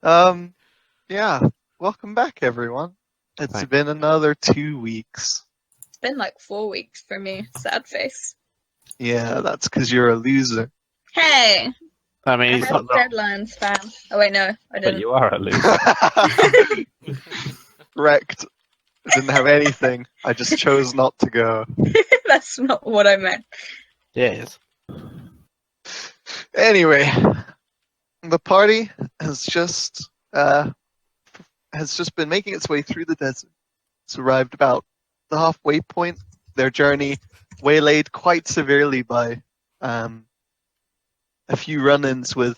Yeah. Welcome back, everyone. It's Thanks. been another 2 weeks. It's been like 4 weeks for me. Sad face. Yeah, that's because you're a loser. Hey, I mean, I it's had not wrong, deadlines, fam. Oh wait, no, I but didn't. you are a loser. Wrecked. I didn't have anything. I just chose not to go. That's not what I meant. Yes. Anyway, the party has just been making its way through the desert. It's arrived about the halfway point. Their journey waylaid quite severely by a few run-ins with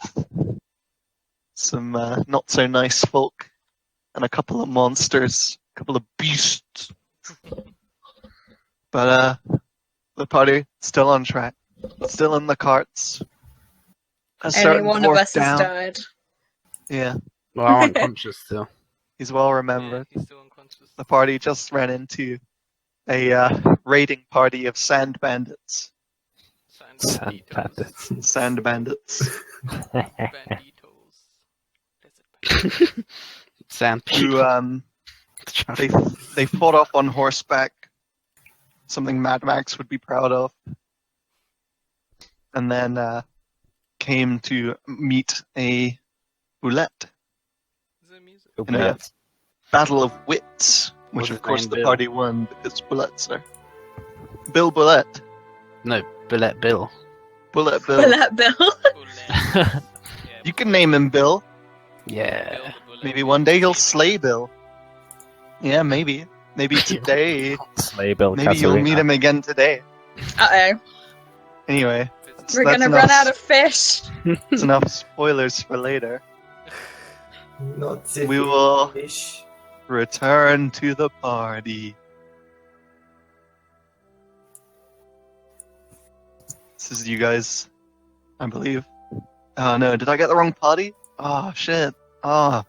some not so nice folk and a couple of monsters, a couple of beasts. But the party still on track, still in the carts. A Only certain one of dwarf us has down. died. Yeah, Well, I'm unconscious still. he's well Yeah, remembered. he's still unconscious. The party just ran into a raiding party of sand bandits. Sand bandits. Sand bandits. Banditos. Desert Sand Who people. they fought off on horseback. Something Mad Max would be proud of. And then came to meet a boulette Is there music? in a battle of wits, which What's of his course name, the Bill? party won because bullets are Bill Bullet. No, Billet Bill. Bullet Bill. Bullet Bill. Bullet. You can name him Bill. Yeah. Maybe one day he'll slay Bill. Yeah, maybe. Maybe today. Slay Bill. Maybe you'll meet him again today. Uh-oh. Anyway, We're that's gonna enough. run out of fish. That's enough spoilers for later. Not We will fish. return to the party. This is you guys, I believe. Oh no, did I get the wrong party? Oh shit. Oh,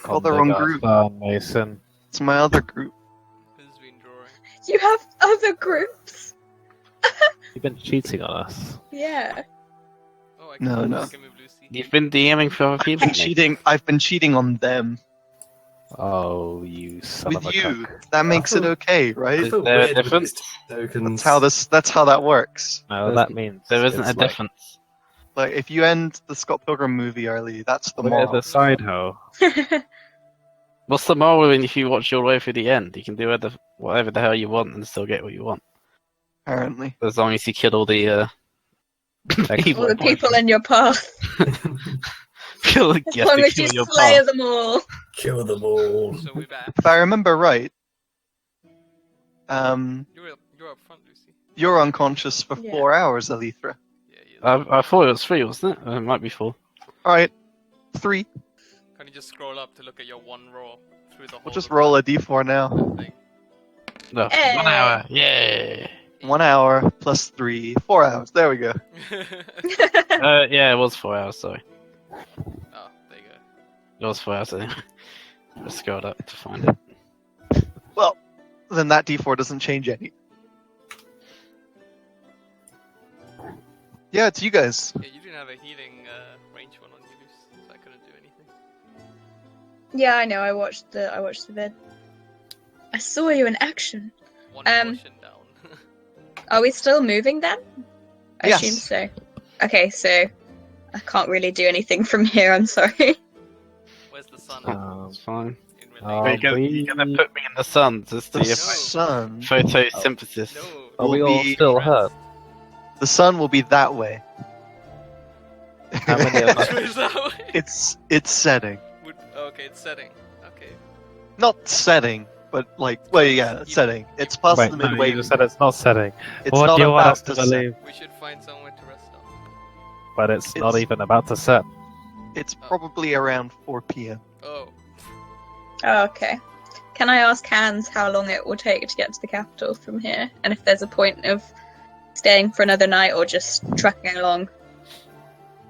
called the wrong group. Mason. It's my other group. Who's been drawing? You have other groups. You've been cheating on us. Yeah. Oh, I No, can no. move Lucy. You've been DMing for other people. I've been cheating on them. Oh, you son of With a you. cuck. That makes it okay, Is right? there a Weird with difference? these Tokens. That's how that works. No, that means there isn't it's a like, difference. Like if you end the Scott Pilgrim movie early, that's the We're moral. the side hoe. What's the moral if you watch your way through the end? You can do whatever the hell you want and still get what you want. Apparently. As long as you kill all the All the people in your path. kill, As long as you your slay path. them all. Kill them all. So we're back. If I remember right, You're up front, Lucy. you're unconscious for Yeah. 4 hours, Alethra. Yeah. I thought it was 3, wasn't it? It might be 4. Alright, 3. Can you just scroll up to look at your one roll through the whole? We'll just roll a d4 now. thing? No, Hey. 1 hour. Yeah. 1 hour plus 3, 4 hours. There we go. Yeah, it was 4 hours. Sorry, Oh, there you go. it was 4 hours. Anyway. I scrolled up to find it. Well, then that d4 doesn't change any. Yeah, it's you guys. Yeah, you didn't have a healing range one on you, Lucy, so I couldn't do anything. Yeah, I know. I watched the vid. I saw you in action. One Um, portion down. Are we still moving then? I Yes. assume so. Okay, so I can't really do anything from here. I'm sorry. Where's the sun? It's fine. In Are relation? you gonna put me in the sun to The see if sun. photosynthesis? No. Are we will all be still hurt? The sun will be that way. How many of us? Is that way? It's setting. Okay, it's setting. Okay. Not setting, but like, well, yeah, it's setting. It's past Wait, the no, midway. you just said it's not setting. It's What not do you want about us to set. believe? We should find somewhere to rest up. But it's not It's- even about to set. It's probably around 4 p.m. Oh. Oh, okay. Can I ask Hans how long it will take to get to the capital from here, and if there's a point of staying for another night or just trucking along?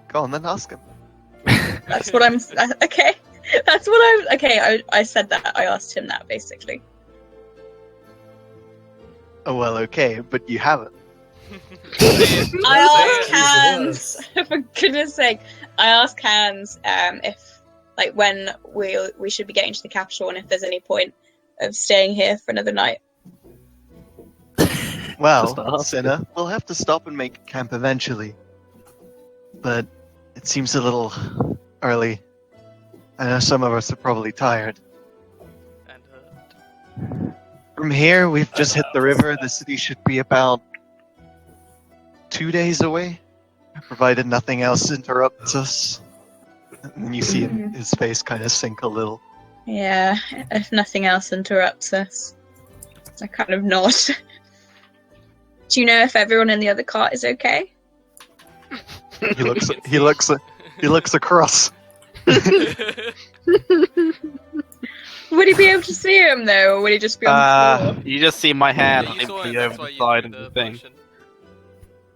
Go on, then ask him. That's what I'm. Okay. That's what I'm. Okay, I said that. I asked him that basically. Oh well, okay, but you haven't. I asked Say it. Hans, for goodness sake, I asked Hans if like when we should be getting to the capital, and if there's any point of staying here for another night. Just Well, ask. Sinner, we'll have to stop and make camp eventually. But it seems a little early. I know some of us are probably tired. And hurt. From here, we've just hit the river. The city should be about 2 days away, provided nothing else interrupts us. And you see his face kind of sink a little. Yeah, if nothing else interrupts us. I kind of nod. Do you know if everyone in the other cart is okay? He looks across. Would he be able to see him though, or would he just be on the floor? You just see my hand Yeah, on you him saw flee it, over that's why the you side threw of the thing. potion.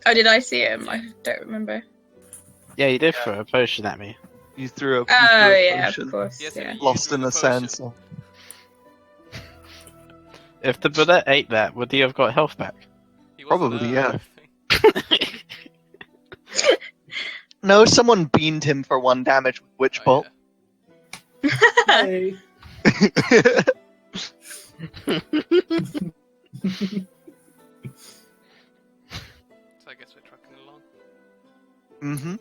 Oh, did I see him? I don't remember. Yeah, you did throw a potion at me. You threw a Oh yeah, potion. of course. Yes, Yeah. you Lost threw in the the sand. potion. So. If the bullet ate that, would he have got health back? He wasn't Probably, there, I yeah. don't think. No, someone beamed him for 1 damage with Witch Oh, Bolt. Hey. So I guess we're trucking along. Mm-hmm.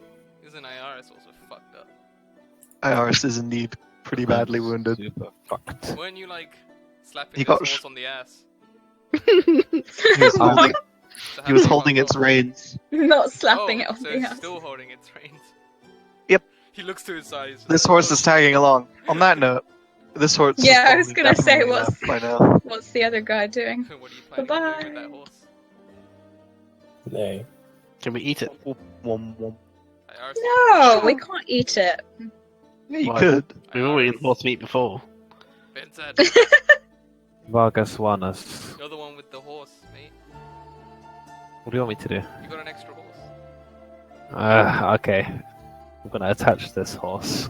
Isn't Iris also fucked up? Iris is indeed pretty badly wounded. Super fucked. Weren't you like slapping He his got horse on the ass? He was holding, So he was how holding did its he fuck reins. Not slapping oh, it on so the it's ass. still holding its reins. Yep. He looks to his side. he's This like, horse "Oh, is tagging along. On that note, this horse is Yeah, I was probably gonna say, definitely what's- left by now. What's the other guy doing? What are you planning on doing with Bye-bye. that horse? Nay. Can we eat it? Wom, wom. Iris, No, we can't eat it. Yeah, you Why? could. We've all eaten horse meat before. Vincent, Vargas Warnus. you're the one with the horse, mate. What do you want me to do? You got an extra horse. Okay. I'm gonna attach this horse.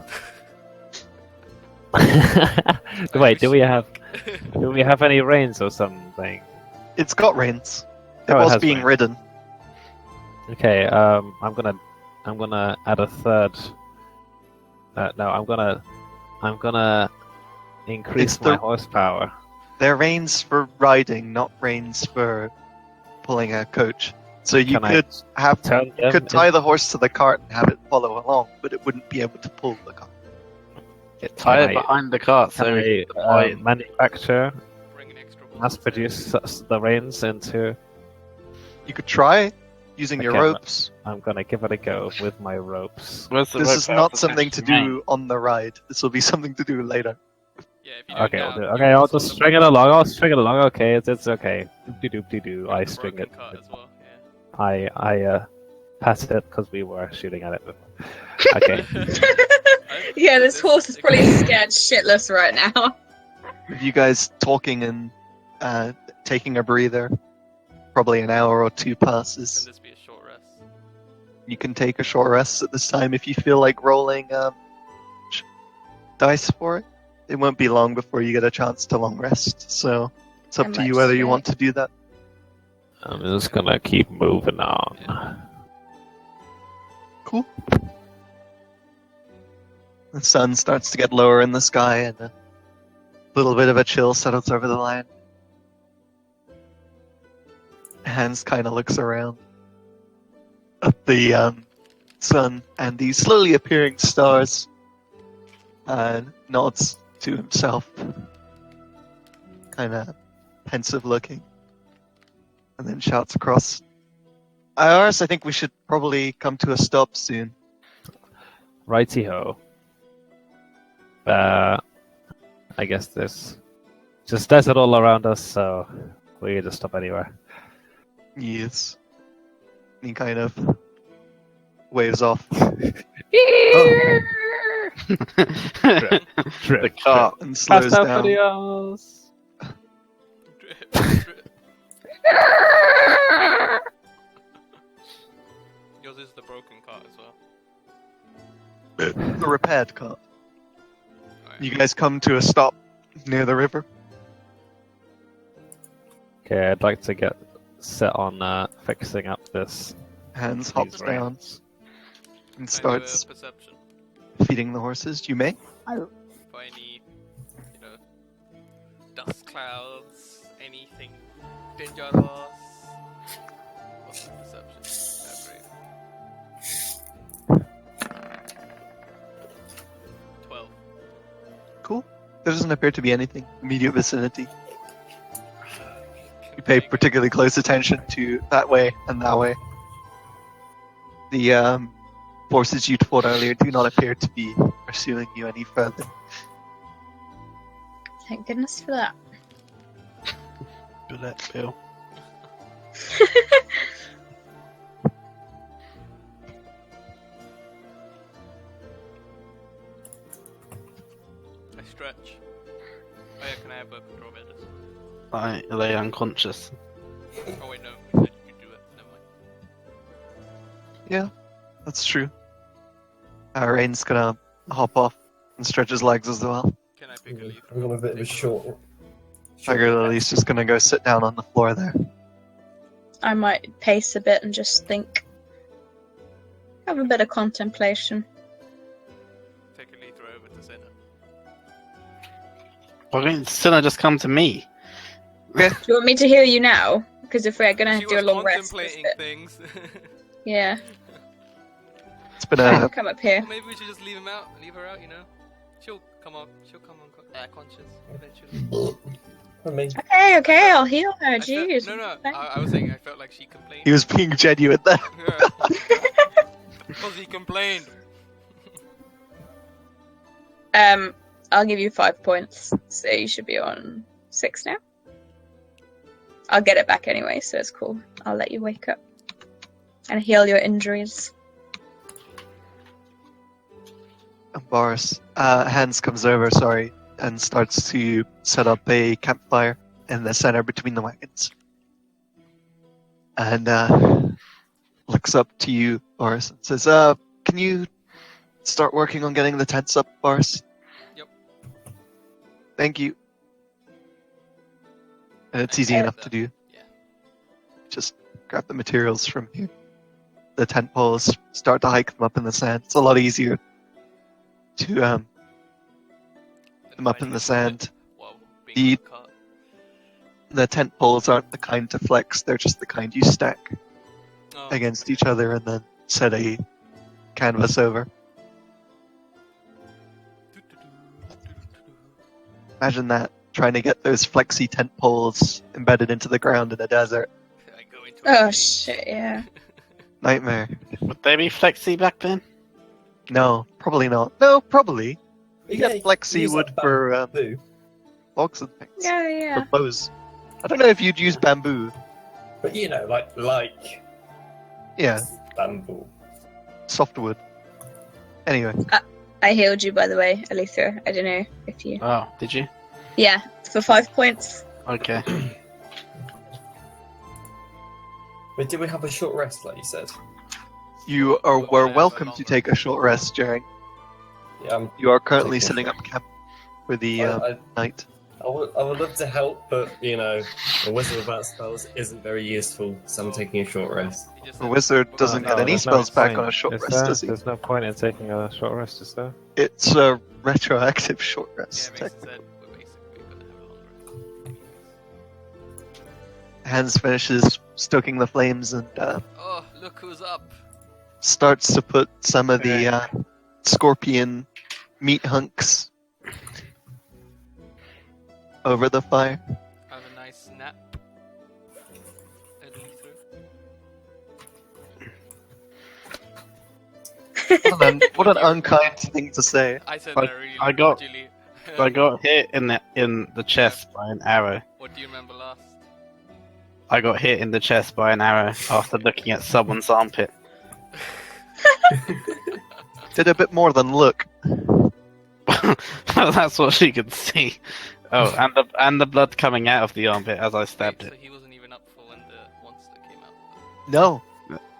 Wait, do we have any reins or something? It's got reins. It Oh, it was has being reins. ridden. Okay, I'm gonna add a third. No, I'm gonna increase It's my the- horsepower. They're reins for riding, not reins for pulling a coach. So you Can I could have turn you them could tie the horse to the cart and have it follow along, but it wouldn't be able to pull the cart. Tie it I- behind the cart so Can we I can buy it. manufacture, Bring an extra horse. mass produce the reins into? You could try using your Okay, ropes. I'm gonna give it a go with my ropes. Where's the This rope is out not for something to attaching do on the ride. This will be something to do later. Yeah, if you do Okay, it I'll now, do it. you Okay, I'll also just the string it broken- along. I'll string it along. Okay, it's okay. Doop-de-doop-de-doo. I the string broken it. cart as well, I passed it because we were shooting at it before. Okay. Yeah, this horse is probably Can scared shitless right now. With you guys talking and taking a breather, probably an hour or 2 passes. this be a short rest? You can take a short rest at this time if you feel like rolling dice for it. It won't be long before you get a chance to long rest, so it's up How to you much whether do you I- want to do that. I'm just gonna keep moving on. Cool. The sun starts to get lower in the sky, and a little bit of a chill settles over the land. Hans kind of looks around at the sun and the slowly appearing stars, and nods to himself, kind of pensive looking, and then shouts across, Iris, I think we should probably come to a stop soon. Righty ho. I guess there's just desert all around us, so we can just stop anywhere. Yes. He kind of waves off The cart. and slows Cast out down. videos. Drip, drip. Yours is the broken cart as well. The repaired cart. Alright. You guys come to a stop near the river. Okay, I'd like to get set on fixing up this. Hans hops These down reins. and Can I do a starts. perception. feeding the horses, you may. For any, dust clouds, anything dangerous. What's the perception? Great. 12. Cool. There doesn't appear to be anything immediate vicinity. You pay particularly close attention to that way and that way. The forces you fought earlier do not appear to be pursuing you any further. Thank goodness for that. Good that, Bill. I stretch. Oh yeah, can I have a control measures? Are they unconscious? Oh wait, no, we said you could do it. Never mind. Yeah, that's true. Rain's gonna hop off and stretch his legs as well. Can I pick a leaf? I'm on a bit of a short. Tiger Lily's just gonna go sit down on the floor there. I might pace a bit and just think. Have a bit of contemplation. Take a leaf over to Senna. Why can't Sinner just come to me? Do you want me to heal you now? Because if we're gonna She do a was long rest, contemplating things. yeah, It's been I a can come up here. Maybe we should just leave her out, She'll come on conscious eventually. I mean, Okay, I'll heal her. I felt- Jeez. no, I was saying I felt like she complained. he was being genuine there. Because he complained. I'll give you 5 points, so you should be on 6 now. I'll get it back anyway, so it's cool. I'll let you wake up and heal your injuries. Boris, Hans comes over, and starts to set up a campfire in the center between the wagons. And looks up to you, Boris, and says, can you start working on getting the tents up, Boris? Yep. Thank you. And it's easy enough to do. Yeah. Just grab the materials from here. The tent poles, start to hike them up in the sand. It's a lot easier to them up in the sand. While being The- on the cart. The tent poles aren't the kind to flex, they're just the kind you stack Oh, against each other and then set a canvas over. Imagine that, trying to get those flexy tent poles embedded into the ground in a desert. I go into Oh a- shit, yeah. Nightmare. Would they be flexy back then? No, probably not. No, probably. You yeah, get flexy use wood that for bamboo. logs and things. Yeah, yeah. For bows. I don't know if you'd use bamboo. But like Yeah, bamboo. softwood. Anyway, I healed you, by the way, Alethea. I don't know if you. Oh, did you? Yeah, for 5 points. Okay. But did we have a short rest, like you said? you were welcome to take a short rest, Jerry. Yeah, You are currently Taking a setting short- up camp for the I night. would love to help, but a wizard without spells isn't very useful, so I'm taking a short rest. He just A said- wizard doesn't No, get any there's no spells back point. on a short Is rest, there? does he? There's no point in taking a short rest, is there? It's a retroactive short Yeah, rest. Mason said we're basically gonna have a long rest. Hans finishes stoking the flames and Oh, look who's up. starts to put some of the scorpion meat hunks over the fire. Have a nice nap. What an unkind thing to say. I said I- that really I got- cordially. I got hit in the chest by an arrow. What do you remember last? I got hit in the chest by an arrow after looking at someone's armpit. Did a bit more than look. That's what she could see. Oh, and the blood coming out of the armpit as I stabbed So it. he wasn't even up for when the monster came out. No.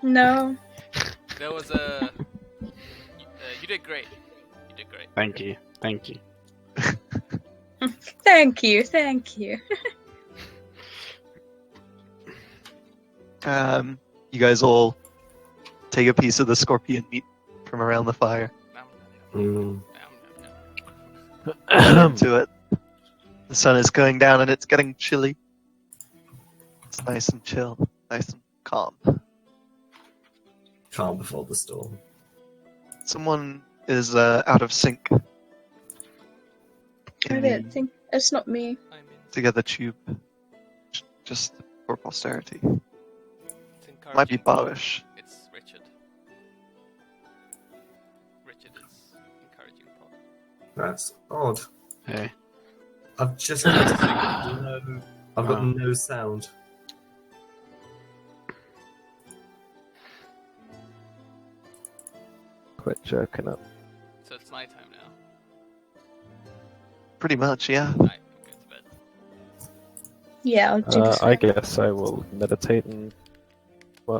No. There was a. You did great. You did great. Thank you. Thank you, thank you. You guys all take a piece of the scorpion meat from around the fire. Nom, nom, nom. Mm. Into it. The sun is going down and it's getting chilly. It's nice and chill, nice and calm. Calm before the storm. Someone is out of sync. I In don't the think it's not me. I'm in. together tube. Just for posterity. It's encouraging. Might be Bawish. It's Richard. Richard is encouraging Paul. That's odd. Hey. I've just I've got no sound. Quit jerking up. So it's nighttime now. Pretty much, yeah. Night. I'm going to bed. Yeah, I'll do the I same. guess I will meditate and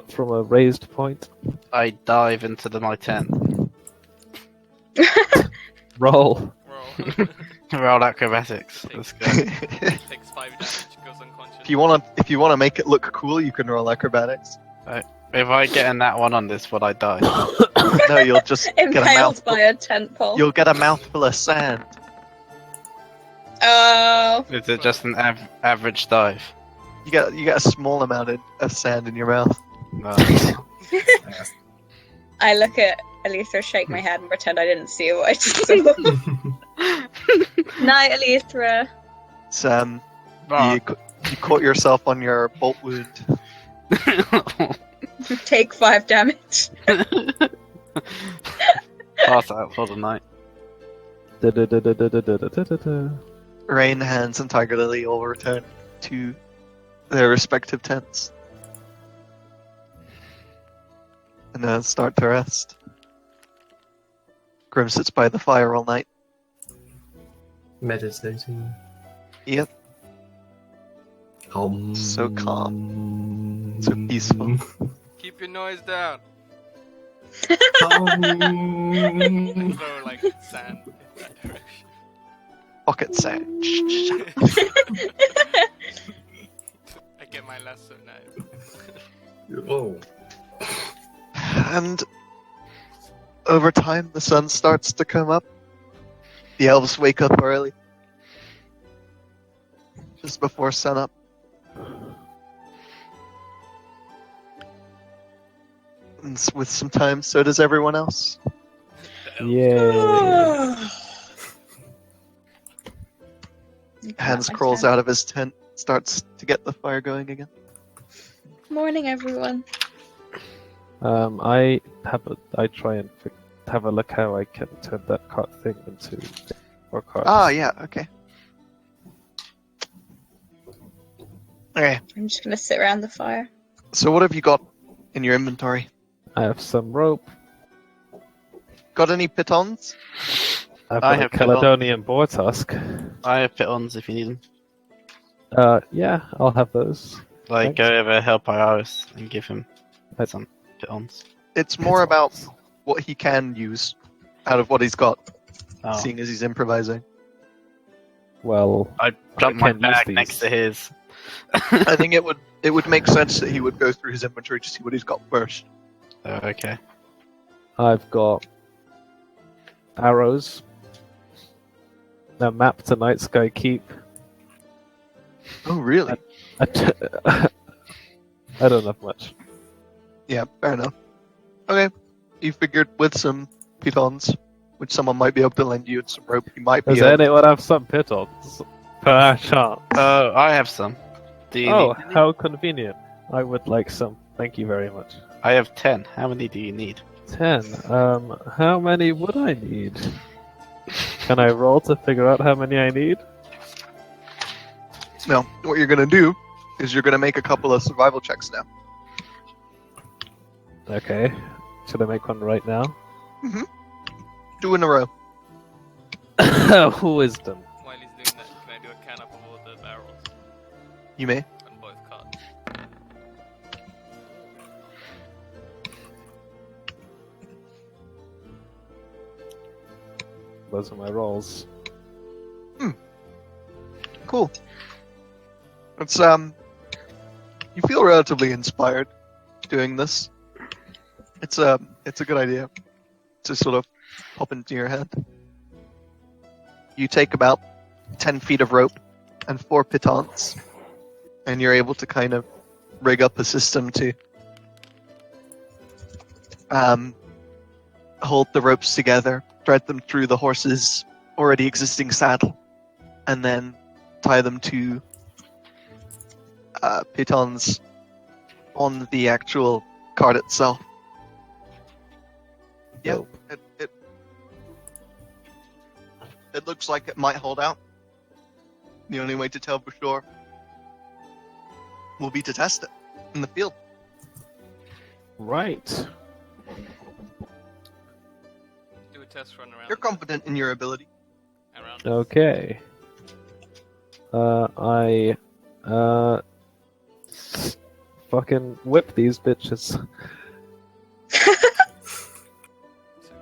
from a raised point. I dive into my tent. Roll. Roll. Roll acrobatics. Let's go. Takes 5 damage, goes unconscious. If you wanna make it look cool, you can roll acrobatics. If I get in that one on this, would I die? No, you'll just get a Impaled mouthful. by a tent pole. You'll get a mouthful of sand. Oh, Is it just an average dive? You get a small amount of sand in your mouth. No. I look at Alethra, shake my head, and pretend I didn't see what I just saw. Night, Alethra. Sam, Ah. you caught yourself on your bolt wound. Take 5 damage. Pass out for the night. Rain, Hands, and Tiger Lily all return to their respective tents. And then start to rest. Grim sits by the fire all night. Meditating. Yep. So calm. So peaceful. Keep your noise down. Throw like sand in that direction. Pocket sand. I get my lesson now. Oh. And over time, the sun starts to come up. The elves wake up early. Just before sunup. And with some time, so does everyone else. Yay. Hans crawls out of his tent, starts to get the fire going again. Morning, everyone. I try and have a look how I can turn that cart thing into more carts. Ah, yeah, okay. Okay, I'm just gonna sit around the fire. so what have you got in your inventory? I have some rope. Got any pitons? I've I got a have Caledonian boar tusk. I have pitons if you need them. Yeah, I'll have those. Like, Thanks. go over, help Iris, and give him some pitons. It's more about what he can use out of what he's got, Oh. seeing as he's improvising. Well, I dumped my can use bag these. next to his. I think it would make sense that he would go through his inventory to see what he's got first. Oh, okay. I've got arrows. A map to Night Sky Keep. Oh, really? I don't have much. Yeah, fair enough. Okay, you figured with some pitons, which someone might be able to lend you, and some rope, you might be Does able anyone have some pitons? Perchance. Oh, I have some. Do you Oh, need any? how convenient. I would like some. Thank you very much. I have 10. How many do you need? 10. How many would I need? Can I roll to figure out how many I need? No, what you're gonna do is you're gonna make a couple of survival checks now. Okay. Should I make one right now? 2 in a row. Wisdom. While he's doing that, can I do a can up of all the barrels You may. on both carts? Those are my rolls. Cool. It's you feel relatively inspired doing this. It's a good idea to sort of pop into your head. You take about 10 feet of rope and 4 pitons, and you're able to kind of rig up a system to hold the ropes together, thread them through the horse's already existing saddle, and then tie them to pitons on the actual cart itself. Yeah, it looks like it might hold out. The only way to tell for sure will be to test it in the field. Right. Do a test run around. You're confident in your ability. Around. Okay. I fucking whip these bitches. So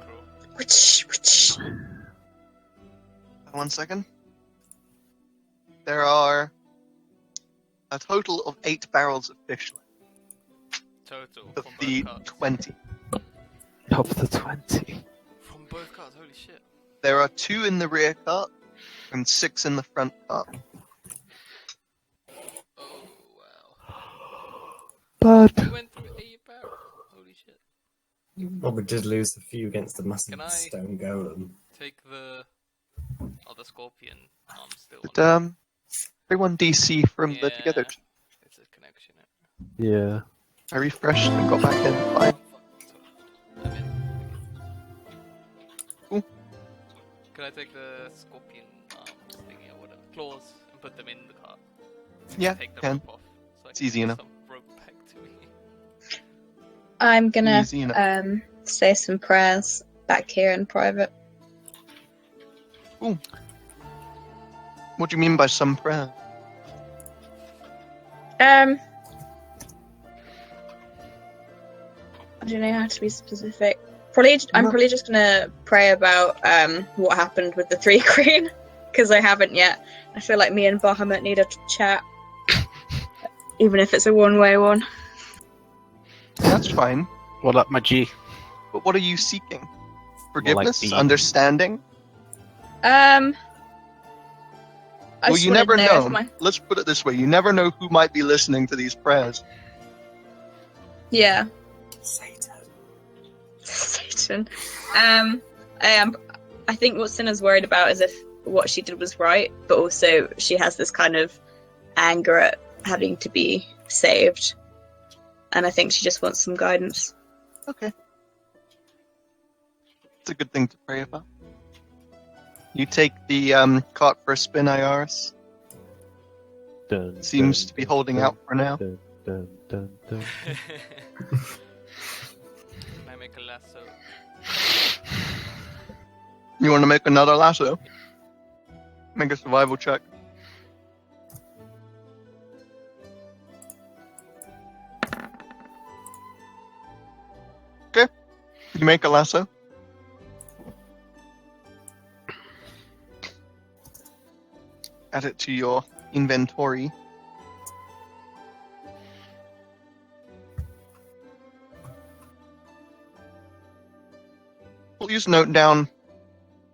cruel. Which. 1 second. There are a total of 8 barrels of fish left Total. of From the both carts. 20. Of the 20. From both carts, holy shit. There are 2 in the rear cart and 6 in the front cart. Oh, wow. But We went through 8 barrels. Holy shit. Well, we did lose a few against the massive Can I- stone golem. Take the scorpion arm still. But, everyone DC from the Yeah. together. It's a connection. yeah. I refreshed and got back in. Fine. I'm in. Cool. Can I take the scorpion arms thingy or whatever, claws, and put them in the cart? Yeah, Take the can. rope off. So I It's can easy get enough. some rope back to me. I'm gonna Easy enough. say some prayers back here in private. What do you mean by some prayer? I don't know how to be specific. I'm probably just gonna pray about what happened with the 3 Queen, because I haven't yet. I feel like me and Bahamut need a chat, even if it's a one-way one. That's fine. What up, my G? But what are you seeking? Forgiveness? the- Understanding? I Well, just you wanted never to know. if my- Let's put it this way. You never know who might be listening to these prayers. Yeah. Satan. Satan. I think what Cinna's worried about is if what she did was right, but also she has this kind of anger at having to be saved, and I think she just wants some guidance. Okay. It's a good thing to pray about. You take the cart for a spin, Iris. Dun, Seems dun, to be dun, holding dun, out for now. Dun, dun, dun, dun. Can I make a lasso? You want to make another lasso? Make a survival check. Okay. You make a lasso. Add it to your inventory. Please note down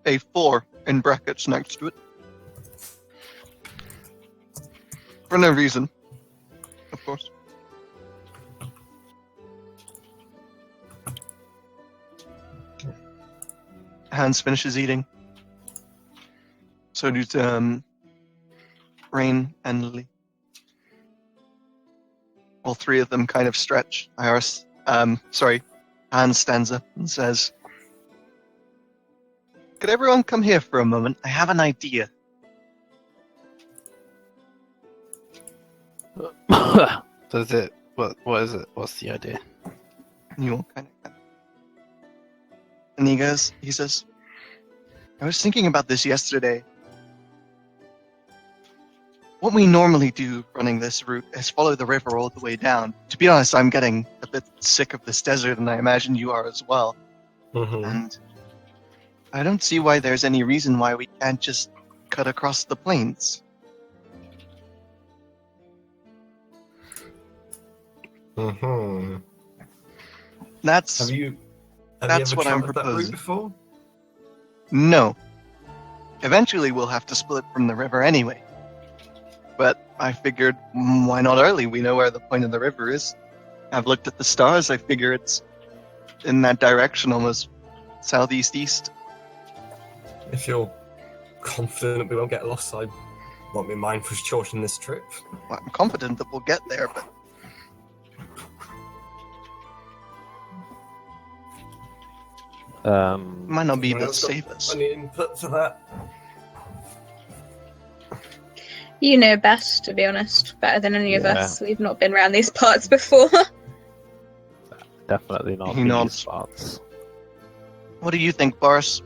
a 4 in brackets next to it. For no reason, of course. Hans finishes eating. So does Rain and Lily. All 3 of them kind of stretch. Hans stands up and says, "Could everyone come here for a moment? I have an idea." Does it? What is it? What's the idea? And you all kind of. And he says, "I was thinking about this yesterday. What we normally do running this route is follow the river all the way down. To be honest, I'm getting a bit sick of this desert, and I imagine you are as well. Mm-hmm. And I don't see why there's any reason why we can't just cut across the plains." Mm-hmm. That's Have you That's ever what I'm travelled that route proposing. before? No. Eventually we'll have to split from the river anyway. But I figured, why not early? We know where the point of the river is. I've looked at the stars, I figure it's in that direction, almost southeast-east. If you're confident we won't get lost, I won't be minded for shortening this trip. Well, I'm confident that we'll get there, but it might not be Anyone the else got safest. Any input for that? You know best, to be honest. Better than any of Yeah. us. We've not been around these parts before. Definitely not He these nods. spots. What do you think, Boris?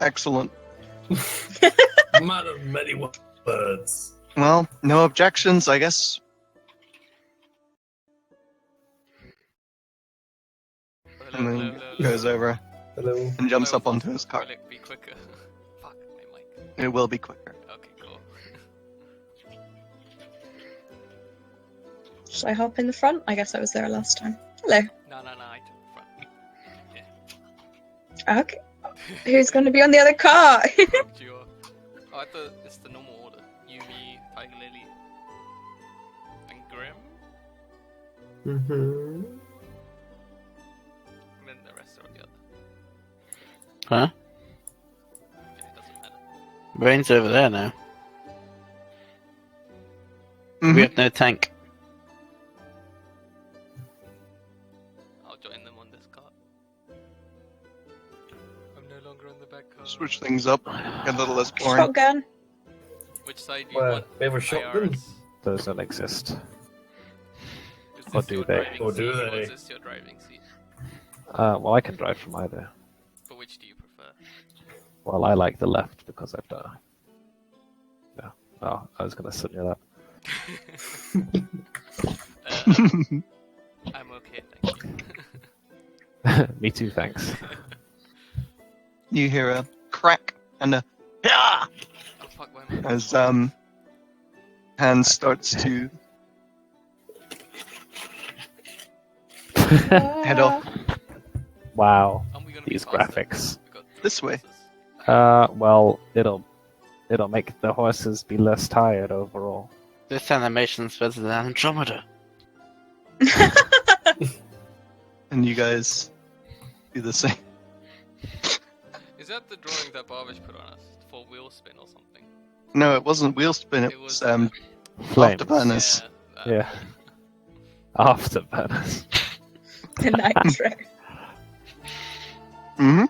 Excellent. Man of many words. Well, no objections, I guess. And then goes over Hello. and jumps up onto his car. Will it be quicker? Fuck, my mic. It will be quicker. Okay, cool. Should I hop in the front? I guess I was there last time. Hello. No, I took the front. Okay. Who's going to be on the other car? Dropped you off. Oh, I thought it's the normal order. Yumi, Tiger Lily, and Grim, Mm-hmm. and then the rest are the other. Huh? Yeah, it doesn't matter. Rain's over there now. Mhm. We have no tank. I'll join them on this car. I'm no longer on the back car. Switch things up. Get a little less boring. Shotgun. Which side do you Where? want? We have a shotgun? IRs? Those don't exist. Is Or this do your they? driving Or do seat, they? Or is this your driving seat? Well, I can drive from either. But which do you prefer? Well, I like the left because I've done. No. Oh, I was going to sit near that. I'm okay, thank you. Me too, thanks. You hear a crack and a "Ah!" Oh fuck, why am I? as Hans starts to head off Wow. Aren't we gonna be These faster? graphics. We got three This way. horses. Well, it'll make the horses be less tired overall. This animation's better than Andromeda. and you guys do the same. Is that the drawing that Barbish put on us for wheel spin or something? No, it wasn't wheel spin, it It was was, Flames. Afterburners. Yeah. Afterburners. The nitro. Mm-hmm.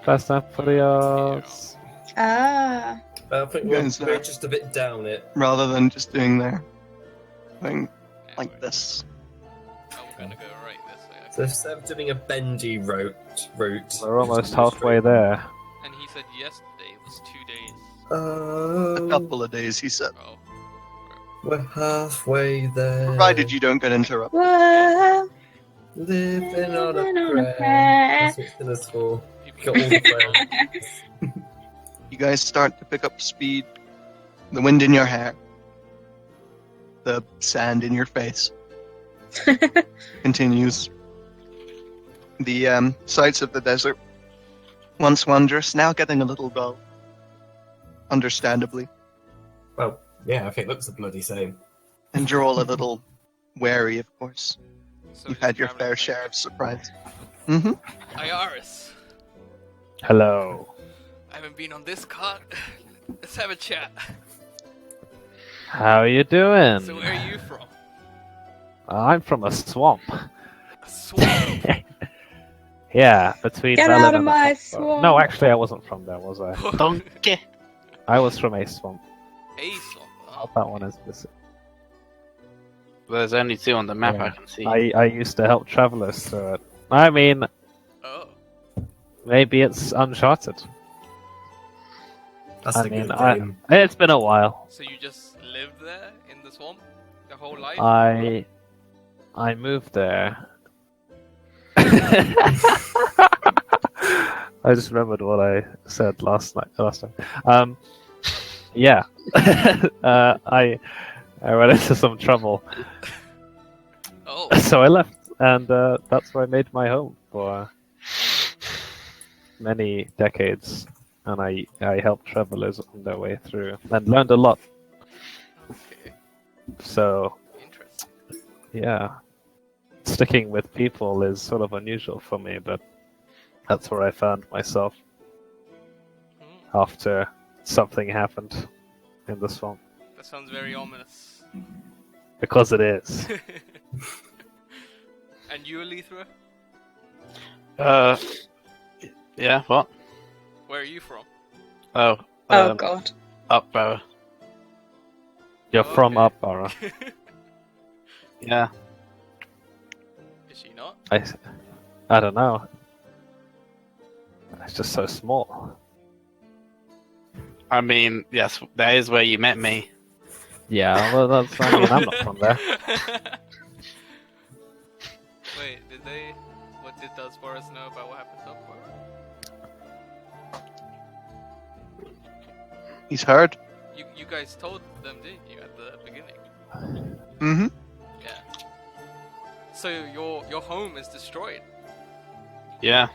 Fast and Furious. Ah. I think Guys, we're just a bit down it. Rather than just doing their thing Yeah, like we're- this. Oh, we're gonna go right this way. So instead of doing a bendy route, We're almost halfway there. And he said yesterday was 2 days. A couple of days, he said. Oh. We're halfway there. Provided you don't get interrupted. Whoa. Living on Living a on a prayer. prayer. That's what it's in us for. People Got all the prayers. You guys start to pick up speed. The wind in your hair. The sand in your face. Continues. The sights of the desert, once wondrous, now getting a little dull. Understandably. Well, yeah, I think it looks the bloody same. And you're all a little wary, of course. So You've he's had your traveling fair with share of surprise. Mm-hmm. Iaris. Hello. I haven't been on this cart. Let's have a chat. How you doing? So where are you from? I'm from a swamp. A swamp. Yeah, between Get Berlin out of and my Hamburg. swamp. No, actually, I wasn't from there, was I? Donkey! I was from a swamp. A swamp. Oh, That one is missing. There's only 2 on the map Yeah. I can see. I used to help travelers through it. I mean, oh. maybe it's Uncharted. That's I a mean, good game. it's been a while. So you just lived there in the swamp the whole life? I moved there. I just remembered what I said last time. Yeah. I ran into some trouble, Oh. so I left. and that's where I made my home for many decades. And I helped travelers on their way through and learned a lot. Okay, So interesting. yeah, sticking with people is sort of unusual for me, but that's where I found myself Hmm, after something happened in the swamp. that sounds very ominous. Because it is. And you, Alethra? Yeah, what? Where are you from? Oh, Oh god. Upborough. You're from Okay. Upborough. Yeah. Is she not? I don't know. It's just so small. I mean, yes, that is where you met me. Yeah, well, that's. I mean, I'm not from there. Wait, does Boris know about what happened to Upborough? He's heard. You guys told them, didn't you, at the beginning? Mm-hmm. Yeah. So your home is destroyed. Yeah.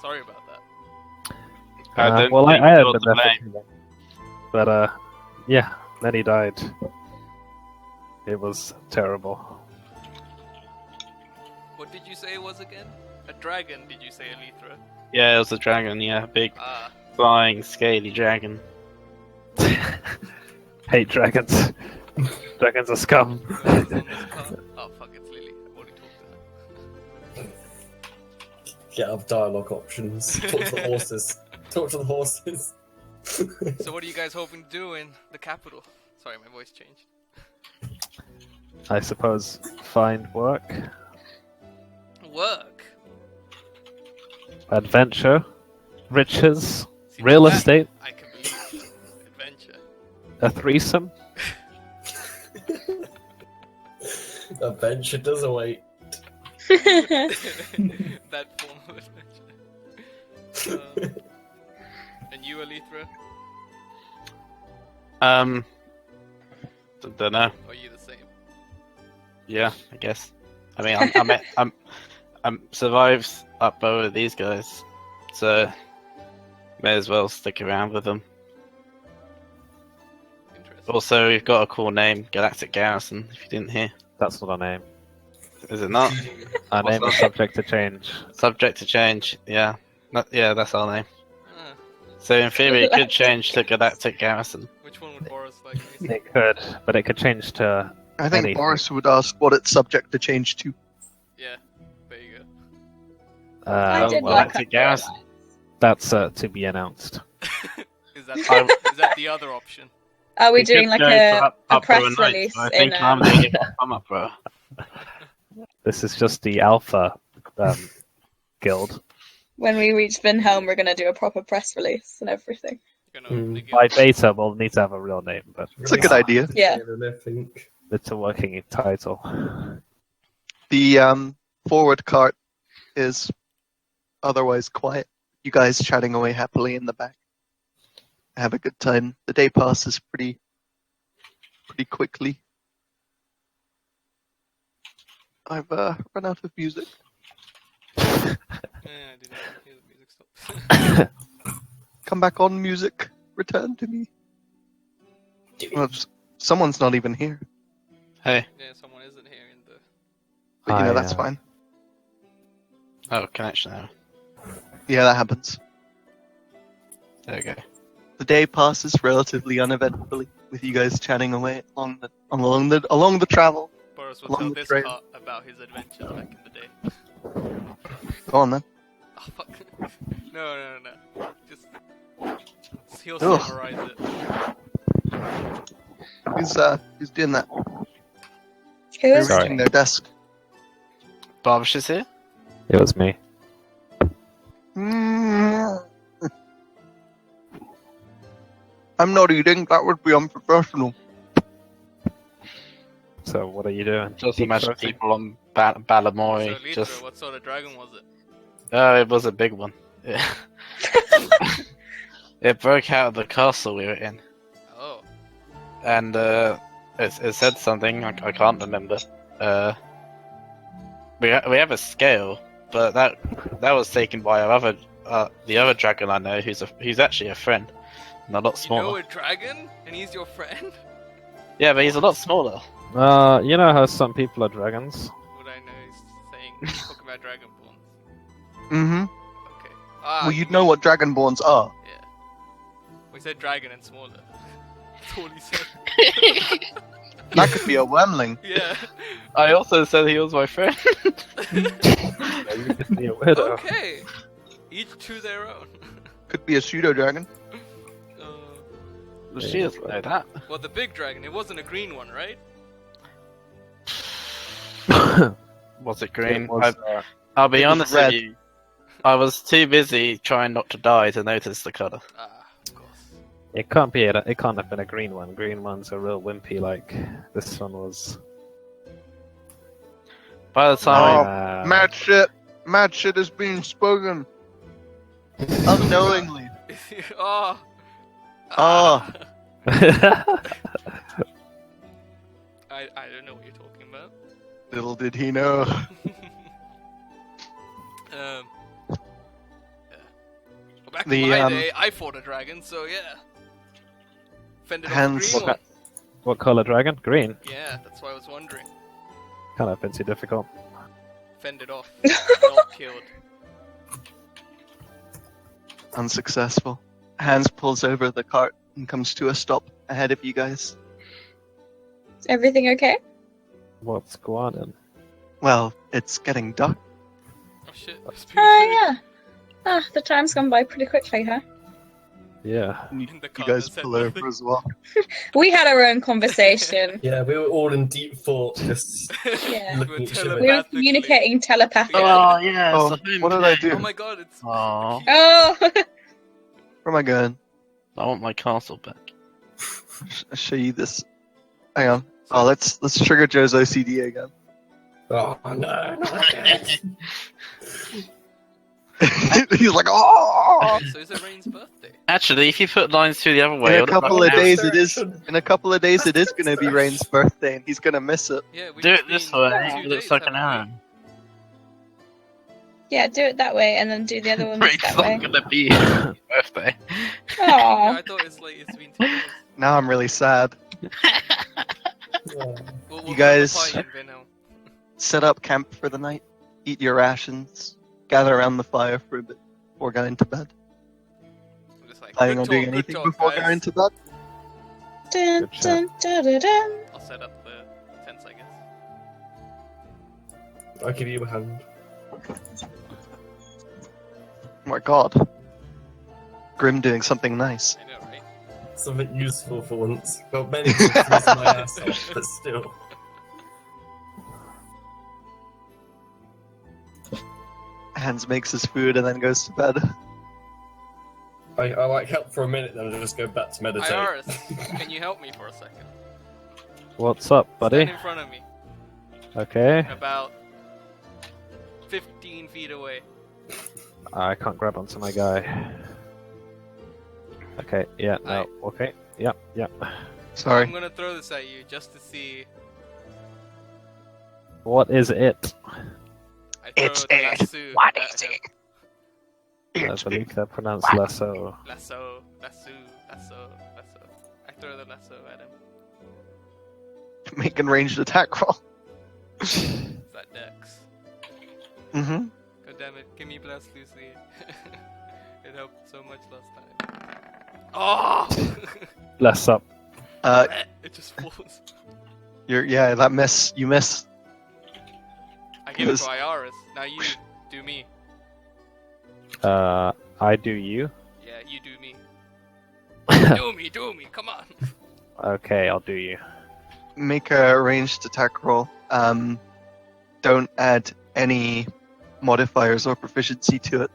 Sorry about that. Well, I had you're been to there for blame. too long. But, yeah, then he died. It was terrible. What did you say it was again? A dragon, did you say, Alethra? Yeah, it was a dragon, yeah, big Ah, flying scaly dragon. Hate dragons. Dragons are scum. whoever's on this card. Oh fuck, it's Lily. I've already talked to her. Get up dialogue options. Talk to the horses. Talk to the horses. So what are you guys hoping to do in the capital? Sorry, my voice changed. I suppose find work, Work. adventure, riches, See, real that estate, I can believe. Adventure. a threesome. Adventure does await. That form of adventure. And you, Alethra? Don't know. Or are you the same? Yeah, I guess. I mean, I'm survived Upborough with these guys, so may as well stick around with them. Interesting. Also, we've got a cool name, Galactic Garrison. If you didn't hear, That's not a name. is it not? Our What's name is that? subject to change. Subject to change. Yeah, yeah, that's our name. Ah, So in theory, it could Galactic. change to Galactic Garrison. which one would Boris like? It could, but it could change to. I think Anything. Boris would ask what it's subject to change to. Yeah, there you I did well, like Galactic Upborough. Garrison. That's to be announced. go. Is that the other option? Are we We doing could like go for a Upborough press Knights, release but I in think I'm doing it from Upborough. This is just the alpha guild. when we reach Vinhelm, we're gonna do a proper press release and everything. You're gonna open Hmm. a guild. By beta, we'll need to have a real name, but It's a good idea. Yeah. I think. it's a working title. The forward cart is otherwise quiet. You guys chatting away happily in the back. Have a good time. The day passes pretty quickly. I've run out of music. Yeah, I did not hear the music stop. Come back on, music. Return to me. Well, someone's not even here, Hey, Yeah, someone isn't here in the. but you know that's I, fine. oh, connection error. Yeah, that happens. There we go. The day passes relatively uneventfully with you guys chatting away along the travel. Boris will Along tell the this trail. part about his adventures back in the day. Go on then. Oh fuck. No. Just. He'll Ugh. summarize it. Who's doing that? Who They're is Sorry. reaching their desk. Barbish is here? it was me. I'm not eating. That would be unprofessional. So what are you doing? Just Keep imagine searching? people on Balamori. So, Litra, Just what sort of dragon was it? oh, it was a big one. Yeah. It broke out of the castle we were in, Oh. and it said something I can't remember. we have a scale, but that was taken by the other dragon I know, who's actually a friend, and a lot You know smaller. a dragon, and he's your friend? Yeah, but he's a lot smaller. You know how some people are dragons. What I know is saying, talk about dragonborns. Mm-hmm. Okay. Ah, Well, you'd know what dragonborns are. Yeah. We said dragon and smaller. That's all he said. That could be a wormling. Yeah. I also said he was my friend. You could be a widow. Okay. Each to their own. Could be a pseudo dragon. Well, she doesn't know that. Well, the big dragon, it wasn't a green one, right? Was it green? It was, I'll be it was honest red. with you. I was too busy trying not to die to notice the colour. Ah, of course. it can't be. It can't have been a green one. Green ones are real wimpy. Like this one was. By the time Mad shit is being spoken. Unknowingly. Oh. Ah. I don't know what you're talking about. Little did he know. Yeah. Well, back The, in my um, day, I fought a dragon, so yeah. Fended off a Hands- green one. What color dragon? Green. Yeah, that's why I was wondering. Can't have been too difficult. Fended off, not killed. Unsuccessful. Hans pulls over the cart and comes to a stop ahead of you guys. Is everything okay? What's going on? Well, it's getting dark. Oh shit. that's Oh yeah. Ah, the time's gone by pretty quickly, huh? Yeah. You, In the you car guys that said pull over nothing. as well. We had our own conversation. Yeah, we were all in deep thought, just Yeah. looking at each other. We were communicating telepathically. Yeah. yeah. Oh, what did I do? Oh my god, it's. Aw. Oh, Where am I going? I want my castle back. I'll show you this. Hang on. Oh, let's trigger Joe's OCD again. Oh no, not again. He's like, oh! So is it Rain's birthday? Actually, if you put lines through the other way, In a it'll couple look of like days, an it is. In a couple of days, it is going to be Rain's birthday, and he's going to miss it. Yeah, we Do it this way. It looks like an arrow. yeah, do it that way and then do the other one It's that not way. gonna be his birthday. Yeah, Aww. I thought it's been 2 days. Now I'm really sad. Oh. We'll You go to the guys- party in Vinhelm. Set up camp for the night. Eat your rations. Gather around the fire for a bit before going to bed. I'm just like, Planning good on doing talk, anything good talk, before guys. going to bed? Dun, Good dun, dun, dun, dun. I'll set up the tents, I guess. I'll give you a hand. Oh my god. Grim doing something nice. I know, right? Something useful for once. Well, many things use my ass off, but still. Hans makes his food and then goes to bed. I like help for a minute, then I'll just go back to meditate. Iris, can you help me for a second? What's up, Stand buddy? in front of me, Okay. about 15 feet away. I can't grab onto my guy. Okay. Yeah. No. Okay. Yeah. Yeah. I'm Sorry. gonna throw this at you just to see. What is it? I throw It's the it. lasso What at is him. it? I believe they're pronounced lasso. Lasso, lasso, lasso, lasso. I throw the lasso at him. Make an ranged attack roll. Is that Dex? Mm-hmm. God damn it, give me Blast Lucy. It helped so much last time. Oh! Bless up. It just falls. Yeah, that miss. You miss. I give it Yes. to Iris. Now you do me. I do you. Yeah, you do me. Do me, come on. Okay, I'll do you. Make a ranged attack roll. Don't add any modifiers or proficiency to it.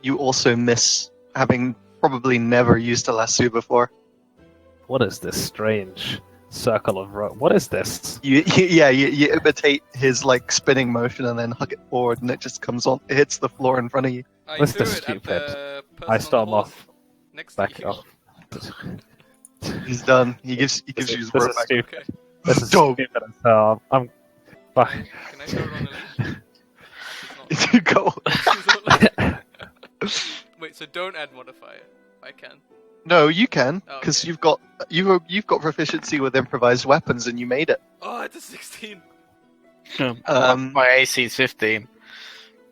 You also miss, having probably never used a lasso before. What is this strange circle of rope? What is this? You imitate his like spinning motion and then hug it forward, and it just comes on. It hits the floor in front of you. I What's threw the it at stupid? the person I on the storm horse off. next Back to it you. off. He's done. He gives you his This rope is back. stupid. Okay. This is Dog. stupid as hell. I'm. Fuck. Can I throw it on the leash? She's not. You go. She's not Wait, so don't add modifier. I can. No, you can, Oh, because okay. you've got proficiency with improvised weapons, and you made it. Oh, it's a 16. My AC is 15.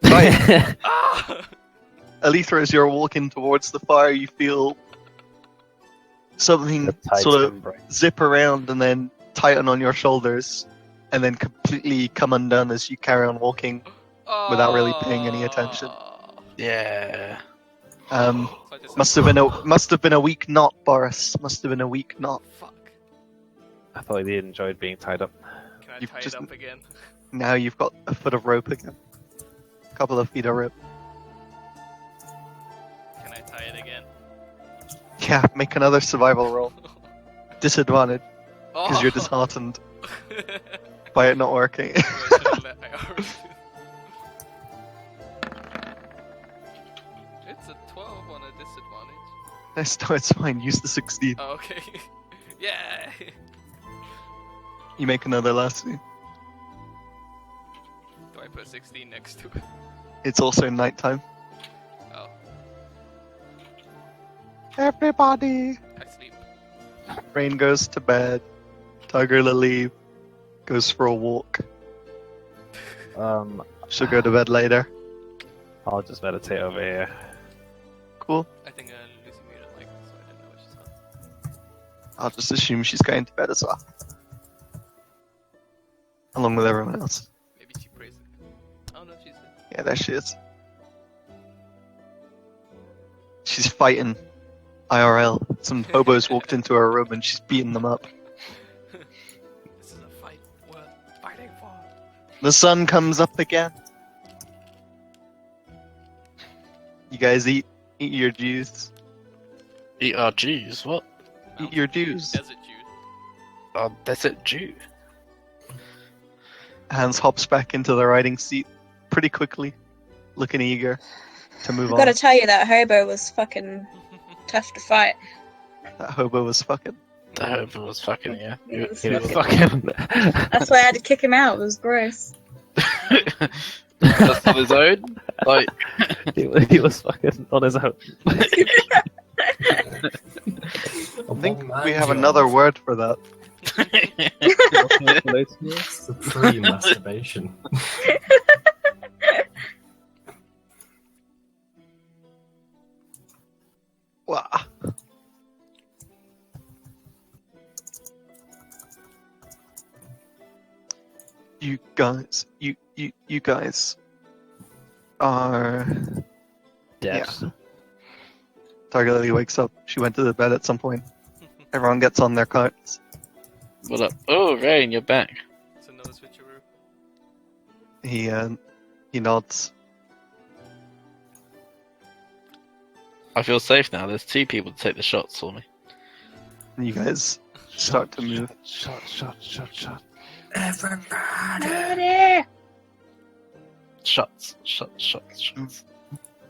Right. Ah! Alethra, as you're walking towards the fire, you feel something The tight sort of membrane. zip around and then tighten on your shoulders, and then completely come undone as you carry on walking. Without really paying any attention. Yeah. Um, So I just must have been a weak knot, Boris. Must have been a weak knot. Fuck. I thought he enjoyed being tied up. Can I You've tie just- it up again? Now you've got a foot of rope again. A couple of feet of rope. Can I tie it again? Yeah, make another survival roll. Disadvantage, because you're Oh. disheartened by it not working. I should've let- I already did. It's a 12 on a disadvantage. No, it's fine. Use the 16. Oh, okay. Yeah. You make another last scene. Do I put 16 next to it? It's also nighttime. Oh, Everybody! I sleep. Rain goes to bed. Tiger Lily goes for a walk. She'll go to bed later. I'll just meditate over here. Cool. I think Lucy muted like so I didn't know what she's on. I'll just assume she's going to bed as well. Along with everyone else. Maybe she prays it. Oh no, she's Yeah, there she is. She's fighting IRL. Some hobos walked into her room and she's beating them up. This is a fight worth fighting for. The sun comes up again. You guys eat your juice. Eat our Jews, what? Eat your dues. Desert Jew. Our desert Jew. Hans hops back into the riding seat pretty quickly, looking eager to move I've on. got to tell you that hobo was fucking tough to fight. That hobo was fucking. The hobo was fucking, yeah. He was He was fucking- fucking. That's why I had to kick him out. It was gross. Just on his own? Like, he was fucking on his own. I think we have another word for that. It's the pre-masturbation. Wow. You guys, you guys are. Dead. Yeah. Tiger Lily wakes up. She went to the bed at some point. Everyone gets on their carts. what up? Oh, Rain, you're back. It's another switcheroo. He nods. I feel safe now. There's 2 people to take the shots for me. And you guys start to move. Shot. Ready? Shots.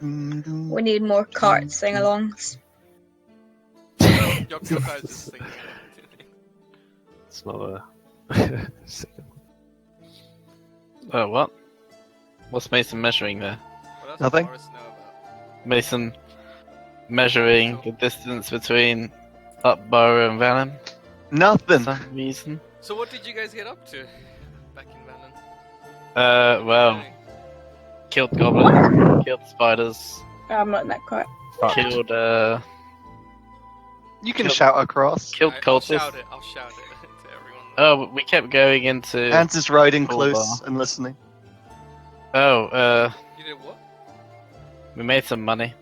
We need more cart sing-alongs. Yokai is just singing. It's not Oh, what? What's Mason measuring there? What else Nothing. does Boris know about? Mason measuring the distance between Upborough and Vanham for Nothing. some reason. So what did you guys get up to back in Vannon? Well, killed goblins, killed spiders, Oh, I'm not in that cart. killed, You can Kill- shout across. killed I'll cultists. shout it to everyone. Oh, we kept going into. Hans is riding Cool close bar. and listening. Oh, You did what? we made some money.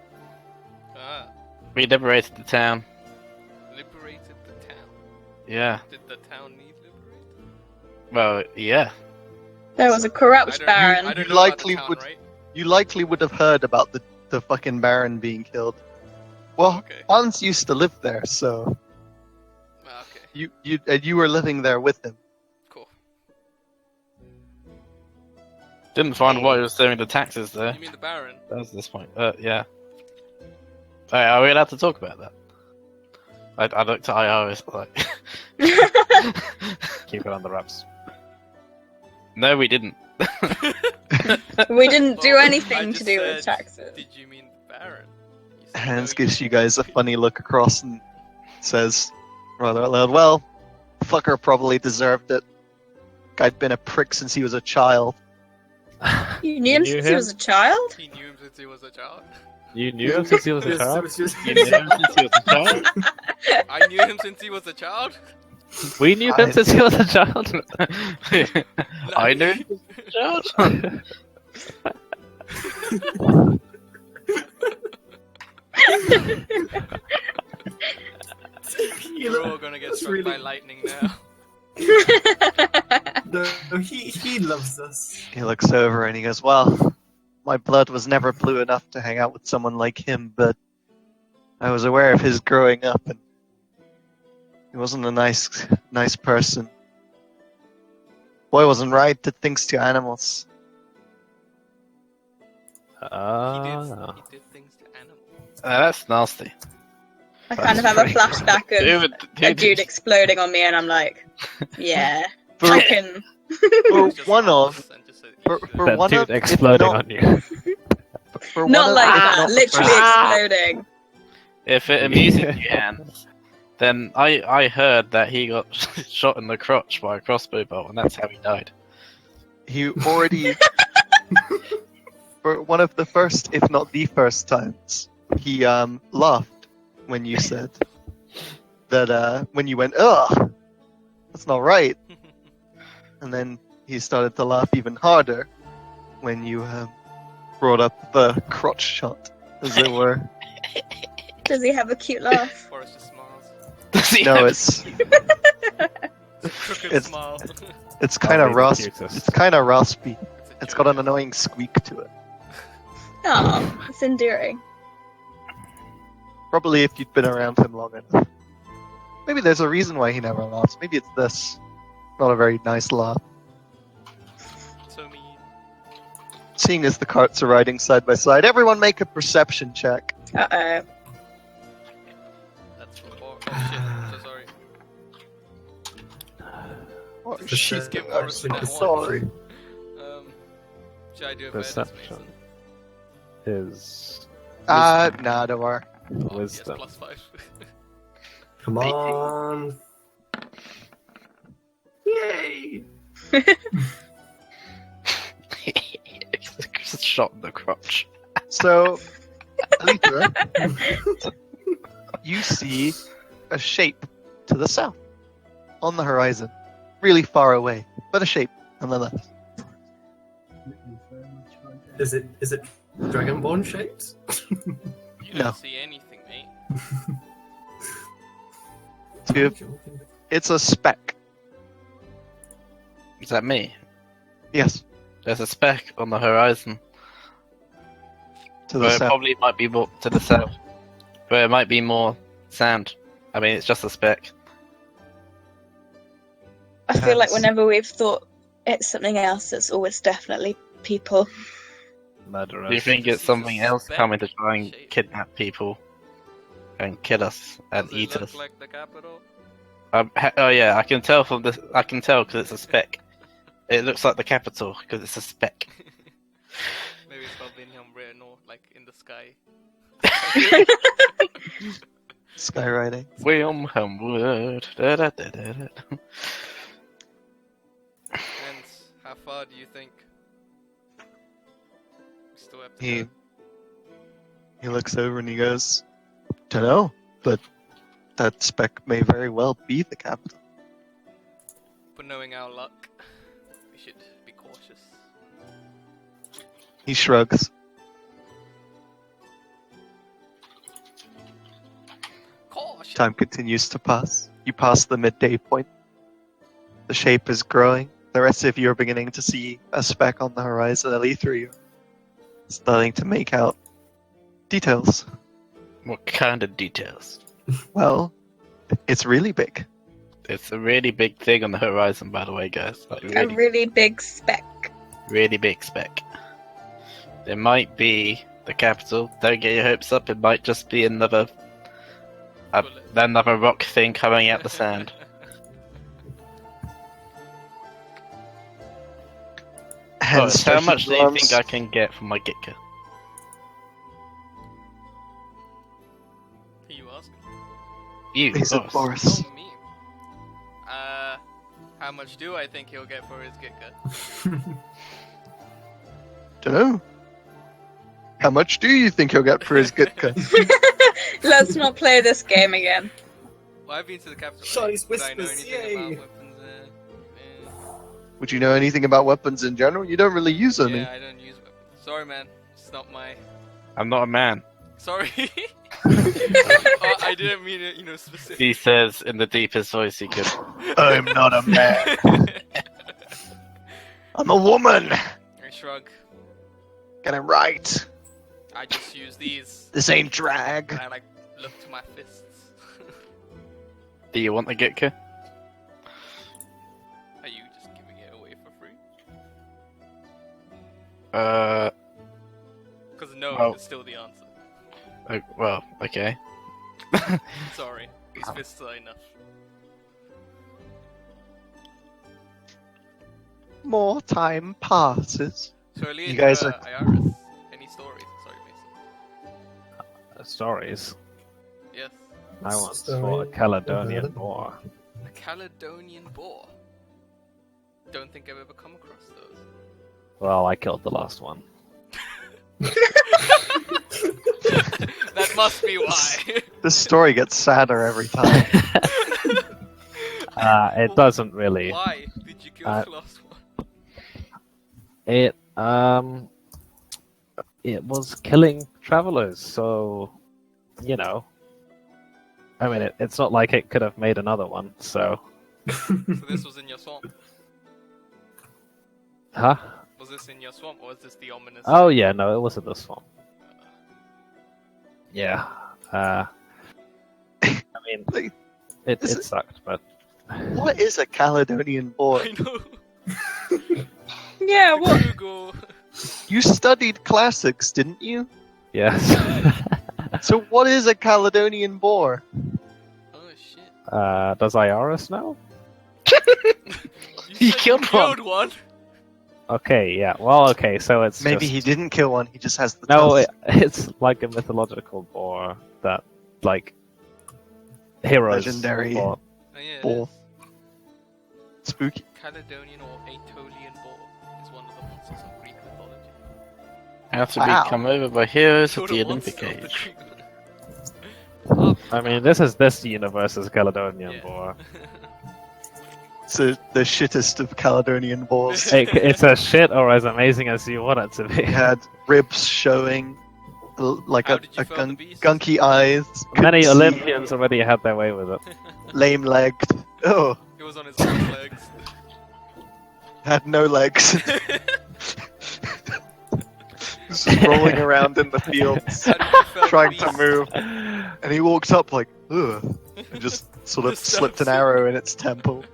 Ah, We liberated the town. liberated the town. Yeah. Did the town need liberated? Well, yeah. There was a I corrupt don't, baron. I don't You know likely about the town, would- right? You likely would have heard about the fucking Baron being killed. Well, Okay. Hans used to live there, so Ah, okay. you were living there with him. Cool. Didn't find why he was doing the taxes though. You mean the Baron? That was this point. Yeah. Alright, are we allowed to talk about that? I looked at Iris like. Keep it on the wraps. No, we didn't. We didn't do Well, I anything to just do with said, taxes. Did you mean the Baron? You said Hans no, gives you you guys a funny look across and says, rather out loud, well, fucker probably deserved it. Guy'd been a prick since he was a child. You knew him since he was a child? He knew him since he was a child. You knew him since he was a child? You knew him since he was a child? I knew him since he was a child. We knew him since he was a child? I knew him since he was a child. You're all gonna get struck by lightning now. No, he loves us. He looks over and he goes, well, my blood was never blue enough to hang out with someone like him, but I was aware of his growing up, and he wasn't a nice person. Boy wasn't right, did things to animals. He Ah. did things to animals. That's nasty. I kind of have a flashback of Dude, a dude exploding on me, and I'm like, yeah, For, I can. for Just one laugh of, and just say, for That one dude of, if exploding not- on you. for one Not of, like if that, not the literally first- exploding. If it amuses you, Hans, then I heard that he got shot in the crotch by a crossbow bolt, and that's how he died. He already, for one of the first, if not the first times, he laughed when you said that, when you went, ugh, that's not right. And then he started to laugh even harder when you brought up the crotch shot, as it were. Does he have a cute laugh? Forrest just smiles. Does he No, have- it's Crooked It's- smile. it's kind of I'll be the raspy. cutest. It's kind of raspy. It's It's got an annoying squeak to it. Oh, it's endearing. Probably if you'd been around him long enough. Maybe there's a reason why he never laughs. Maybe it's this. Not a very nice laugh. So mean. Seeing as the carts are riding side by side, everyone make a perception check. Uh-oh. That's for oh shit. I'm so sorry. Oh, Perception. shit. Give I'm Forrest so that one. sorry. Should I do a Verdus Perception. Mason? Is Nah, don't worry. Oh, wisdom. Yes, +5. Come on. Yay! shot in the crotch. So, Alita, you see a shape to the south, on the horizon, really far away, but a shape nonetheless. Is it Dragonborn shaped? You don't No. see anything, mate. It's a speck. Is that me? Yes, There's a speck on the horizon. to the But it south. probably might be more to the south. But it might be more sand. I mean, it's just a speck. I feel like Yes. whenever we've thought it's something else, it's always definitely people. murderers. Do you think it's something else coming to try and kidnap people and kill us and Does eat it look us? like the capital? Oh yeah, I can tell from this. I can tell because it's a speck. It looks like the capital because it's a speck. Maybe it's called Vinhelm written or like in the sky. Skywriting. Wilhelm Wood. Da, da, da, da, da. And how far do you think? We still have to He go? he looks over and he goes, "Dunno, but that speck may very well be the capital." But knowing our luck, we should be cautious. He shrugs. Caution! Time continues to pass. You pass the midday point. The shape is growing. The rest of you are beginning to see a speck on the horizon. Alethra, you're starting to make out details. What kind of details? Well, it's really big. It's a really big thing on the horizon, by the way, guys. Like A really, really big speck. really big speck. There might be the capital. Don't get your hopes up. It might just be another Another rock thing coming out the sand. Hence, How much do you arms. think I can get from my Gitka? Who you asking? You, He's a boss. Boris. Oh, me. How much do I think he'll get for his Gitka? Dunno. How much do you think he'll get for his Gitka? Let's not play this game again. Well, I've been to the capital. Shawty's Would I know whispers, anything yay! about weapons there? Would you know anything about weapons in general? You don't really use any. Yeah, I don't use weapons. Sorry, man. It's not my. I'm not a man. Sorry. I didn't mean it, specific. He says in the deepest voice he could. I'm not a man. I'm a woman. I shrug. Get it right. I just use these. This ain't drag. And I look to my fists. Do you want the Gitka? Are you just giving it away for free? Because no well- is still the answer. Well, okay. Sorry. These fists are enough. More time passes. So, Elliot, You guys are- Iris. Any stories? Sorry, Mason. Stories. Yes. I once Story. fought a Caledonian boar. A Caledonian boar. Don't think I've ever come across those. Well, I killed the last one. That must be why. This story gets sadder every time. It doesn't really. Why did you kill the last one? It was killing travelers, so you know. I mean, it's not like it could have made another one, so. So this was in your swamp. Huh? Was this in your swamp, or was this the ominous? Oh yeah, no, it wasn't this one. Yeah. I mean, it Is it- sucked, but What is a Caledonian boar? I know. Yeah, what? Google. You studied classics, didn't you? yes. So what is a Caledonian boar? Oh shit. Does Iris know? You said killed one. Okay, yeah. Well, okay, so it's Maybe just... he didn't kill one, he just has the No, tusk. it's like a mythological boar that, like, heroes Legendary. fought. Oh, yeah, it Boar. is. Spooky. Caledonian or Aetolian boar is one of the monsters of Greek mythology. How to Wow. become over by heroes You're of the the Olympic monster of the Age. Greek mythology. I mean, this universe's Caledonian Yeah. boar. It's the shittest of Caledonian boars. It's as shit or as amazing as you want it to be. It had ribs showing, like How a, did you a find the beast? gunky eyes. Many couldn't see, Olympians already had their way with it. lame-legged. Oh, It was on his own legs. had no legs. Just rolling around in the fields, How did you find the trying to beast? move. And he walked up like, ugh, and just sort of Just slipped an stabs him. arrow in its temple.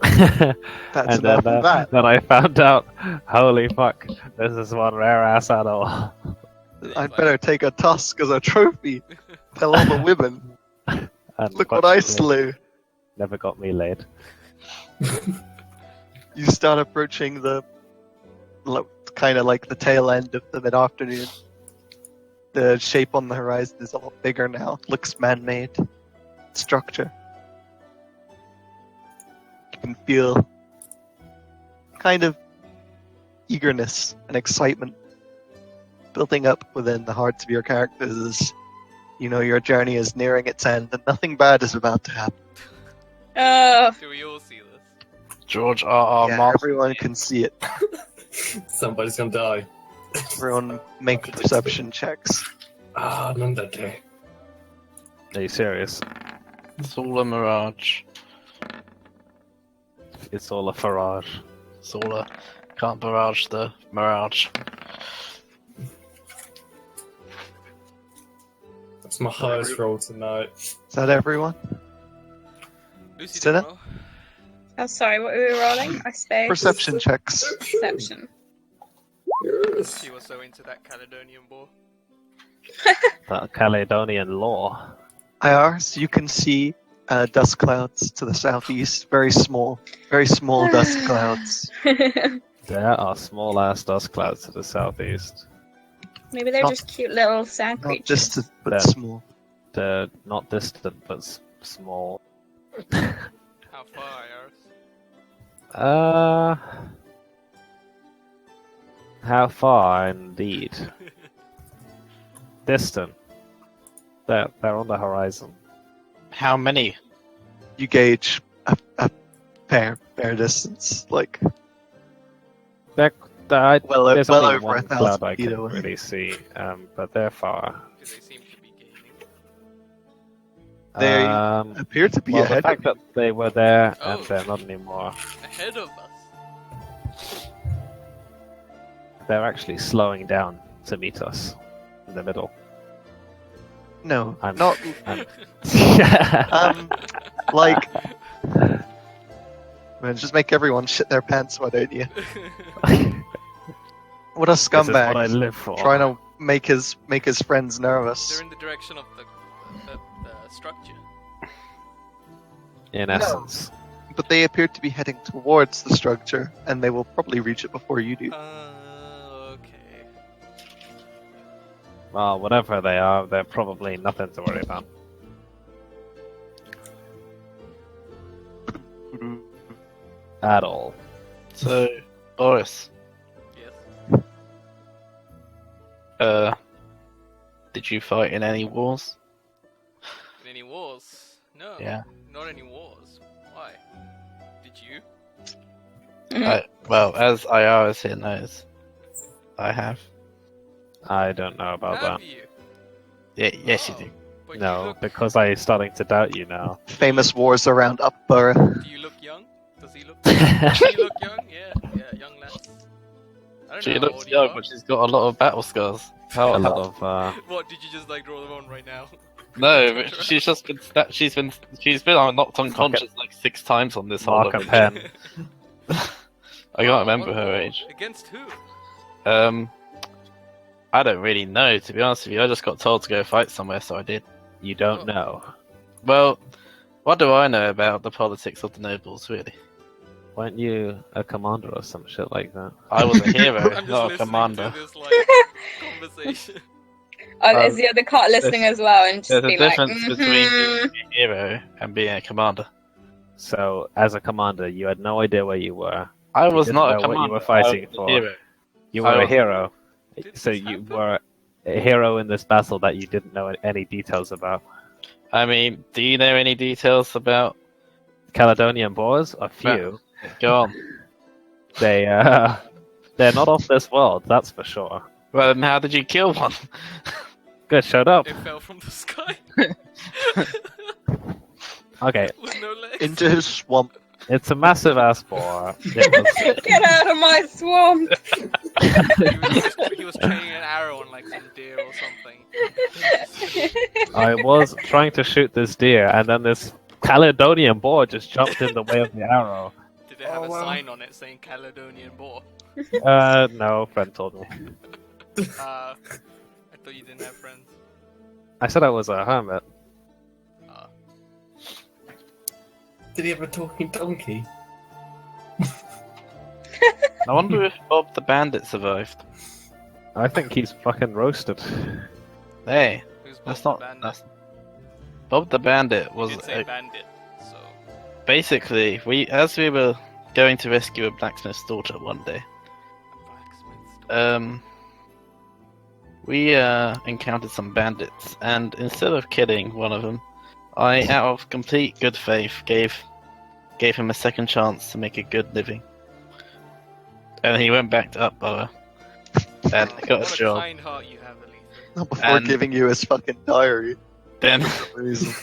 and That's then, enough of that. then I found out, holy fuck, this is one rare ass animal. I'd better take a tusk as a trophy. Tell all the women, And look what I unfortunately, slew. never got me laid. You start approaching the kind of like the tail end of the mid-afternoon. The shape on the horizon is a lot bigger now. Looks man-made. Structure. You can feel kind of eagerness and excitement building up within the hearts of your characters as you know your journey is nearing its end and nothing bad is about to happen. Do we all see this? George R.R. Yeah, Martin. everyone can see it. Somebody's gonna die. Everyone make perception checks. Ah, none that day. Are you serious? It's all a mirage. It's all a farage. It's all a... Can't barrage the mirage. That's my highest roll tonight. Is that everyone? Lucy Sit didn't up. roll. Oh, sorry, what were we rolling? I spaced. Perception checks. Perception. Yes. She was so into that Caledonian boar. That Caledonian law. IRs, you can see dust clouds to the southeast. Very small dust clouds. There are small ass dust clouds to the southeast. Maybe they're Not- just cute little sand Not creatures. distant, but That- small. They're not distant, but small. How far, IRs? How far, indeed. Distant. They're on the horizon. How many? You gauge a fair distance, like There's well only over one 1,000 cloud I feet can away. really see, but they're far. Because they seem to be gaining. They appear to be well, the ahead. fact that they were there Oh. and they're not anymore, Ahead of us. they're actually slowing down to meet us in the middle. No, I'm- not Yeah. like. Man, just make everyone shit their pants, why don't you? What a This is what I scumbag! live for. Trying to make his friends nervous. They're in the direction of the structure. In No. essence. But they appear to be heading towards the structure, and they will probably reach it before you do. Okay. Well, whatever they are, they're probably nothing to worry about. At all. So, Boris, Yes. did you fight in any wars? In any wars? No. Yeah. Not any wars. Why? Did you? Well, as IRS here knows, I have. I don't know about Have that. you? Yeah, yes, you do. But you No, look, because I'm starting to doubt you now. Famous wars around Upborough. do you look young? Does he look? Does he look young? Yeah, young lass. I don't She know how looks old you young, are. but she's got a lot of battle scars. A How? lot of What did you just like draw them on right now? No, but she's just been she's been knocked unconscious like 6 times on this whole. mark and pen. I can't remember her age. Against who? I don't really know, to be honest with you. I just got told to go fight somewhere, so I did. You don't know. Well, what do I know about the politics of the nobles, really? Weren't you a commander or some shit like that? I was a hero, I'm just not a listening commander. to this like conversation. Oh, is the other cart listening as well and just There's a be like, difference between "Mhm." being a hero and being a commander. So, as a commander, you had no idea where you were. I was didn't not a know what you commander. were fighting I was for. a hero. You were I a was- hero. Did So this you happen? were a hero in this battle that you didn't know any details about. I mean, do you know any details about? Caledonian Boars, a few. Go on. They're not off this world, that's for sure. Well, then how did you kill one? Good, shut up. It fell from the sky Okay, with no legs. Into his swamp. it's a massive ass boar. Get out of my swamp! He was training an arrow on like some deer or something. I was trying to shoot this deer, and then this Caledonian boar just jumped in the way of the arrow. Did they have a sign on it saying Caledonian boar? No, friend told me. I thought you didn't have friends. I said I was a hermit. Did he have a talking donkey? I wonder if Bob the Bandit survived. I think he's fucking roasted. Hey, Who's Bob that's the not. bandit? That's... Bob the Bandit You was did say bandit, so basically as we were going to rescue a blacksmith's daughter one day. blacksmith's We encountered some bandits, and instead of killing one of them, I, out of complete good faith, gave him a second chance to make a good living. And he went back to Upborough and got what a job. kind heart you have, Aletha. Not before And- giving you his fucking diary. Then, For some reason.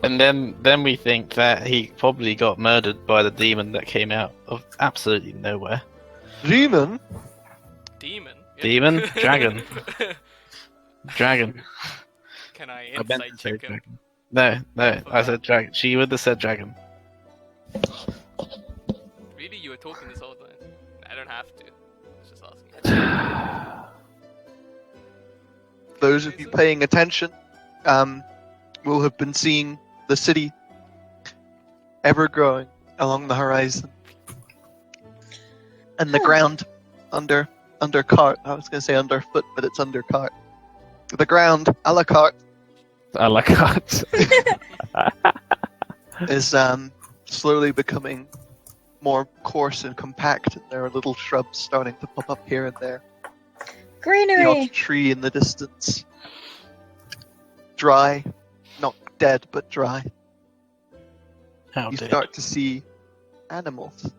and then we think that he probably got murdered by the demon that came out of absolutely nowhere. Demon? Demon? Demon? Dragon. Dragon. Can I I meant insight to say check him? dragon. No, I said dragon. She would have said dragon. Really? You were talking this whole time? I don't have to. I was just asking. Those of you paying attention, will have been seeing the city ever growing along the horizon. And the ground under cart. I was going to say underfoot, but it's under cart. The ground, a la carte, I like that. is slowly becoming more coarse and compact, and there are little shrubs starting to pop up here and there. The Greenery. odd tree in the distance. Dry. Not dead, but dry. How You did? start to see animals.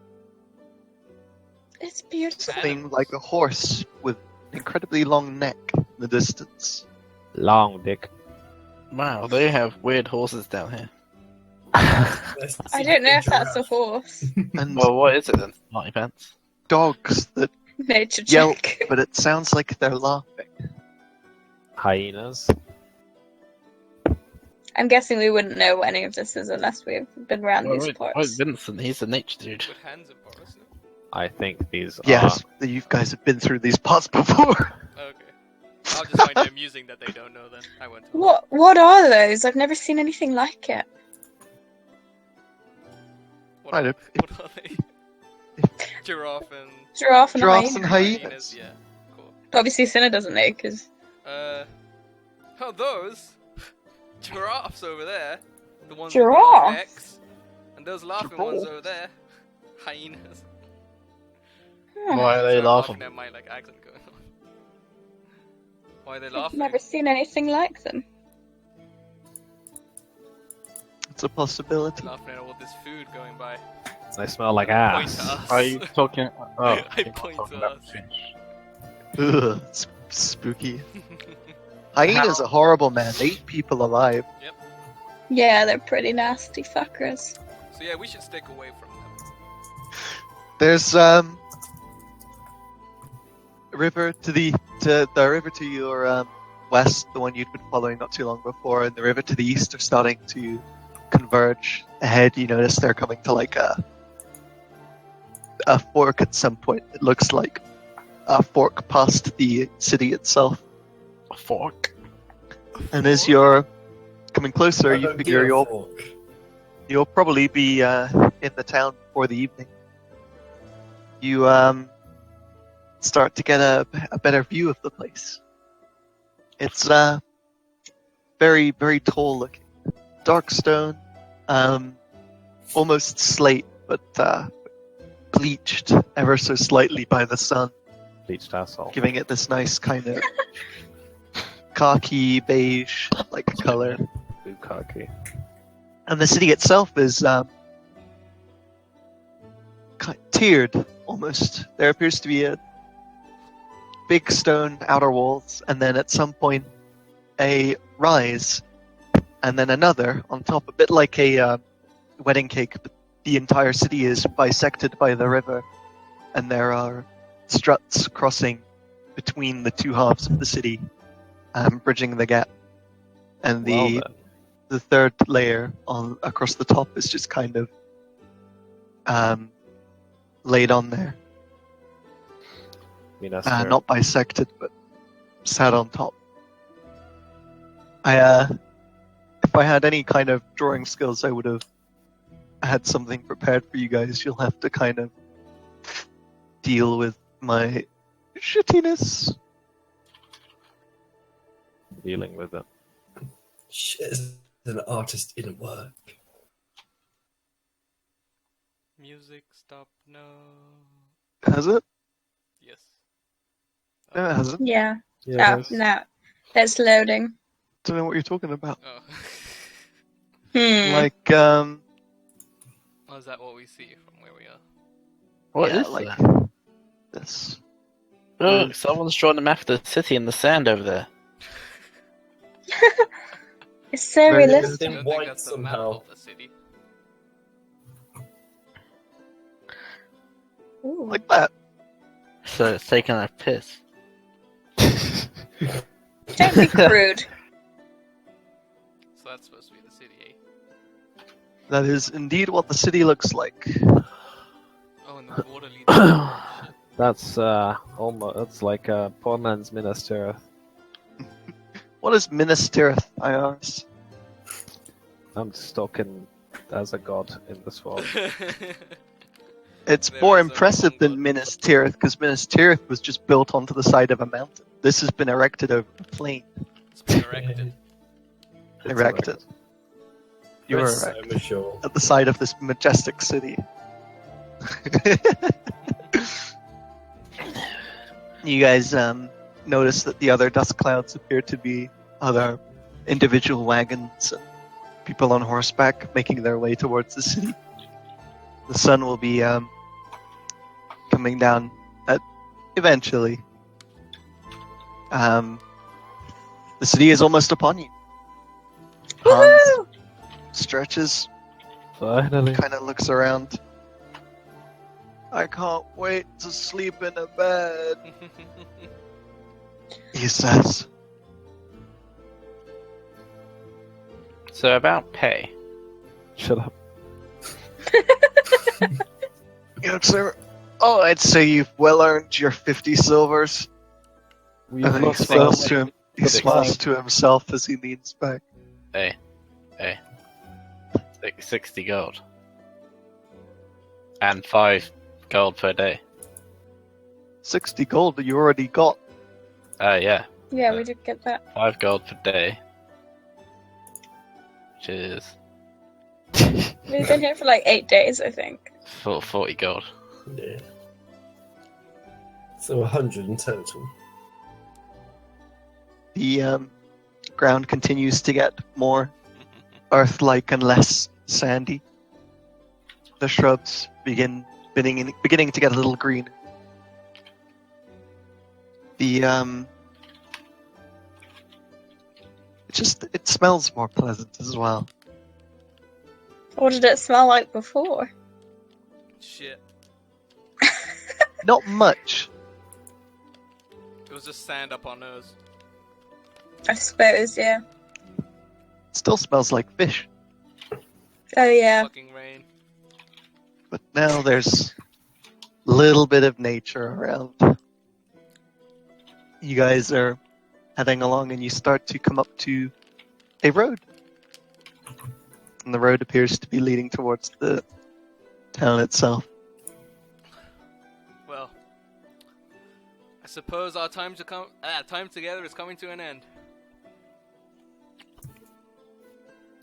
It's beautiful. Something like a horse with an incredibly long neck in the distance. Long dick. Wow, they have weird horses down here. I don't know if that's a horse. And Well, what is it then? Smarty pants. dogs that Nature yelp, check. but it sounds like they're laughing. Hyenas. I'm guessing we wouldn't know what any of this is unless we've been around these Wait, parts. Vincent, he's a nature dude. With hands and bars. No? I think these Yes, you guys have been through these pots before. Okay. I'll just find it amusing that they don't know then. I went. What are those? I've never seen anything like it. What Right, are, if- what are they? Giraffe and Giraffe and Giraffes hyena. and hyenas. Yeah, cool. Obviously, Cinna doesn't know because Oh, those giraffes over there. The ones with the long Giraffes? necks. And those laughing ones over there. Hyenas. Why are they Sorry, laughing? At my accent going on. Why are they I've laughing? never seen anything like them. It's a possibility. Laughing at all this food going by. They smell like Point ass. to us. Are you talking? Oh, I you're not point talking to about us. fish. Ugh, it's spooky. Hyenas are horrible, man. They eat people alive. Yeah, they're pretty nasty fuckers. So yeah, we should stick away from them. There's a river to the river to your west, the one you'd been following not too long before, and the river to the east are starting to converge. Ahead, you notice they're coming to like a fork at some point. It looks like a fork past the city itself. A fork. And as you're coming closer, you figure you'll probably be in the town before the evening. You start to get a better view of the place. It's very, very tall looking. Dark stone, almost slate, but bleached ever so slightly by the sun, Bleached asshole. giving it this nice kind of khaki beige like color. Bukkake. And the city itself is tiered almost. There appears to be a big stone outer walls, and then at some point a rise, and then another on top, a bit like a wedding cake. But the entire city is bisected by the river, and there are struts crossing between the two halves of the city, bridging the gap. And Well then. the third layer on across the top is just kind of laid on there. I mean, that's Not bisected, but sat on top. If I had any kind of drawing skills, I would have had something prepared for you guys. You'll have to kind of deal with my shittiness. dealing with it. Shit, as an artist in work. Music stop. No. Has it? Yes. No, it hasn't. Yeah. Yeah, Oh, no. That's loading. Don't know what you're talking about. Oh. Like, Oh, is that what we see from where we are? What yeah, is like that? this. Look, someone's drawn a map of the city in the sand over there. It's so Very good. realistic. In I think white that's the somehow. map of the city. Ooh. Like that. So it's taking a piss. Don't be crude. So that's supposed to be the city, eh? That is indeed what the city looks like. Oh, and the water leads. That's almost. That's like a poor man's Minas Tirith. What is Minas Tirith, I ask? I'm stuck in as a god in this world. It's There more is only impressive one than god. Minas Tirith, because Minas Tirith was just built onto the side of a mountain. This has been erected over a plain. It's been erected. It's Erected. You were Rest so erect mature. at the side of this majestic city. You guys notice that the other dust clouds appear to be other individual wagons and people on horseback making their way towards the city. The sun will be coming down eventually. The city is almost upon you. Hans Woohoo! stretches, Finally. kind of looks around. I can't wait to sleep in a bed, he says. So about pay. Shut up. Good sir. Oh, I'd say you've well earned your 50 silvers. We've And then he lost smiles so to many. him. He smiles to himself as he leans back. Hey. 60 gold. And 5 gold per day. 60 gold that you already got. Yeah. Yeah, we did get that. 5 gold per day. Which is We've been here for like 8 days, I think. 40 gold. Yeah. So 100 in total. The ground continues to get more earth-like and less sandy. The shrubs beginning to get a little green. The it smells more pleasant as well. What did it smell like before? Shit. Not much. It was just sand up our nose. I suppose, yeah. Still smells like fish. Oh, yeah. Fucking rain. But now there's a little bit of nature around. You guys are heading along and you start to come up to a road. And the road appears to be leading towards the town itself. Well, I suppose our time together is coming to an end.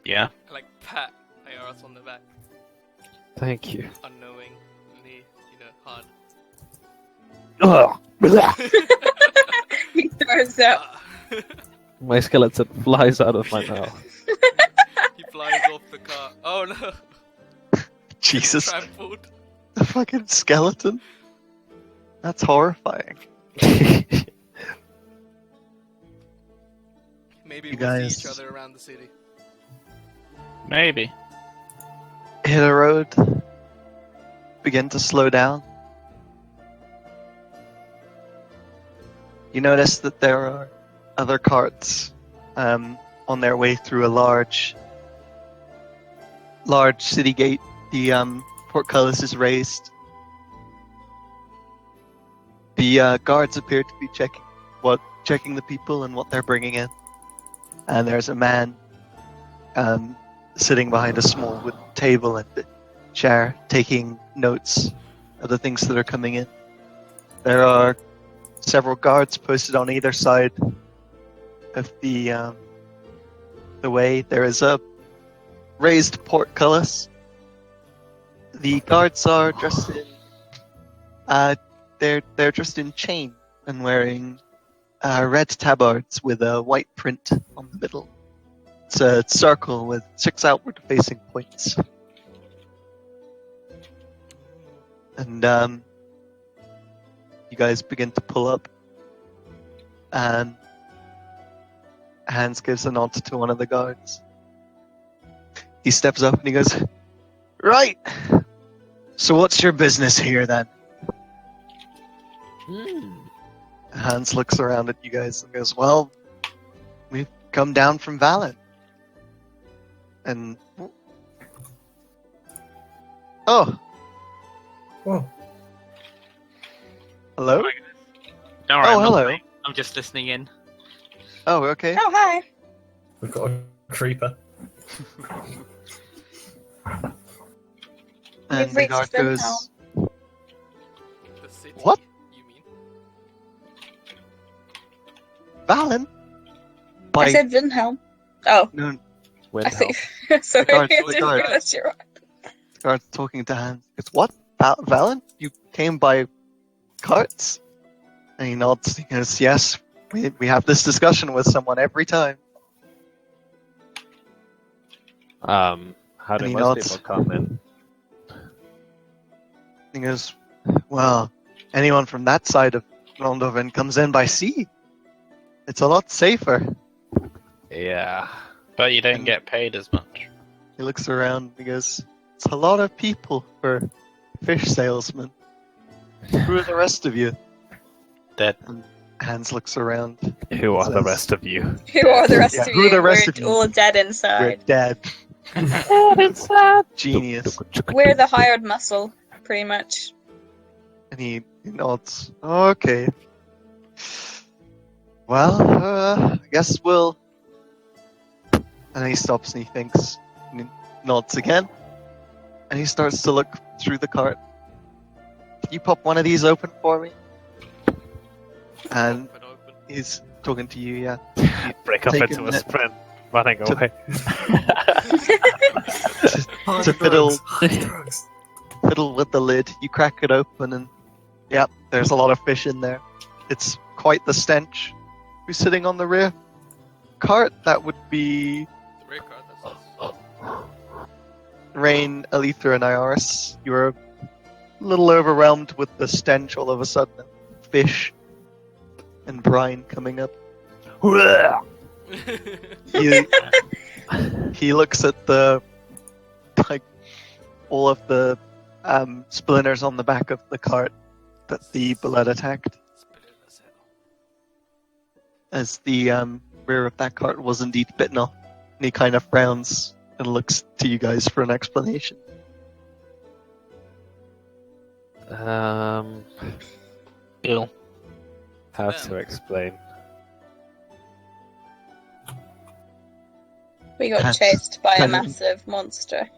Yeah. I like pat Aeros on the back, Thank you. unknowingly, hard. Ugh. He throws up. My skeleton flies out of my mouth. He flies off the car. Oh no! Jesus, Trampled. the fucking skeleton. That's horrifying. Maybe You we'll guys- see each other around the city. Maybe. Hit a road. Begin to slow down. You notice that there are other carts on their way through a large city gate. The portcullis is raised. The guards appear to be checking the people and what they're bringing in. And there's a man sitting behind a small wooden table and a chair, taking notes of the things that are coming in. There are several guards posted on either side of the way. There is a raised portcullis. The guards are dressed in they're dressed in chain and wearing red tabards with a white print on the middle. It's a circle with 6 outward-facing points. And you guys begin to pull up, and Hans gives a nod to one of the guards. He steps up and he goes, "Right. So what's your business here then?" Hans looks around at you guys and goes, "Well, we've come down from Valen. And oh, Well, hello? Don't worry, Oh, I'm not hello. playing. I'm just listening in. Oh, okay. Oh, hi. we've got a creeper. And We've the reached guard Vinhelm. goes, The city, What? you mean? Valen? I By said Vinhelm. Oh, no, I Windhelm. think. Sorry, I guard, the didn't guard. realize you're right. the guard's talking to Hans. It's what? Valen? You came by carts? And he nods. He goes, yes, we have this discussion with someone every time. How do And he most nods. people come in? He goes, well, anyone from that side of Rondovan comes in by sea. It's a lot safer. Yeah. But you don't And- get paid as much. He looks around. He goes, it's a lot of people for fish salesmen. Who are the rest of you? Dead. And Hans looks around. Who are the Says- rest of you? Who are the rest Yeah, of who you? are the rest We're of you? all dead We're inside. dead. Inside. Genius. We're the hired muscle, pretty much. And he nods. Okay. Well, I guess we'll. And he stops and he thinks. And he nods again. And he starts to look through the cart. Can you pop one of these open for me? And Open. he's talking to you, yeah. Break up Taking into a it sprint, running to- away. To fiddle, Drugs. fiddle with the lid. You crack it open and. Yep, there's a lot of fish in there. It's quite the stench. Who's sitting on the rear cart? That would be The rear card, that's us. Rain, Aletha, and Iris. You were a little overwhelmed with the stench all of a sudden. Fish and brine coming up. He, he looks at the like all of the splinters on the back of the cart that the bullet attacked, Spit it as hell. as the rear of that cart was indeed bitten off. And he kind of frowns and looks to you guys for an explanation. Ill. How to explain? We got Hans chased by a kind of- massive monster.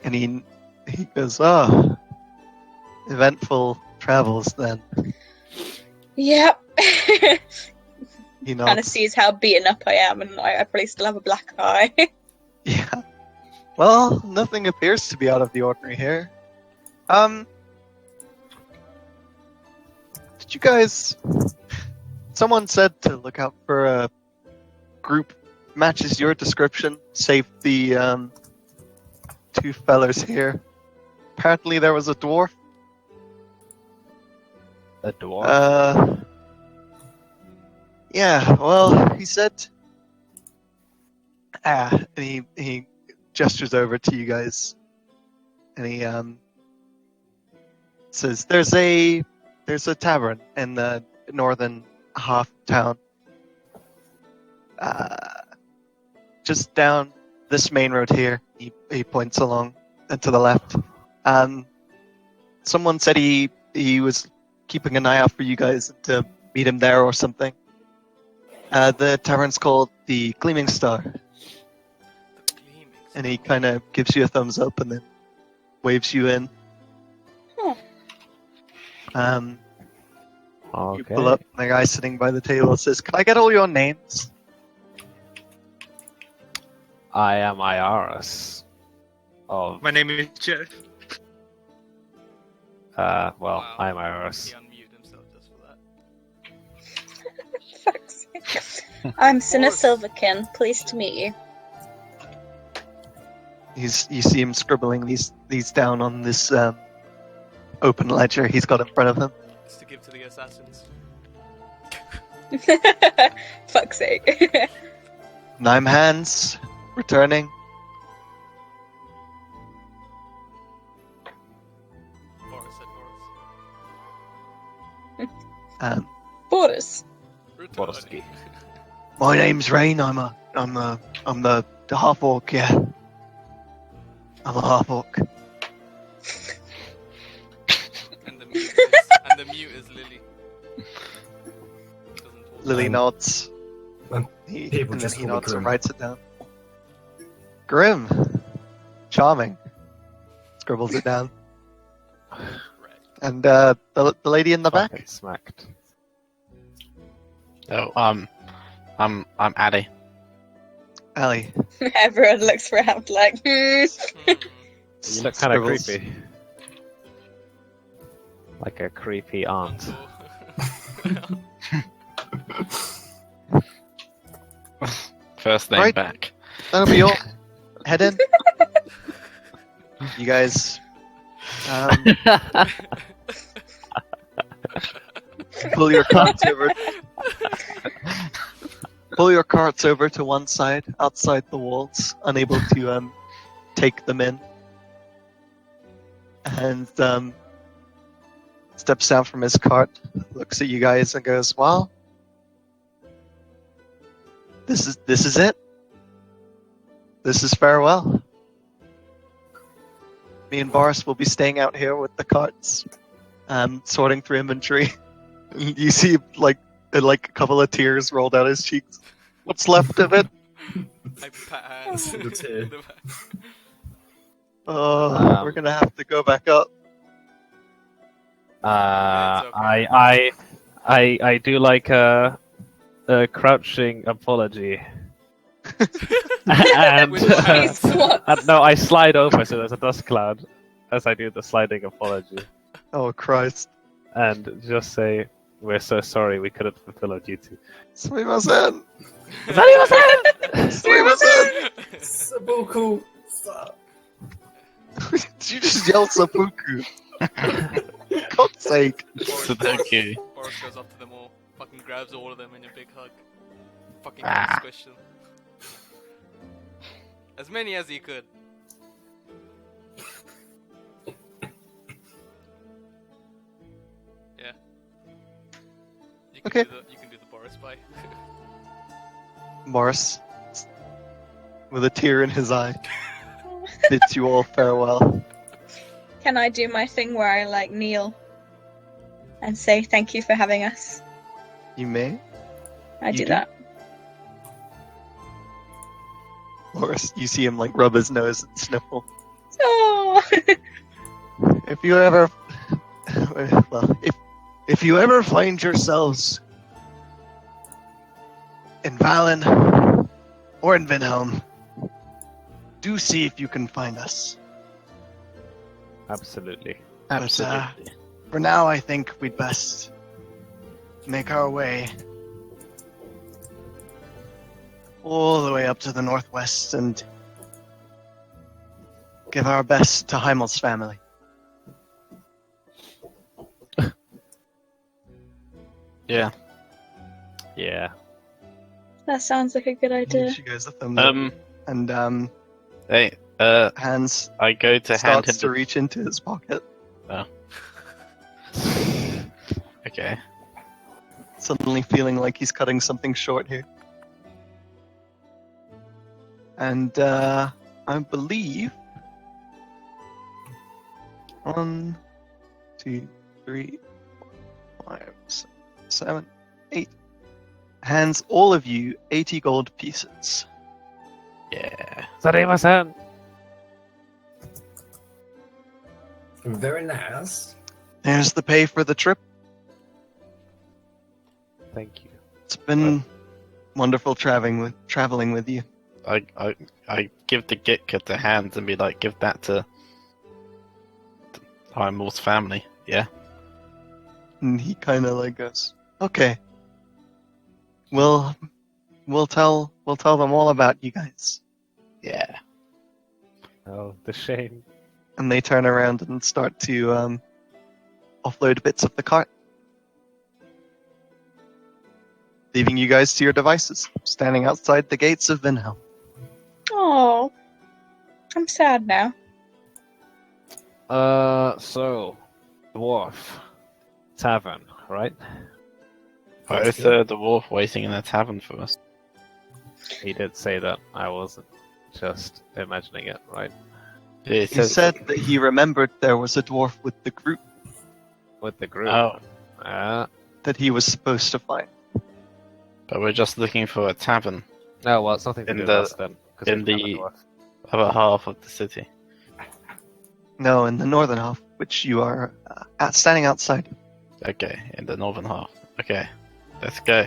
And he goes, oh, eventful travels then. Yep. He Kind of nods. sees how beaten up I am, and I probably still have a black eye. Yeah. Well, nothing appears to be out of the ordinary here. Did you guys... Someone said to look out for a group matches your description, save the two fellas here. Apparently there was a dwarf. A dwarf? Yeah, well, he said... and he gestures over to you guys. And he says, there's a tavern in the northern half of town. Just down this main road here. He points along and to the left. Someone said he was keeping an eye out for you guys to meet him there or something. The tavern's called the Gleaming Star. The gleaming. And he kind of gives you a thumbs up and then waves you in. You Okay. pull up, and the guy sitting by the table says, can I get all your names? I am Iris. Of, My name is Jeff. well, Wow. I'm Iris. He unmuted himself just for that. Fuck's sake. I'm Cinna Silverkin. Pleased to meet you. You see him scribbling these down on this open ledger he's got in front of him. It's to give to the assassins. Fuck's sake. And I'm Hans, returning. Boris said Boris. Boris. Borski. My name's Rain. I'm the half orc. Yeah, I'm a half orc. And the mute is Lily. Doesn't talk. Lily nods. Um, And people then just he call me nods and Grim. writes it down. Grim. Charming. Scribbles it down. Right. And the lady in the back? Fucking smacked. Oh, I'm Addy. Allie. Everyone looks around like, You look kind of Scribbles. creepy. Like a creepy aunt. First name Right. back. That'll be all. Head in. You guys pull your carts over. Pull your carts over to one side, outside the walls, unable to take them in. And steps down from his cart, looks at you guys, and goes, "Well, this is it. This is farewell. Me and Boris will be staying out here with the carts, sorting through inventory." You see, like a couple of tears roll down his cheeks. What's left of it? I pat hands. The tear. Oh, we're gonna have to go back up. I do like a crouching apology. and, With your hands. what? and no, I slide over so there's a dust cloud as I do the sliding apology, Oh Christ! and just say, "We're so sorry we couldn't fulfill our duty." Sumimasen! Sumimasen! Sumimasen! Sabuku! Stop. Did you just yell seppuku? God's sake! Sudoku. Boris goes up to them all, fucking grabs all of them in a big hug. Fucking Ah. squish them. As many as he could. Yeah. You can Okay. you can do the Boris bye. Morris, with a tear in his eye, bids you all farewell. Can I do my thing where I like kneel and say thank you for having us? You may. I You do do? that. Morris, you see him like rub his nose and sniffle. Oh, If you ever, well, if you ever find yourselves in Valen or in Vinhelm, do see if you can find us. Absolutely. Absolutely. For now, I think we'd best make our way all the way up to the northwest and give our best to Heimel's family. Yeah. Yeah. that sounds like a good idea. Gives you guys a thumbs up. And Hey, Hans I go to hand him starts to reach into his pocket, Okay. suddenly feeling like he's cutting something short here. And I believe 1, 2, 3, 5, 6, 7, 8 hands all of you 80 gold pieces. Yeah. Sumimasen! Very nice. There's the pay for the trip. Thank you. It's been wonderful traveling with you. I give the Gitka to Hans and be like, give that to Heimel's family. Yeah. And he kind of like goes, "Okay, we'll tell them all about you guys." Yeah. Oh, the shame. And they turn around and start to offload bits of the cart, leaving you guys to your devices, standing outside the gates of Vinhelm. Oh, I'm sad now. So, dwarf tavern, right? Why is the dwarf waiting in the tavern for us? He did say that. I wasn't just imagining it, right? Yeah, He said that he remembered there was a dwarf with the group With the group. Oh, that he was supposed to find. but we're just looking for a tavern. No, well, it's nothing to In do the- with us then. 'cause in we've found the- dwarf. Other half of the city. No, in the northern half, which you are standing outside. Okay, in the northern half. Okay, let's go.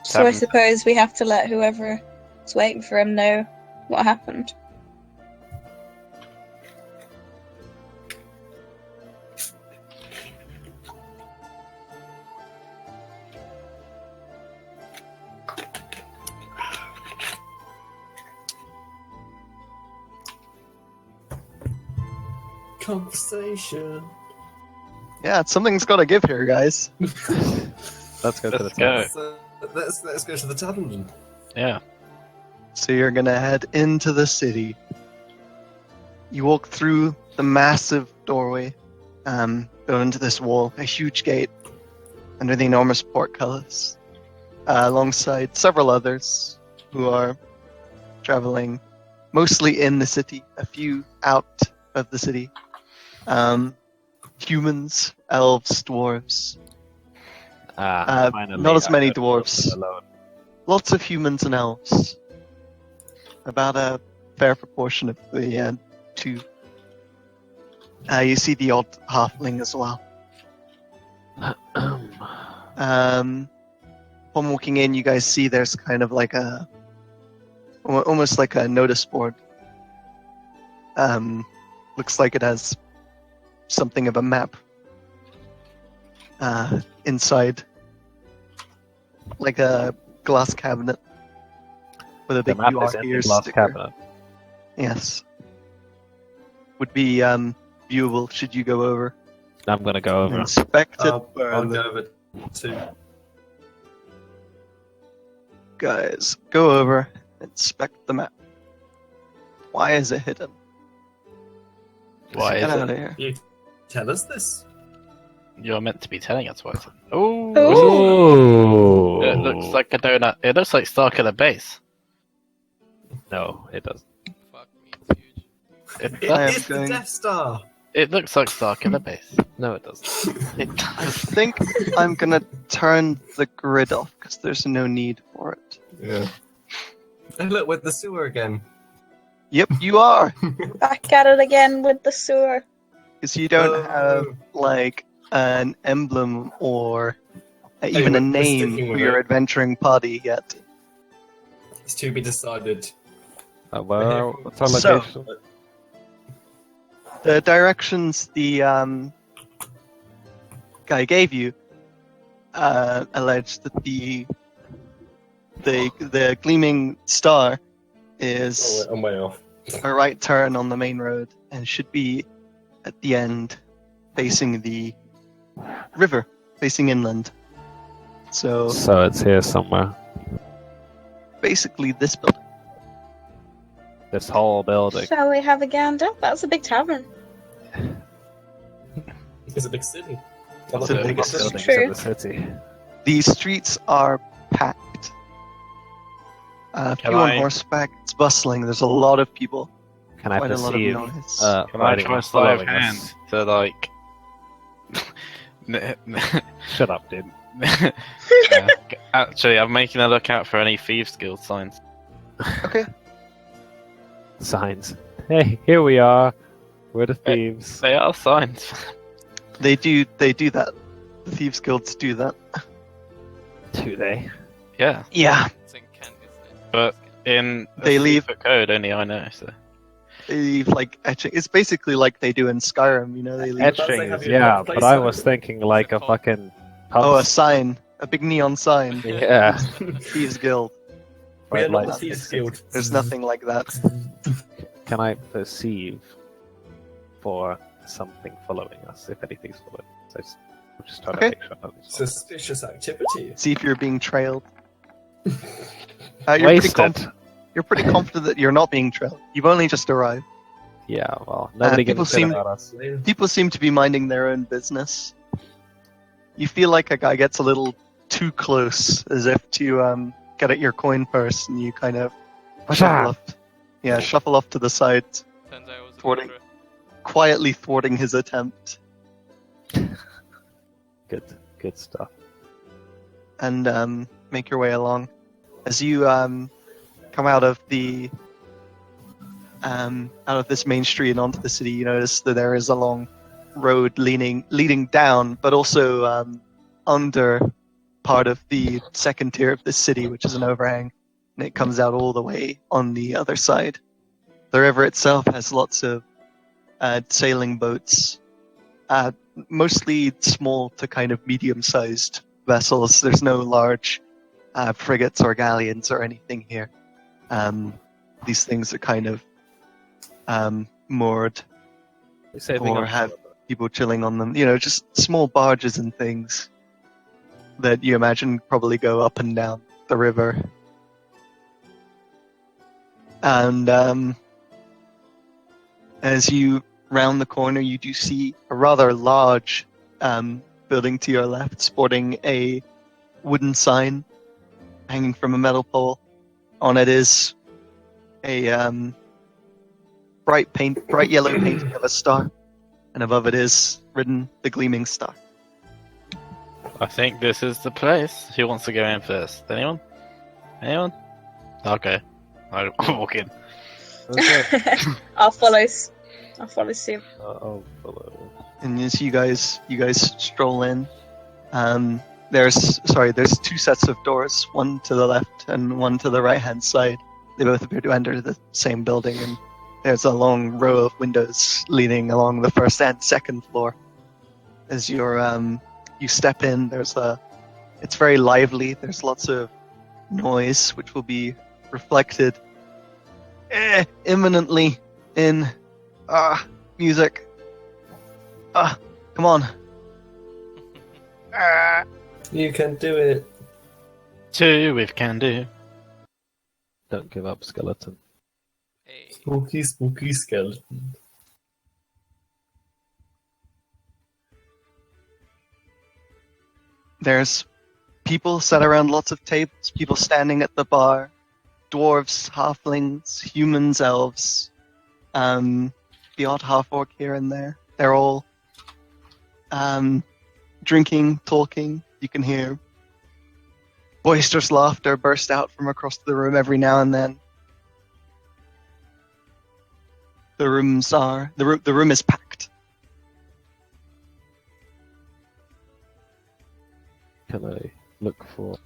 So I Tavern. suppose we have to let whoever is waiting for him know what happened. Conversation. Yeah, something's got to give here, guys. Let's go to the Let's go. tavern. So, let's go to the tavern then. Yeah. So you're gonna head into the city. You walk through the massive doorway, built into this wall, a huge gate under the enormous portcullis, alongside several others who are traveling mostly in the city, a few out of the city. Humans, elves, dwarves. Finally, not as I many don't feel dwarves. alone. Lots of humans and elves. About a fair proportion of the two. You see the odd halfling as well. Upon walking in, you guys see there's kind of like almost like a notice board. Looks like it has something of a map inside, like a glass cabinet with a The big map "You is Are in Here" the glass sticker. cabinet. Yes, would be viewable should you go over. I'm gonna go over. Inspect it I'll further. go over to. Guys, go over, inspect the map. Why is it hidden? Why Get is out it? of here. You tell us this. You're meant to be telling us what. Oh. Oh, It looks like a donut. It looks like Stark at a base. No, it doesn't. Fuck me, it's huge. It, It I am is the going- Death Star. it looks like Stark at a base. No, it doesn't. It I does. think I'm gonna turn the grid off because there's no need for it. Yeah. And look, with the sewer again. Yep, you are, Back at it again with the sewer. because you don't Oh. have like an emblem or even a we're name sticking for with your it. adventuring party yet. It's to be decided. Well, what's our So- location? The directions the guy gave you allege that the gleaming star is Oh, I'm way off. a right turn on the main road and should be at the end, facing the river, facing inland. So So it's here somewhere. basically, this building. This whole building. Shall we have a gander? That's a big tavern. It's a big city. It's The a big biggest city. buildings True. in the city. The streets are packed. Can Few on I- horseback. It's bustling. There's a lot of people. Can I Quite a lot of perceive? noise. Can I fighting try and sleight of following us? hand to like? Shut up, dude. Actually, I'm making a lookout for any thieves guild signs. Okay. Signs. Hey, here we are. We're the thieves. They are signs. They do that. The thieves guilds do that. Do they? Yeah, Yeah. It's in Kent, isn't it? But in They a leave- secret code, only I know. So They leave like etching. It's basically like they do in Skyrim, you know. They leave. Etch- Etchings, you yeah, got but I place was sign? thinking like a called? fucking Oh, a pub. sign, a big neon sign. Yeah. Thieves guild. We are Red not the lights. Thieves Guild. There's nothing like that. Can I perceive for something following us, if anything's following us? I'm just trying Okay. to make sure nothing's following us. Suspicious activity. See if you're being trailed. You're pretty Wasted. You're pretty confident that you're not being trailed. You've only just arrived. Yeah, well, nobody people gives a shit seem- about us. People seem to be minding their own business. You feel like a guy gets a little too close, as if to get at your coin purse, and you kind of shuffle off. Yeah, shuffle off to the side, Turns out it was a Thwarting. murderer. quietly thwarting his attempt, Good stuff. and make your way along. As you come out of the out of this main street and onto the city, you notice that there is a long road leading down, but also under part of the second tier of the city, which is an overhang, and it comes out all the way on the other side. The river itself has lots of sailing boats, mostly small to kind of medium-sized vessels. There's no large frigates or galleons or anything here. These things are kind of moored or have people chilling on them. You know, just small barges and things that you imagine probably go up and down the river. And as you round the corner, you do see a rather large building to your left, sporting a wooden sign hanging from a metal pole. On it is a bright yellow painting of a star, and above it is written "The Gleaming Star." I think this is the place. Who wants to go in first? Anyone? Anyone? Okay. I'll walk in. Okay. I'll follow suit. I'll follow. And as you guys stroll in, there's two sets of doors, one to the left and one to the right hand side. They both appear to enter the same building, and there's a long row of windows leading along the first and second floor. As you step in, it's very lively. There's lots of noise, which will be reflected imminently in music. Come on. You can do it. Two with can do. Don't give up, skeleton. Hey. Spooky, spooky skeleton. There's people sat around lots of tables, people standing at the bar, dwarves, halflings, humans, elves, the odd half-orc here and there. They're all drinking, talking. You can hear boisterous laughter burst out from across the room every now and then. The room is packed. Can I look for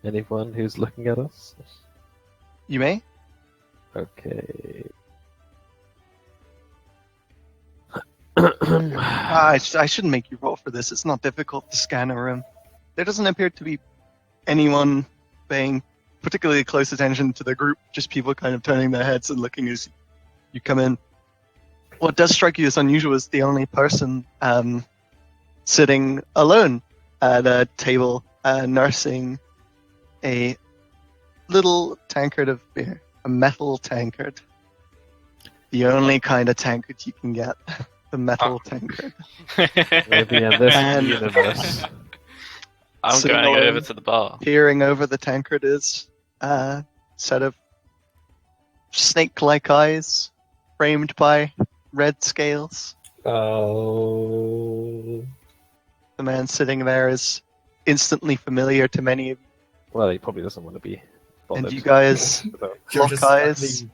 anyone who's looking at us? You may. Okay. I shouldn't make you roll for this. It's not difficult to scan a room. There doesn't appear to be anyone paying particularly close attention to the group, just people kind of turning their heads and looking as you come in. What does strike you as unusual is the only person sitting alone at a table, nursing a little tankard of beer, a metal tankard. The only kind of tankard you can get. The metal tankard. Maybe in this And- universe. I'm Sitting going alone. over to the bar. Peering over the tankard is a set of snake-like eyes, framed by red scales. Oh. The man sitting there is instantly familiar to many of you, Well, he probably doesn't want to be bothered. and you guys So, You're lock just eyes slightly-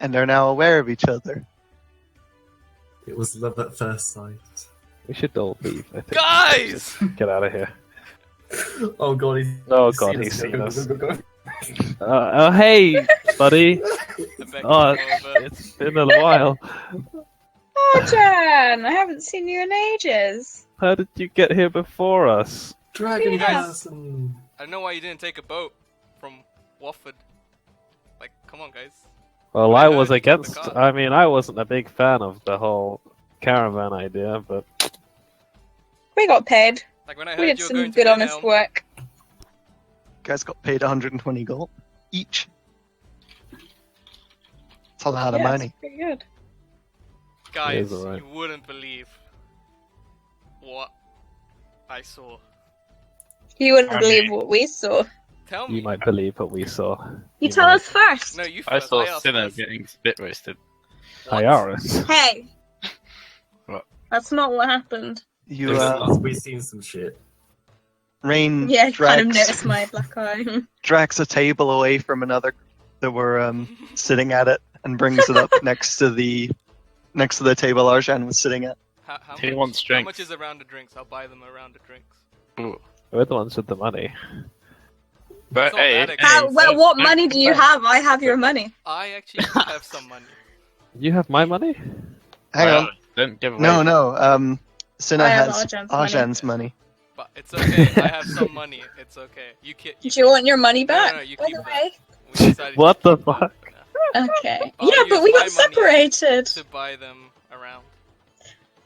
and are now aware of each other. It was love at first sight. we should all leave, I think. Guys! Get out of here. Oh god, He's seen Go, us. go, go, go. Oh, hey, buddy. I beg Oh, you, over. it's been a while. Oh, Jan, I haven't seen you in ages. How did you get here before us? Dragon Yeah. person. I don't know why you didn't take a boat from Wofford. Like, come on, guys. Well, I I know was it's not the against. car. I mean, I wasn't a big fan of the whole caravan idea, but We got paid. Like, when I We heard did you were some going good, to honest Vinhelm, work. You guys got paid 120 gold each. It's a lot of Yeah, money. it's pretty good. guys, alright. you wouldn't believe what I saw. You wouldn't I believe mean- what we saw. Tell me. you might believe what we saw. You tell might. us first. No, you I first. saw asked Sinner first. getting spit roasted. What? Iris. Hey. What? That's not what happened. You We've seen some shit. Rain Yeah, I kind of drags noticed my black eye. drags a table away from another that were sitting at it and brings it up next to the table Arjan was sitting at. How Who much, wants how drinks? much is a round of drinks? I'll buy them a round of drinks. Ooh. We're the ones with the money. But It's not hey, that hey, expensive. What money do you have? I have your money. I actually do have some money. You have my money? Hang on. Don't give away. No. Cinna I have has Arjan's money. Arjan's money. But it's okay. I have some money. It's okay. You Do you want your money back? No, you by keep the that. way? We decided What to the keep it. fuck? Okay. I'll Yeah, but use we my got money separated. to buy them around.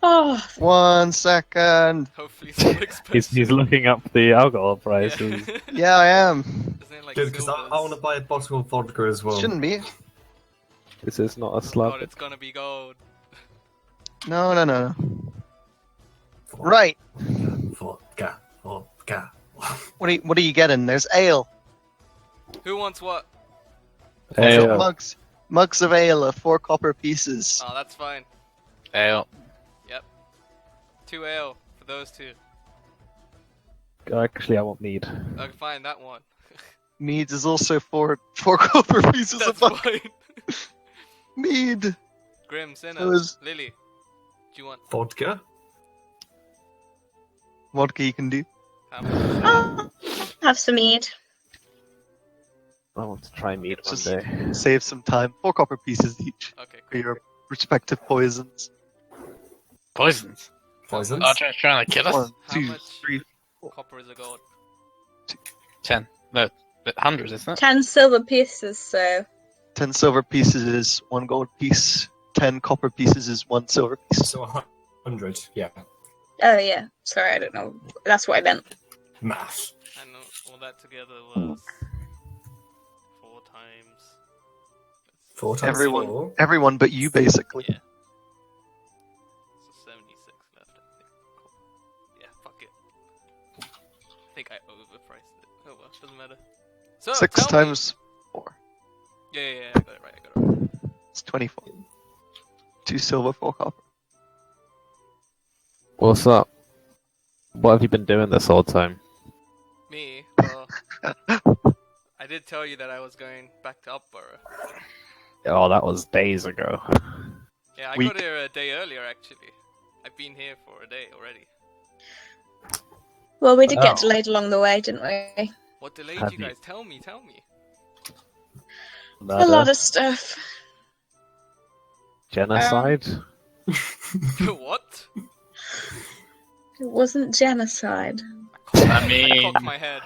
Oh, 1 second. Hopefully, it's not expensive. He's looking up the alcohol Yeah. prices. Yeah, I am. Isn't it like Good, because I want to buy a bottle of vodka as well. Shouldn't be. This is not a God, slug. it's gonna be gold. No. Right. Vodka. What are you getting? There's ale. Who wants what? Hey, Mugs of ale of 4 copper pieces. Oh, that's fine. Ale. 2 ale for those 2. actually, I want mead. Okay, fine, that one. Mead is also 4 copper pieces of That's fuck. fine. Mead. Grim, Sinner, It was- Lily. Do you want Vodka? Vodka you can do. how much? I'll have some mead. I want to try mead one Just- day. Save some time. 4 copper pieces each Okay, for cool. your respective poisons. Poisons. Poisons? Arjan's trying to kill us. 1, How 2, much 3. copper is a gold? 10. No, but hundreds, isn't it? 10 silver pieces, so 10 silver pieces is 1 gold piece. 10 copper pieces is 1 silver piece. So 100, yeah. oh yeah. Sorry, I don't know. That's what I meant. Math. And all that together was 4 times. 4 times Everyone. 4. Everyone but you, basically. Yeah. So 76 left, I think. Cool. Yeah, fuck it. I think I overpriced it. Oh well, doesn't matter. So 6 tell me- times 4. Yeah, I got it right. It's 24. 2 silver, 4 copper. What's up? What have you been doing this whole time? Me, well, I did tell you that I was going back to Upborough. Oh, that was days ago. Yeah, I Week. got here a day earlier actually. I've been here for a day already. Well, we did get Oh. delayed along the way, didn't we? What delayed Have you you- guys? Tell me. A lot of stuff. Genocide? What? It wasn't genocide. I I mean, cocked my head.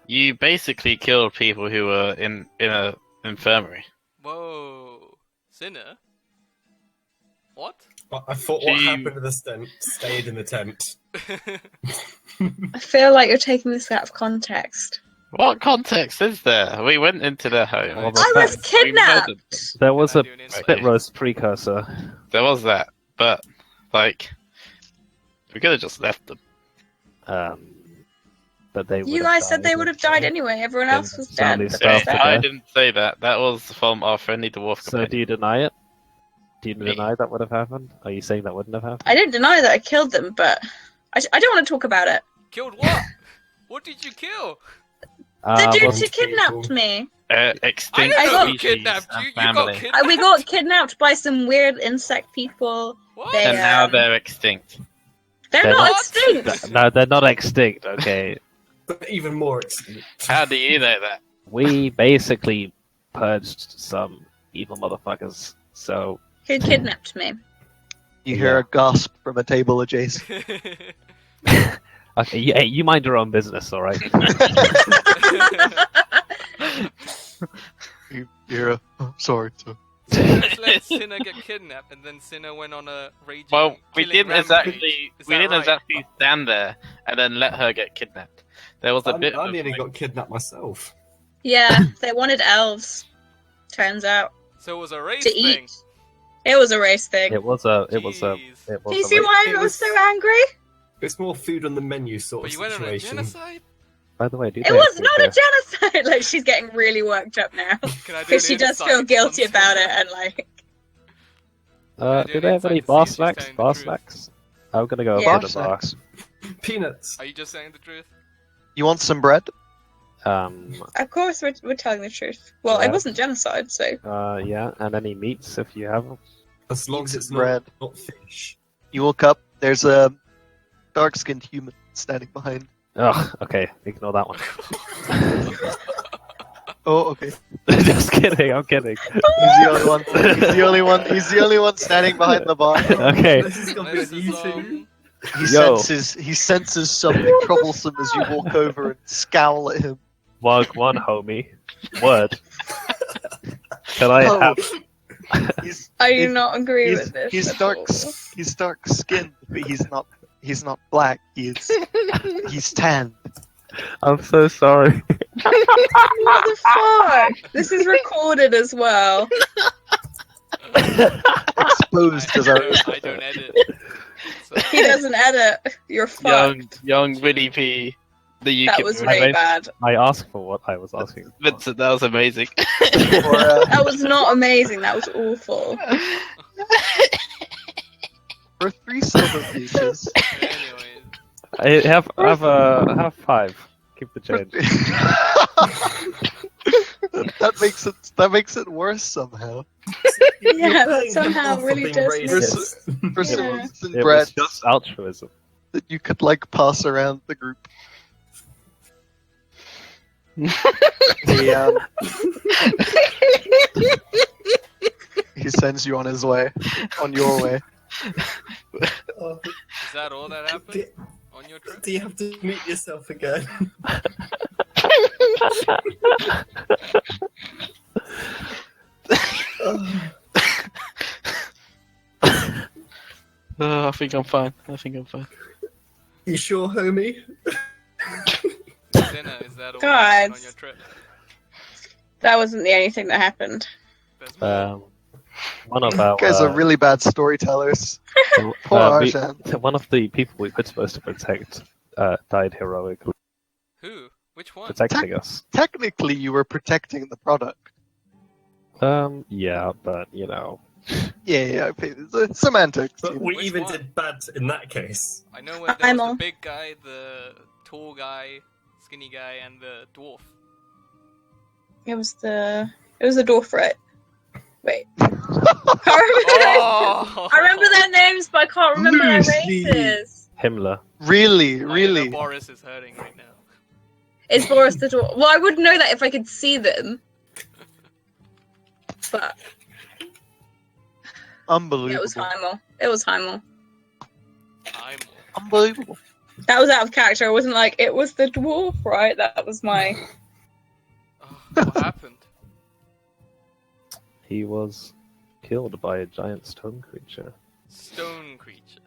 you basically killed people who were in a infirmary. Whoa. Sinner? What? I thought what Gee. happened to the tent stayed in the tent. I feel like you're taking this out of context. What context is there? We went into their home. Well, I was that- kidnapped! There was Can I a do an insight? spit roast precursor. There was that, but like, we could have just left them. But they You would've guys said died they would have died anyway. Everyone Then else was sadly dead. Stop it. I didn't say that. That was from our friendly dwarf So companion. do you deny it? Do you Me. deny that would have happened? Are you saying that wouldn't have happened? I didn't deny that I killed them, but I don't want to talk about it. Killed what? What did you kill? The dudes well, who kidnapped people. me. Extinct I didn't know who species kidnapped and you. You got family. kidnapped. We got kidnapped by some weird insect people. What? They, And now um, they're extinct. They're They're not not- extinct. No, they're not extinct, okay? But even more extinct. How do you know that? We basically purged some evil motherfuckers. So, Who kidnapped me? You hear a gasp from a table adjacent. okay, hey, you mind your own business, alright? You hear a. Oh, sorry, sir. Just let Sinner get kidnapped, and then Sinner went on a raging. Well, we killing didn't rampage. exactly. Is We that didn't right? exactly stand there and then let her get kidnapped. There was a bit. I of, nearly like- got kidnapped myself. Yeah, they wanted elves. Turns out So it was a race to thing. eat. It was a race thing. It was a. It was a. Jeez. It was Do you a see rape. why It I was was- so angry? It's more food on the menu sort But of you went on a situation. genocide. By the way, do It they was actually not care? a genocide. Like she's getting really worked up now Can I do because she an does insight feel guilty on about it, Sinner? and like I Do do they an have any insight to see boss if she's snacks? telling the Boss truth. snacks? I'm gonna go Yeah. over to the bar. Snacks. Peanuts. Are you just saying the truth? You want some bread? Of course, we're telling the truth. Well, Yeah. it wasn't genocide, so. Yeah, and any meats if you have them. As long as Eats it's bread. not fish. You look up. There's a dark-skinned human standing behind. Ugh, okay, ignore that one. Oh, okay. Just kidding, I'm kidding. He's the only one. He's the only one. He's the only one standing behind the bar. Okay, This is gonna be This on is, YouTube. He senses something troublesome as you walk over and scowl at him. Wog one, homie. Word. Can I Oh, have... He's I do He's- not agree he's, with this. he's at dark. all. He's dark skinned, but he's not. He's not black. He's tan. I'm so sorry. What the fuck? This is recorded as well. Exposed as I our. don't edit. So, He doesn't edit. You're fucked. young Winnie P. The UK. That was Right. really bad. I asked for what I was asking for. Vincent, that was amazing. Or, That was not amazing. That was awful. for 3 silver pieces. anyways, I have 5. Keep the change. that makes it worse somehow. Yeah, that somehow really does make For It some was- some It bread was just altruism. that you could like pass around the group. He sends you on his way, on your way. Oh, is that all that happened on your trip? do you have to meet yourself again? Oh, I think I'm fine. you sure, homie? Dinner, is that all that God. happened on your trip? That wasn't the only thing that happened. There's more. One of our You guys are really bad storytellers. Poor Arjan. one of the people we were supposed to protect died heroically, Who? Which one? protecting us. Technically, you were protecting the product. Yeah, but you know, Yeah, okay. Semantics. But we Which even one? did bad in that case. I know where there I'm was the all- big guy, the tall guy, skinny guy, and the dwarf. It was the dwarf, right? Wait. I remember, Oh! I remember their names, but I can't remember their Lucy. races. Himmler. Really, Oh, yeah, really. Boris is hurting right now. Is Boris the dwarf? Well, I would know that if I could see them. But yeah, Unbelievable. it was Heimel. It was Heimel. I'm. Unbelievable. That was out of character. I wasn't like, it was the dwarf, right? That was my... Oh, what happened? He was killed by a giant stone creature. Stone creature.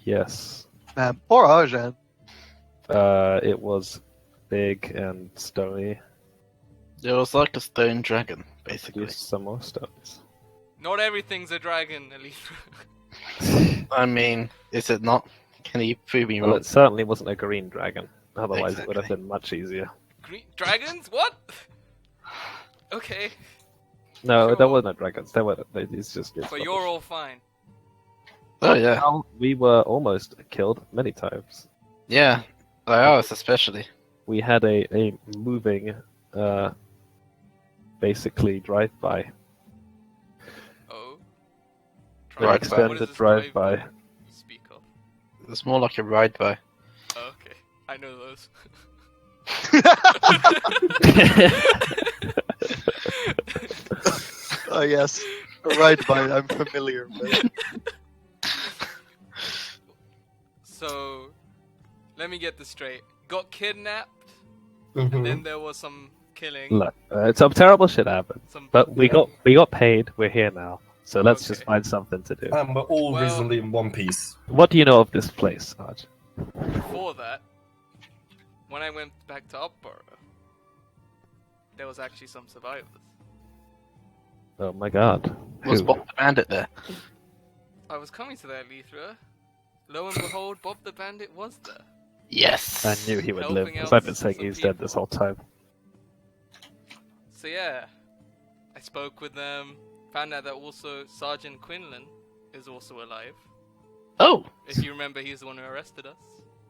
Yes. Man, poor Arjan. It was big and stony. It was like a stone dragon, basically. Used some more stones. Not everything's a dragon, at least. I mean, is it not? Can you prove me Well, wrong? it certainly wasn't a green dragon. Otherwise, it would have Exactly. been much easier. Green dragons? What? Okay, No, Sure. there were no dragons. There were. It's just. It's but rubbish. you're all fine. Oh yeah, Well, we were almost killed many times. yeah. Ours especially. We had a moving, basically drive-by. Oh. Right, An Drive-by? What extended is this drive-by. you speak of? It's more like a ride by. Oh, okay, I know those. Oh yes, right by. I'm familiar with. So, let me get this straight. Got kidnapped, Mhm. and then there was some killing. Look, some terrible shit happened, Some but we got paid. We're here now, so let's just Okay. find something to do. And we're all Well- reasonably in one piece. What do you know of this place, Arj? Before that, when I went back to Upborough, there was actually some survivors. Oh my god. Was Who? Bob the Bandit there? I was coming to that, Lethra. Lo and behold, Bob the Bandit was there. Yes. I knew he would live, Helping because out I've been saying some he's dead this people. whole time. So yeah, I spoke with them, found out that also Sergeant Quinlan is also alive. Oh, If you remember, he's the one who arrested us.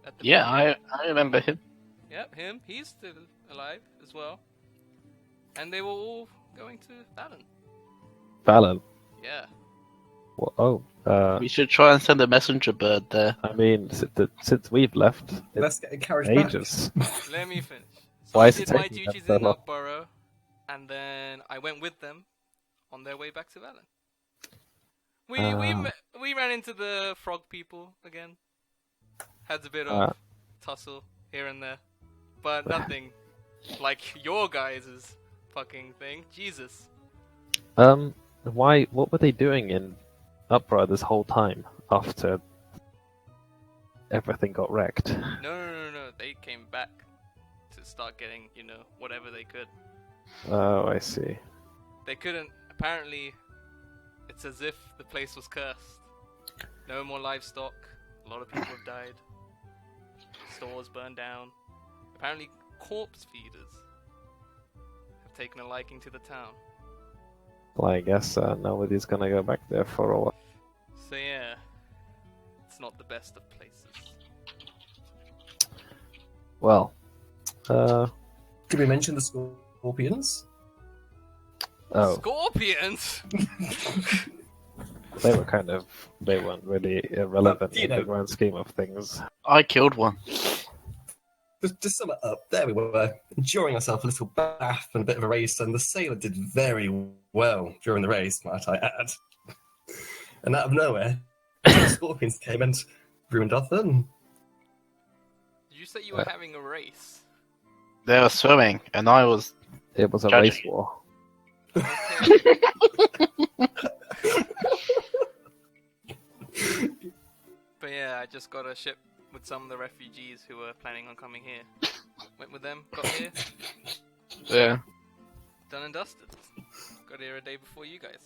At the yeah. I remember him. Yep, him. He's still alive as well. And they were all going to Fallon. Fallon. Yeah. Well, We should try and send a messenger bird there. I mean, since we've left, Let's it's get a carriage back. ages. Let me finish. So Why I is it did my taking them duties so in long? Upborough, and then I went with them on their way back to Valen. We ran into the frog people again. Had a bit of tussle here and there, but nothing like your guys' fucking thing. Jesus. Why? What were they doing in Upright this whole time after everything got wrecked? No. They came back to start getting, whatever they could. Oh, I see. They couldn't. Apparently, it's as if the place was cursed. No more livestock. A lot of people have died. Stores burned down. Apparently, corpse feeders have taken a liking to the town. Well, I guess nobody's gonna go back there for a while. So yeah, it's not the best of places. Well, Did we mention the scorpions? oh, Scorpions? they weren't really irrelevant You in the know. grand scheme of things. I killed one. Just to sum it up, there we were, enjoying ourselves a little bath and a bit of a race, and the sailor did very well during the race, might I add. And out of nowhere, the scorpions came and ruined our fun. Did you say you were having a race? They were swimming, and I was. It was a Judging. race war. Okay. But yeah, I just got a ship with some of the refugees who were planning on coming here. Went with them, got here, Yeah. done and dusted. Got here a day before you guys.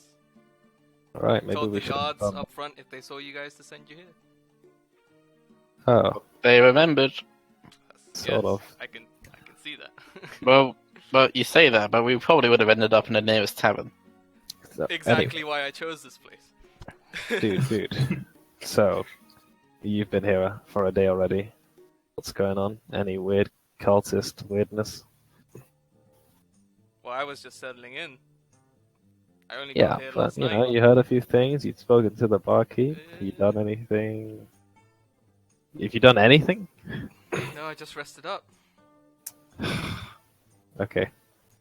Alright, maybe Told we the should. guards up front if they saw you guys to send you here. Oh, They remembered. Sort of. I can see that. Well, you say that, but we probably would have ended up in the nearest tavern. so, Exactly why I chose this place. anyway, dude. So, you've been here for a day already. What's going on? Any weird cultist weirdness? Well, I was just settling in. I only Yeah, got here but last you night. know, you heard a few things. You'd spoken to the barkeep. Have you done anything? Have you done anything? No, I just rested up. Okay.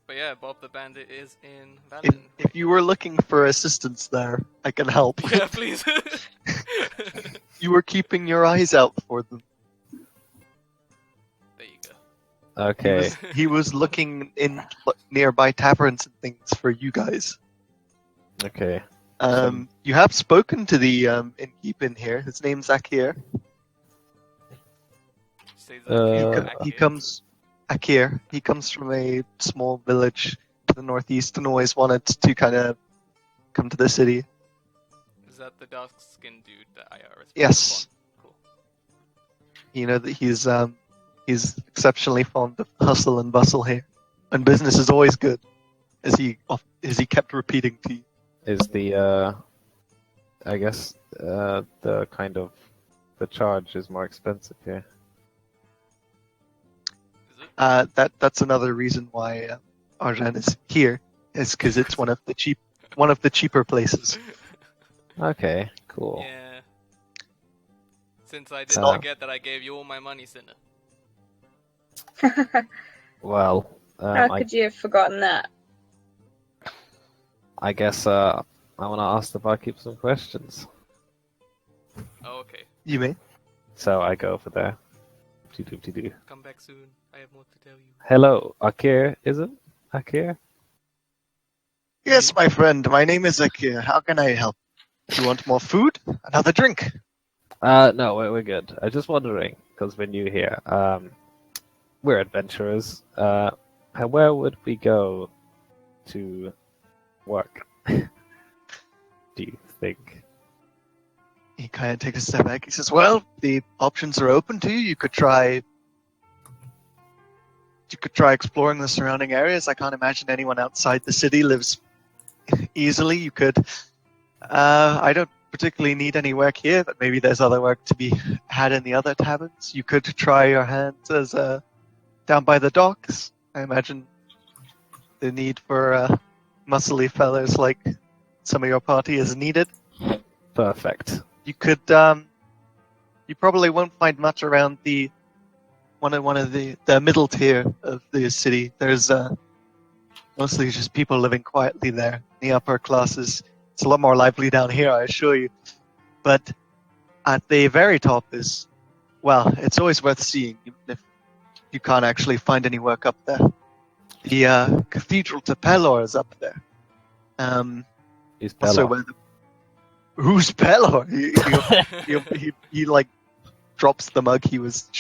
But yeah, Bob the Bandit is in If, Valen. if you were looking for assistance there, I can help. Yeah, please. You were keeping your eyes out for them. There you go. Okay. He was looking in nearby taverns and things for you guys. Okay. You have spoken to the innkeep in here. His name's Akir. Say Uh, that He comes Akir. He comes from a small village to the northeast and always wanted to kind of come to the city. Is that the dark-skinned dude that IRS? Yes. Cool. You know that he's exceptionally fond of hustle and bustle here, and business is always good, as he kept repeating to you. Is the I guess the kind of the charge is more expensive here. Is it? That's another reason why Arjan is here, is because it's one of the cheaper places. Okay, cool. Yeah. Since I didn't Uh, forget that I gave you all my money, Cinder. Well, How could you have forgotten that? I guess I want to ask the barkeep some questions. Oh, okay. You may. So I go over there. Do-do-do-do. Come back soon. I have more to tell you. Hello, Akir, is it? Akir? Yes, my friend. My name is Akir. How can I help? You want more food? Another drink? No, we're good. I'm just wondering, because we're new here. We're adventurers. Where would we go to work? Do you think? He kind of takes a step back. He says, "Well, the options are open to you. You could try exploring the surrounding areas. I can't imagine anyone outside the city lives easily. You could. I don't particularly need any work here, but maybe there's other work to be had in the other taverns. You could try your hands as a down by the docks. I imagine the need for muscly fellas like some of your party is needed. Perfect. You could, you probably won't find much around the one of the middle tier of the city. There's mostly just people living quietly there. The upper classes, it's a lot more lively down here, I assure you. But at the very top is, well, it's always worth seeing, even if you can't actually find any work up there. The Cathedral to Pelor is up there. He's Also, Bella. who's Pelor? He like drops the mug he was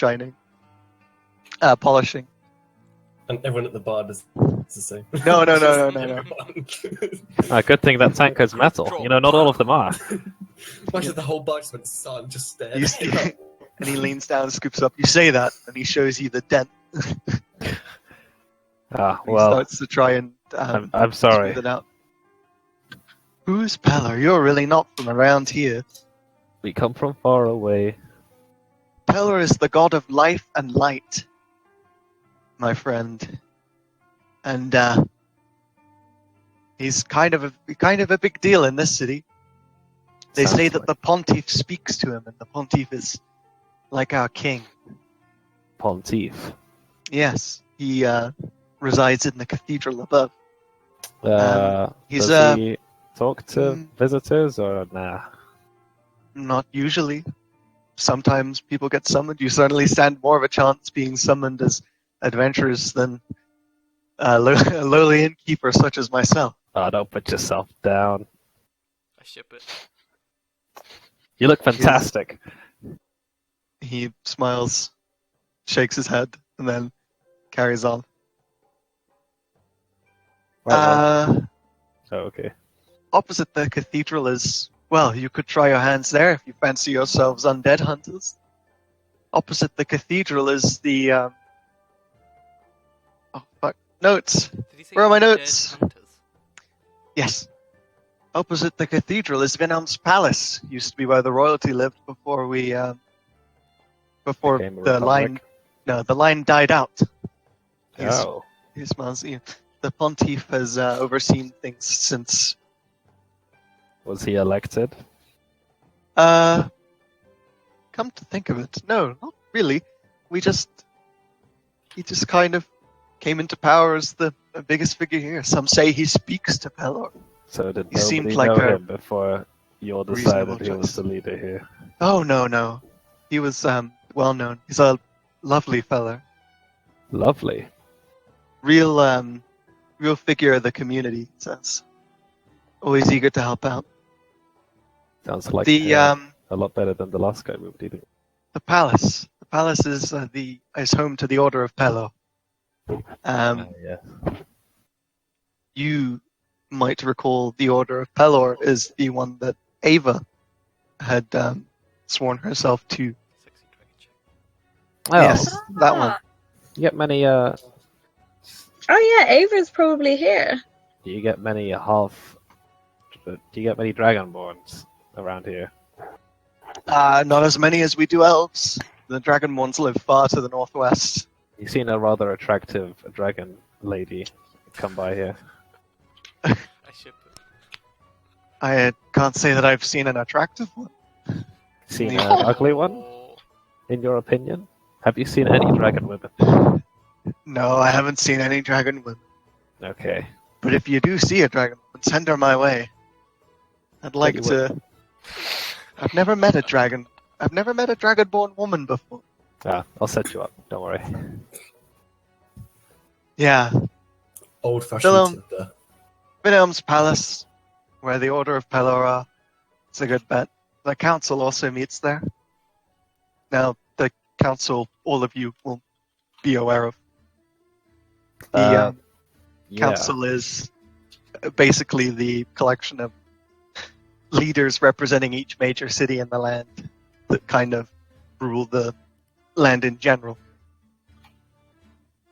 polishing. And everyone at the bar does the same. No. Good thing that tank is metal. You know, not all of them are. Imagine the whole bar just went silent, just stared. You see, and he leans down, scoops up. You say that, and he shows you the dent. Ah, He well, starts to try and I'm sorry. smooth it out. Who's Pelor? You're really not from around here. We come from far away. Pelor is the god of life and light, my friend, and he's kind of a big deal in this city. They Sounds say that like the Pontiff speaks to him, and the Pontiff is like our king. Pontiff. Yes, he resides in the cathedral above. He's Does he talk to mm, visitors or nah? not usually. Sometimes people get summoned. You certainly stand more of a chance being summoned as adventurers than a lowly innkeeper such as myself. Oh, don't put yourself down. I ship it. You look fantastic. He smiles, shakes his head, and then carries on. Right, oh, okay. Opposite the cathedral is, well, you could try your hands there if you fancy yourselves undead hunters. Opposite the cathedral is the, oh fuck, notes. Did he say Where are my undead notes? hunters? Yes. Opposite the cathedral is Vinhelm's palace. Used to be where the royalty lived before before Became a the line, republic. no, the line died out. Oh, He smiles at you. The Pontiff has overseen things since. was he elected? Come to think of it, no, not really. He just kind of came into power as the biggest figure here. Some say he speaks to Pelor. So did He seemed nobody like know a him before you all reasonable decided he was choice. the leader here? Oh no, he was well known. He's a lovely fella, Lovely. real figure of the community. He says, always eager to help out. Sounds like The a lot better than the last guy we were dealing with. the palace. The palace is is home to the Order of Pelor. Yeah. You might recall the Order of Pelor is the one that Ava had sworn herself to. Sexy dragon chick. Oh, Yes, that one. you get many. Oh yeah, Ava's probably here. Do you get many half? Do you get many dragonborns around here? Not as many as we do elves. The Dragonborns live far to the northwest. You seen a rather attractive dragon lady come by here? I ship it. I can't say that I've seen an attractive one. Seen Yeah. an ugly one? Oh, In your opinion? Have you seen any dragon women? No, I haven't seen any dragon women. Okay. But if you do see a dragon woman, send her my way. I'd like you to. I've never met a dragon. I've never met a dragonborn woman before. I'll set you up. Don't worry. Yeah, Old fashioned Vinhelm. Tinder. Vinhelm's palace, where the Order of Pelor are. It's a good bet. The council also meets there. Now, the council, all of you will be aware of. The Yeah. council is basically the collection of leaders representing each major city in the land that kind of rule the land in general.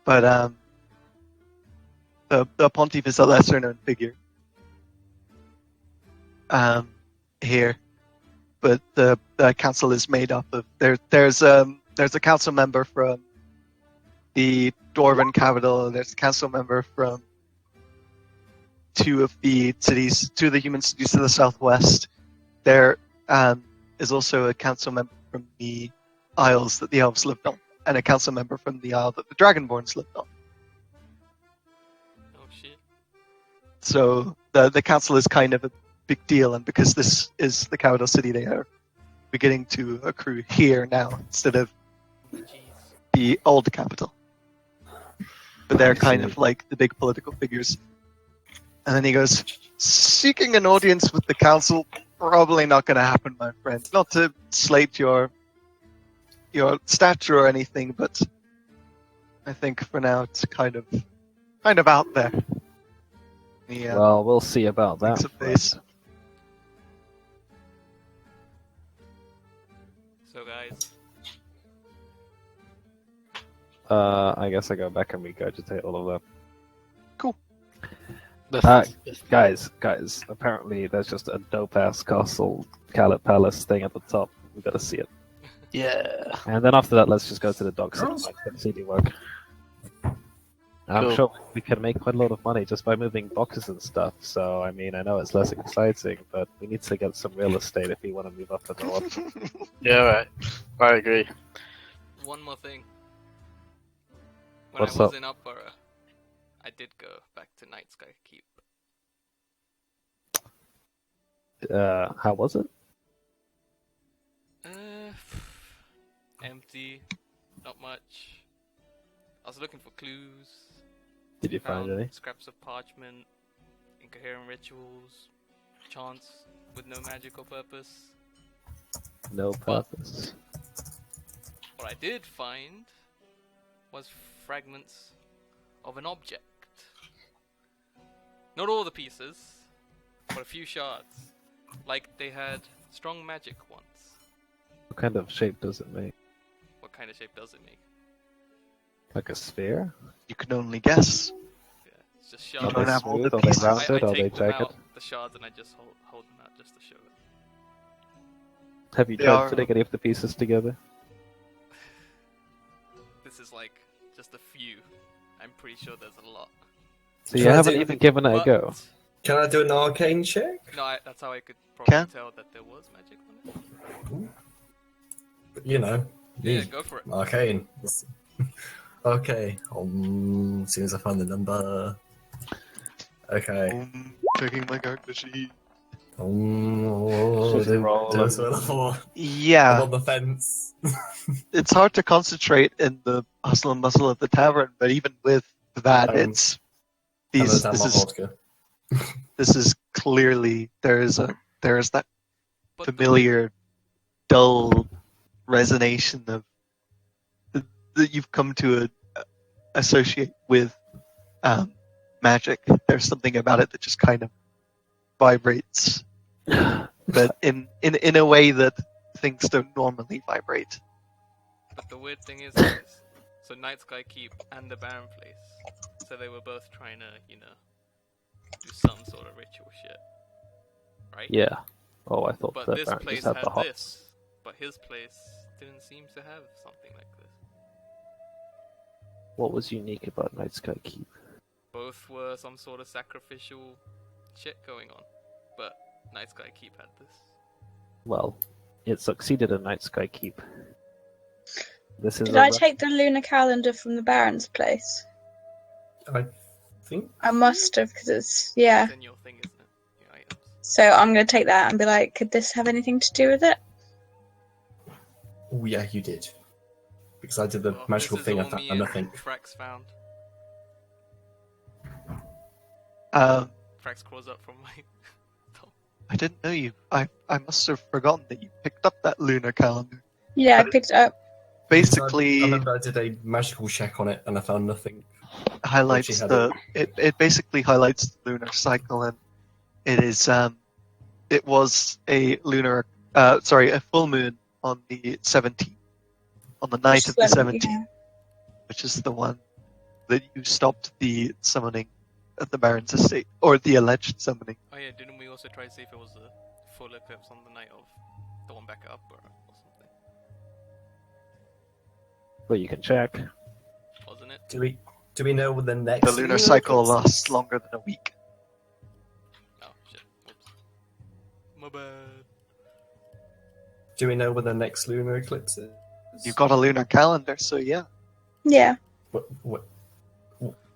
But the Pontiff is a lesser known figure here. But the council is made up of there's a council member from the Dwarven capital. There's a council member from two of the human cities to the southwest. There is also a council member from the isles that the elves lived on, and a council member from the isle that the dragonborns lived on. Oh shit. So the council is kind of a big deal, and because this is the capital city, they are beginning to accrue here now instead of Jeez. the old capital. But they're I kind see. of like the big political figures. And then he goes, seeking an audience with the council, probably not going to happen, my friend. Not to slate your stature or anything, but I think for now it's kind of out there. Yeah. Well, we'll see about that. Makes a face. friend. So guys, I guess I go back and regurgitate all of that. That's- Guys, apparently there's just a dope-ass castle, Callet Palace thing at the top. We gotta see it. yeah. And then after that, let's just go to the docks and like get CD work. I'm Cool. sure we can make quite a lot of money just by moving boxes and stuff. So, I mean, I know it's less exciting, but we need to get some real estate if we want to move up the north. Yeah, right. I agree. one more thing. When What's I was up? in Upborough, I did go back to Night Sky Keep. How was it? Empty, not much. I was looking for clues. Did you find any? Scraps of parchment, incoherent rituals, chants with no magical purpose. No purpose. What I did find was fragments of an object. Not all the pieces, but a few shards. Like they had strong magic once. What kind of shape does it make? What kind of shape does it make? Like a sphere? You can only guess. Yeah, it's just You Are shards. don't they have all the smooth? Are they pieces. rounded? I Are they take them jagged? out, the shards, and I just hold them out just to show it. Have you They tried are- putting any of the pieces together? This is like just a few. I'm pretty sure there's a lot. So you Can I haven't do- even given it a But- go? Can I do an arcane check? No, that's how I could probably Can? tell that there was magic on it. You know, Yeah, me. go for it. Arcane. Okay. As soon as I find the number. Okay. Checking my character sheet. Oh, Just roll do them. as well. I'm Yeah, on the fence. it's hard to concentrate in the hustle and bustle of the tavern, but even with that, it's Hello, these. Dan, This my is vodka. this is clearly there is that But familiar, dull resonation of that you've come to associate with magic. There's something about it that just kind of vibrates, but in a way that things don't normally vibrate. But the weird thing is, guys, so Night Sky Keep and the Barren Place, so they were both trying to, do some sort of ritual shit, right? Yeah. Oh, I thought But that this Baron place just had had the hops. this, but his place didn't seem to have something like this. What was unique about Night Sky Keep? Both were some sort of sacrificial shit going on, but Night Sky Keep had this. Well, it succeeded in Night Sky Keep. This is Did a I re- take the lunar calendar from the Baron's place? I think. I must have, because it's It's in your thing, isn't it? Your items. So I'm going to take that and be like, could this have anything to do with it? Oh, yeah, you did. Because I did the Well, magical this is thing, I all me found and nothing. Frax found. Frax crawls up from my top. I didn't know you. I must have forgotten that you picked up that lunar calendar. Yeah, I picked it up. Basically, I remember I did a magical check on it and I found nothing. highlights She had it basically highlights the lunar cycle, and it is it was a a full moon on the 17th, on the night of the 17th, Yeah. which is the one that you stopped the summoning at the Baron's estate, or the alleged summoning. Oh yeah, didn't we also try to see if it was a full eclipse on the night of the one back at Upper or something? But you can check. Was wasn't it? Do we know when the next The lunar cycle eclipse lasts is? longer than a week. Oh shit. Whoops. My bad. Do we know when the next lunar eclipse is? You've got a lunar calendar, so yeah. Yeah. What, What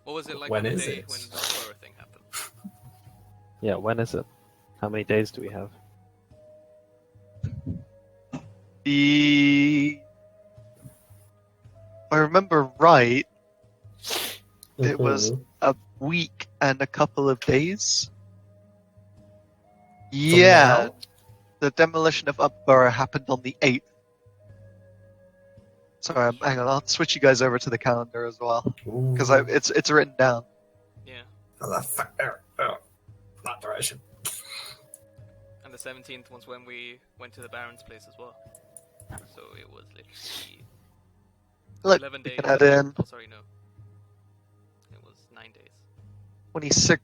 was it like When on the is day it? when the horror thing happened? Yeah, when is it? How many days do we have? If I remember right, it was Mhm. a week and a couple of days. Yeah, now? the demolition of Upborough happened on the 8th. Sorry, hang on, I'll switch you guys over to the calendar as well. Because Ooh. it's written down. Yeah. That direction. And the 17th was when we went to the Baron's place as well. So it was literally Look, 11 we days. can add in Oh, sorry, no. It was 9 days. 26.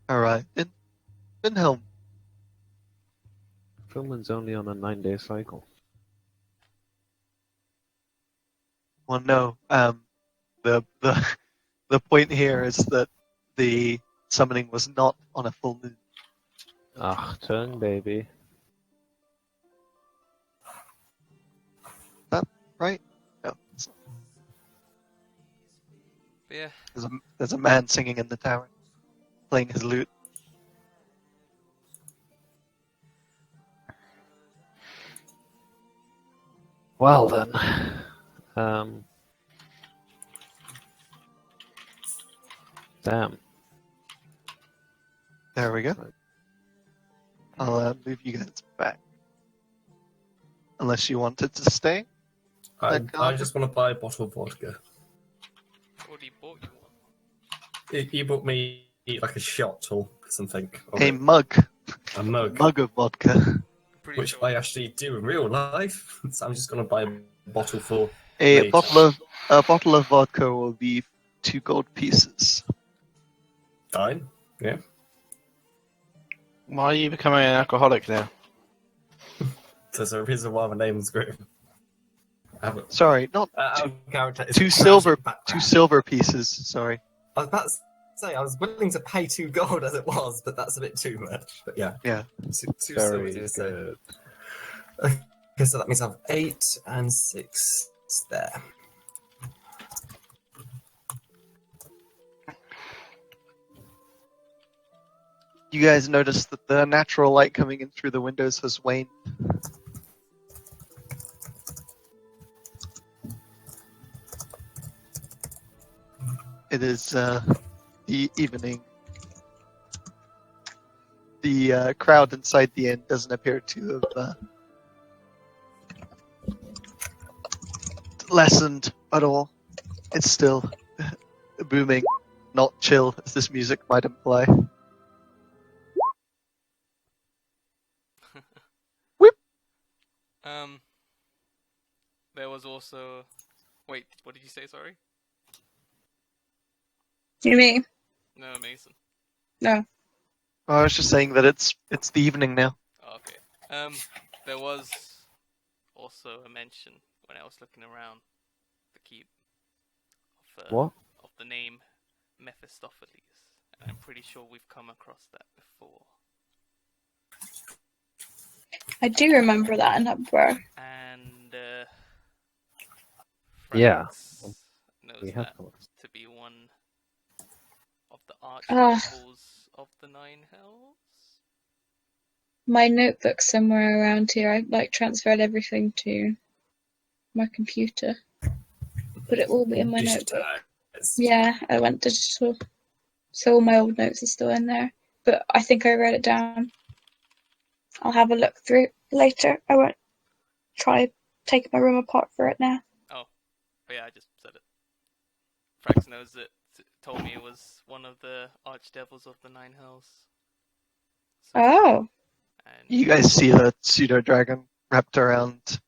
Alright, in Vinhelm. Full moon's only on a 9-day cycle. Well, no. The the point here is that the summoning was not on a full moon. Ah, tongue baby. Right? No. It's not. But yeah, There's a man singing in the tower, playing his lute. Well then. Damn. There we go. I'll move you guys back. Unless you wanted to stay. I just want to buy a bottle of vodka. I already bought you one. You bought me like a shot or something. Of A it. mug. A mug. Mug of vodka. I'm pretty Which sure. I actually do in real life. So I'm just going to buy a bottle for A later. bottle of vodka will be 2 gold pieces. Fine. Yeah. Why are you becoming an alcoholic now? There's a reason why my name's Grim. Sorry, not Character is 2 a silver tragic 2 background. silver pieces. Sorry. I was about to say I was willing to pay 2 gold as it was, but that's a bit too much. But yeah, Yeah. two Very silvers, you say. good. Okay, so that means I have 8 and 6 there. You guys notice that the natural light coming in through the windows has waned. It is the evening. The crowd inside the inn doesn't appear to have lessened at all. It's still booming, not chill, as this music might imply. There was also. Wait, what did you say? Sorry. You mean? No, Mason. No. I was just saying that it's the evening now. Oh, okay. There was also a mention when I was looking around the keep of What? of the name Mephistopheles, and I'm pretty sure we've come across that before. I do remember that in Upborough. And Yeah. Franks knows We have that come. to be one of the Ah. archdevils of the Nine Hells. My notebook's somewhere around here. I transferred everything to my computer. But it will be in my notebook. Digitized. Yeah, I went digital. So all my old notes are still in there. But I think I wrote it down. I'll have a look through later. I won't try taking my room apart for it now. But yeah, I just said it. Frax knows it. Told me it was one of the archdevils of the Nine Hells. So, Oh. and You guys see the pseudo dragon wrapped around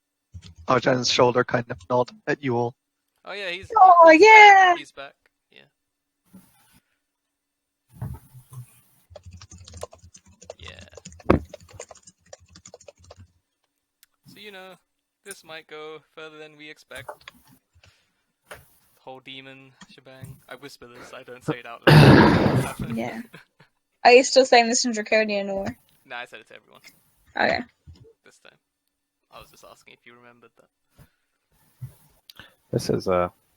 Arjan's shoulder, kind of nod at you all. oh yeah, he's Oh, he's yeah! back. He's back. Yeah. Yeah. So this might go further than we expect. whole demon shebang. I whisper this, I don't say it out loud. Yeah. Are you still saying this in Draconian or? Nah, I said it to everyone Okay. this time. I was just asking if you remembered that. This is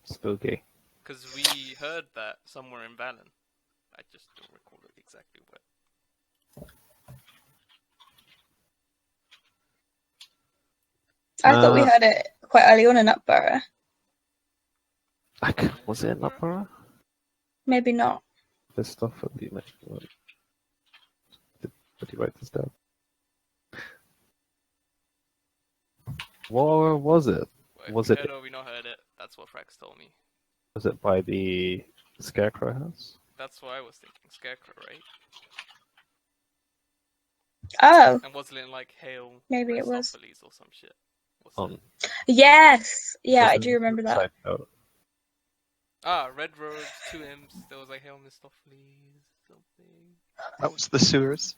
spooky. Because we heard that somewhere in Valen. I just don't recall it exactly where. I thought we heard it quite early on in Upborough. Was it in Upper? Maybe not. This stuff that you mentioned. Did you write this down? Where was it? Well, Was we it- heard or we not heard it, that's what Frax told me. Was it by the Scarecrow house? That's what I was thinking. Scarecrow, right? Oh, And wasn't it like Hail maybe it was. Mephistopheles or some shit? Wasn't it? Yes. Yeah, I This do is remember that. side note. Ah, Red Robes, 2 imps, there was like Hail Mephistopheles, something. That was the sewers.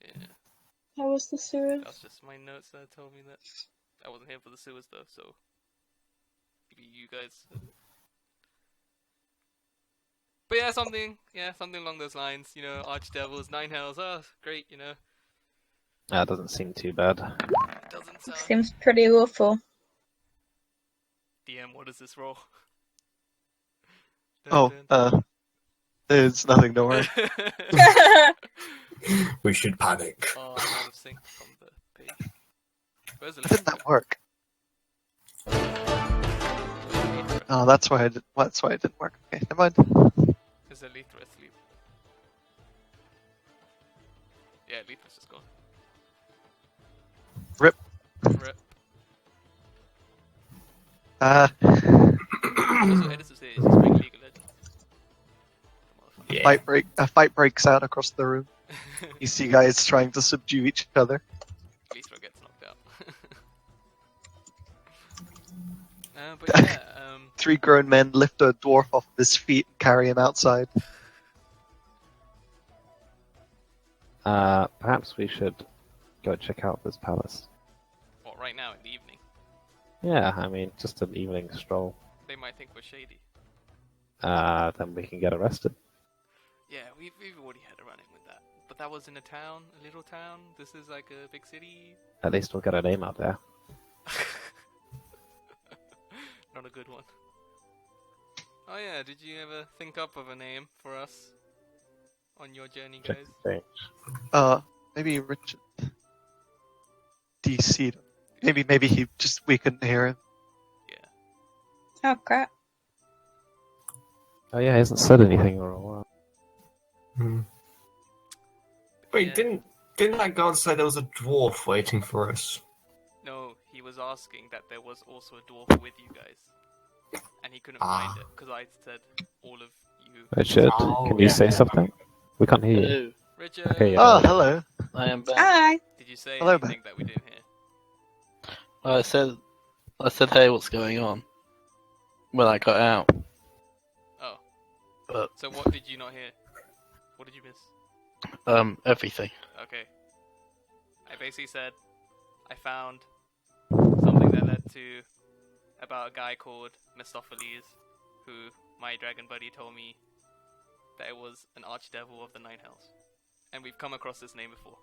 Yeah, How was the sewers? that was just my notes that told me that. I wasn't here for the sewers though, so maybe you guys. But yeah, something along those lines. You know, Archdevils, 9 hells. Oh, great. You know, That doesn't seem too bad. it doesn't sound. Seems pretty awful. DM, what is this roll? Oh, there's nothing to worry. We should panic. Oh, I'm out of sync from the page. Where's the How did that work? Oh, that's why it didn't work. Okay, never mind. Is Elytra asleep? Yeah, Elytra's just gone. Rip. Rip. Also, Edison says he's just playing League of Legends. Yeah. A fight breaks out across the room. You see guys trying to subdue each other. Elytra gets knocked out. But yeah, 3 grown men lift a dwarf off of his feet and carry him outside. Perhaps we should go check out this palace. well, right now in the evening, Yeah, I mean, just an evening stroll. they might think we're shady. Then we can get arrested. Yeah, we've already had a run-in with that. But that was in a town, a little town. This is like a big city. At least we'll get a name out there. Not a good one. Oh yeah, did you ever think up of a name for us on your journey, Check guys? the stage. Maybe Richard DC'd him. Maybe we couldn't hear him. Yeah. Oh crap. Oh yeah, he hasn't said anything for a while. Wait, Yeah. didn't that guard say there was a dwarf waiting for us? No, he was asking that there was also a dwarf with you guys. And he couldn't Ah. find it, because I said all of you. Richard, Oh, can you yeah. say something? We can't hear you. Hello, Richard! Okay, yeah. Oh, hello. I am back. Hi. Did you say Hello, anything that we didn't hear? I said, hey, what's going on? When I got out. Oh. But, So what did you not hear? What did you miss? everything. Okay. I basically said I found something that led to about a guy called Mephistopheles, who my dragon buddy told me that it was an archdevil of the 9 hells. And we've come across this name before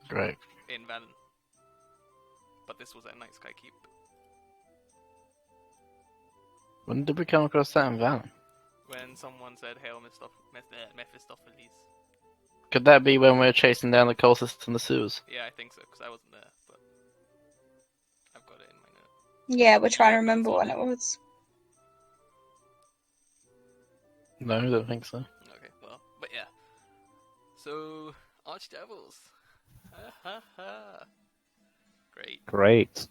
Great. in Valen. But this was at Night Sky Keep. When did we come across that in Valen? When someone said Hail Mephistopheles. Could that be when we were chasing down the cultists in the sewers? Yeah, I think so, because I wasn't there, but I've got it in my note. Yeah, we're trying to remember when it was. No, I don't think so. Okay, well, but yeah. So, archdevils. Ha ha ha. Great. Great.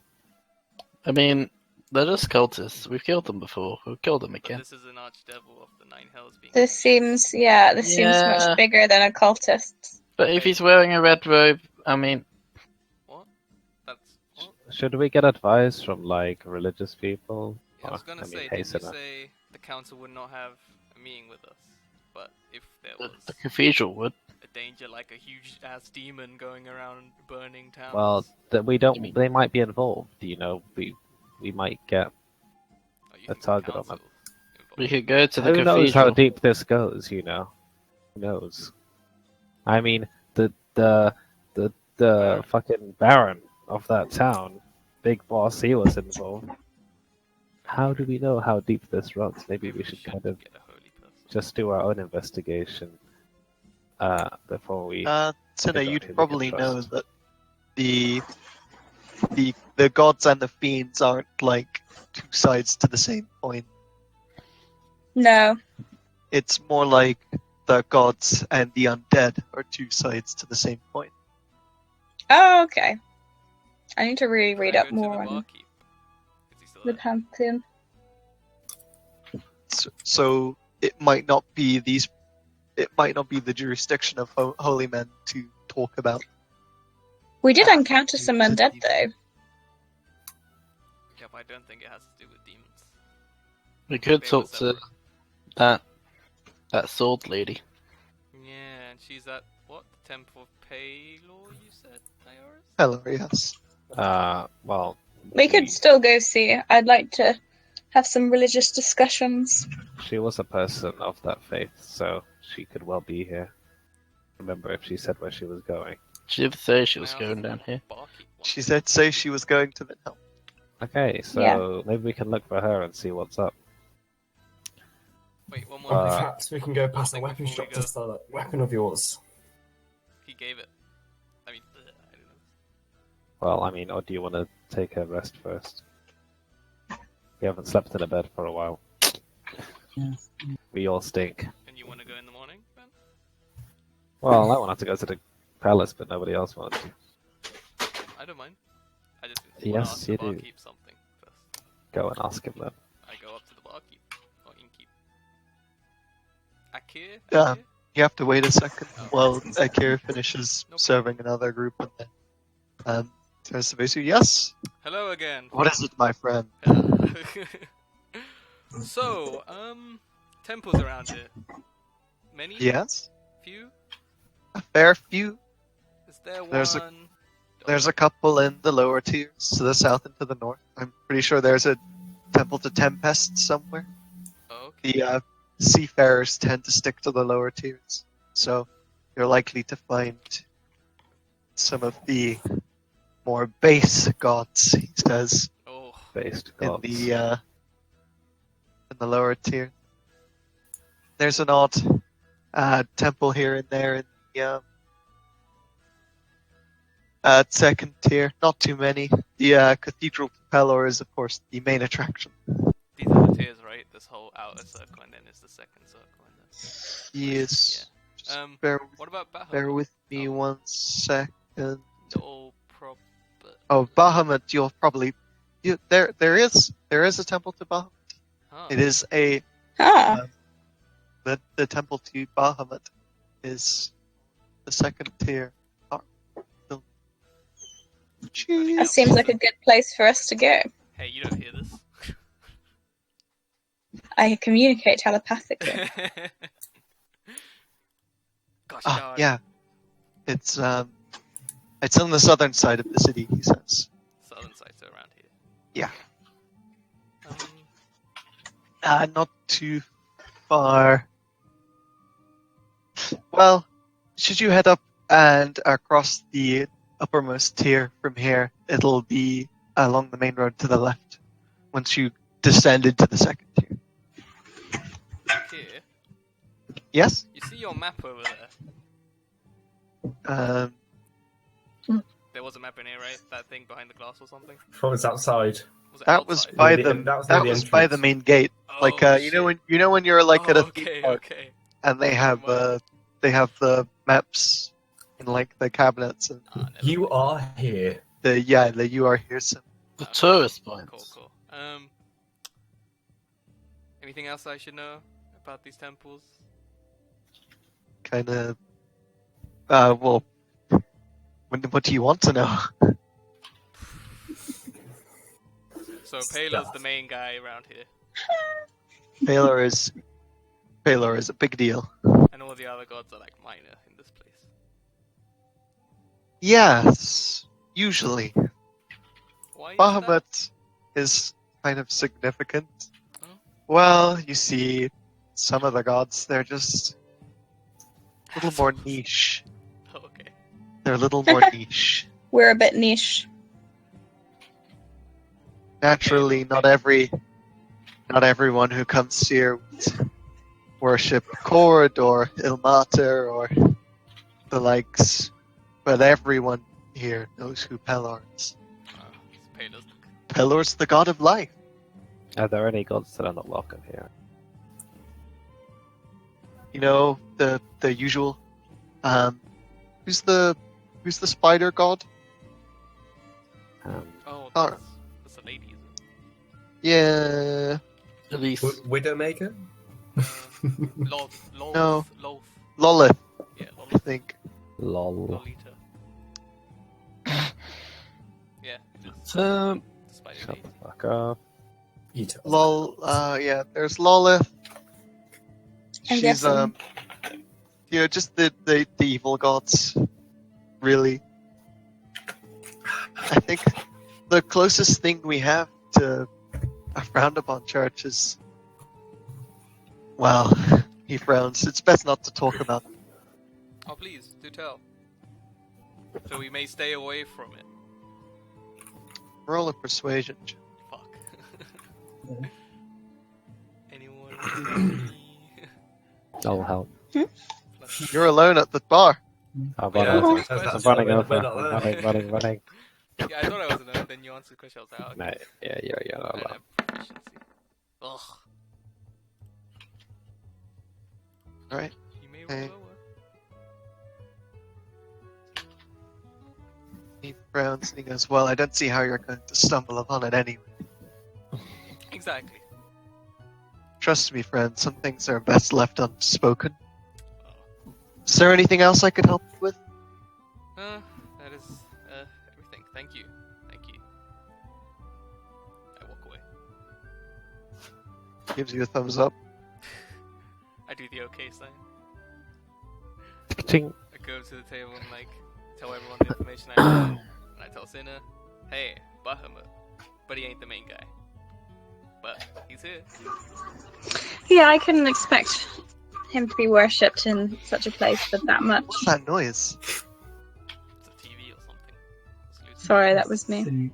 I mean, they're just cultists. We've killed them before. We'll kill them But again. this is an archdevil of the 9 hells being. This seems seems Yeah. much bigger than a cultist. But if he's wearing a red robe, I mean, What? That's. What? Should we get advice from like religious people? Yeah, I was Or, gonna mean, say, haste did you enough. say the council would not have a meeting with us? But if there was the cathedral would. a danger like a huge ass demon going around burning towns. Well, we don't. They might be involved. You know, we might get Oh, you a think the target on council We could go to the Who knows how cathedral. deep this goes? You know, who knows? I mean, the fucking baron of that town, big boss, he was involved. How do we know how deep this runs? Maybe we should kind of get a holy person. just do our own investigation before we. Cinna, who we you'd can probably know trust. that the gods and the fiends aren't like two sides to the same coin. No. It's more like the gods and the undead are two sides to the same coin. Oh, okay. I need to really read Can I up go to the more on barkeep? Is he still the there? pantheon. So it might not be these. It might not be the jurisdiction of holy men to talk about. We did encounter some undead though. Yeah, but I don't think it has to do with demons. We could They were talk to separate. that sword lady. Yeah, and she's at what? The Temple of Palor, you said, Ioris? Hello, yes. Well, We could still go see. I'd like to have some religious discussions. she was a person of that faith, so she could well be here. Remember if she said where she was going. She did say she Can I was ask going the down here. barkeep one? She said say she was going to Vinhelm. Okay, so Yeah. maybe we can look for her and see what's up. Wait, one more. Well, Uh, perhaps we can go past the Think weapon before shop we to go. sell that weapon of yours. He gave it. I mean, I don't know. Well, I mean, or do you want to take a rest first? We haven't slept in a bed for a while. We all stink. And you want to go in the morning, Ben? Well, I wanted to go to the palace, but nobody else wanted to. I don't mind. I just want Yes, to ask you the do. barkeep something first. Go and ask him then. I go up to the barkeep or innkeep. Akir? Yeah. Akir? You have to wait a second Oh. while Akira finishes No problem. serving another group and then turns to Vesu. Yes? Hello again. What is it, my friend? So, temples around here. Many? Yes? Few? A fair few. Is there There's a- one? There's a couple in the lower tiers, to the south and to the north. I'm pretty sure there's a temple to Tempest somewhere. Oh, okay. The seafarers tend to stick to the lower tiers, so you're likely to find some of the more base gods, he says, Oh, Based in gods. the lower tier. There's an odd temple here and there in the second tier. Not too many. The Cathedral of Pelor is, of course, the main attraction. these are the tiers, right? This whole outer circle and then is the second circle. And then... He is. Yeah. Just bear What about Bahamut? bear with me Oh. 1 second. No problem. Oh, Bahamut, you'll probably there is a temple to Bahamut. Huh. It is a Ah, the temple to Bahamut is the second tier. Oh, that Jeez. seems like a good place for us to go. Hey, you don't hear this. I communicate telepathically. Gosh, Ah, darn. yeah. It's on the southern side of the city, he says. Southern sides are around here. Yeah. Um, Not too far. Well, should you head up and across the uppermost tier from here, it'll be along the main road to the left once you descend into the second tier. here. Yes? You see your map over there? There was a map in here, right? That thing behind the glass or something? From it's outside. Was it That was outside? by Near the the- that was that near the was by the entrance. main gate. Like Oh, you know when you're like at a theme okay, park okay. and they have mind. the maps in like the cabinets and Ah, never You mind. are here. the you are here symbol. The Okay, tourist Cool, points. cool. Anything else I should know about these temples? Kind of. Well, what do you want to know? So Palor's the main guy around here, Baylor is a big deal. and all the other gods are like minor in this place. Yes, usually. Why is that? Bahamut is kind of significant. Oh. Well, you see, some of the gods, they're just a little more niche. Oh, okay. They're a little more niche. We're a bit niche. Naturally, not everyone who comes here would worship Cord or Ilmater or the likes, but everyone here knows who Pelor is. It's Palos. Pelor's the god of life. Are there any gods that are not welcome here? You know, the usual. Who's the spider god? Oh, Oh. that's a lady, isn't Yeah. At least. Widowmaker? it? Lolth. No. Lolth. Lolith, Yeah, I Lolith. think. Lol. Lolita. Yeah, spider Shut lady. the fuck up. You tell us. Lol. Yeah. There's Lolith. I'm She's guessing. just the evil gods. Really. I think the closest thing we have to a frowned upon church is. Well, he frowns. It's best not to talk about it. Oh, please, do tell. So we may stay away from it. Roll a persuasion. Fuck. Anyone? I'll help. You're alone at the bar. I'm Yeah, running, that's I'm that's running we're over. not I'm there. running. Yeah, I thought I was alone, then you answered the question, I was like, oh, No, okay. yeah. I don't have proficiency. Ugh. Alright. You may Hey. roll lower. He frowns and he goes, well, I don't see how you're going to stumble upon it anyway. Exactly. Trust me, friend, some things are best left unspoken. Oh. Is there anything else I could help you with? That is everything. Thank you. Thank you. I walk away. Gives you a thumbs up. I do the okay sign. Ching. I go to the table and like tell everyone the information I know, and I tell Sinner, hey, Bahamut, but he ain't the main guy. But he's here. Yeah, I couldn't expect him to be worshipped in such a place for that much. What's that noise? It's a TV or something. It's loose. Sorry, that was me.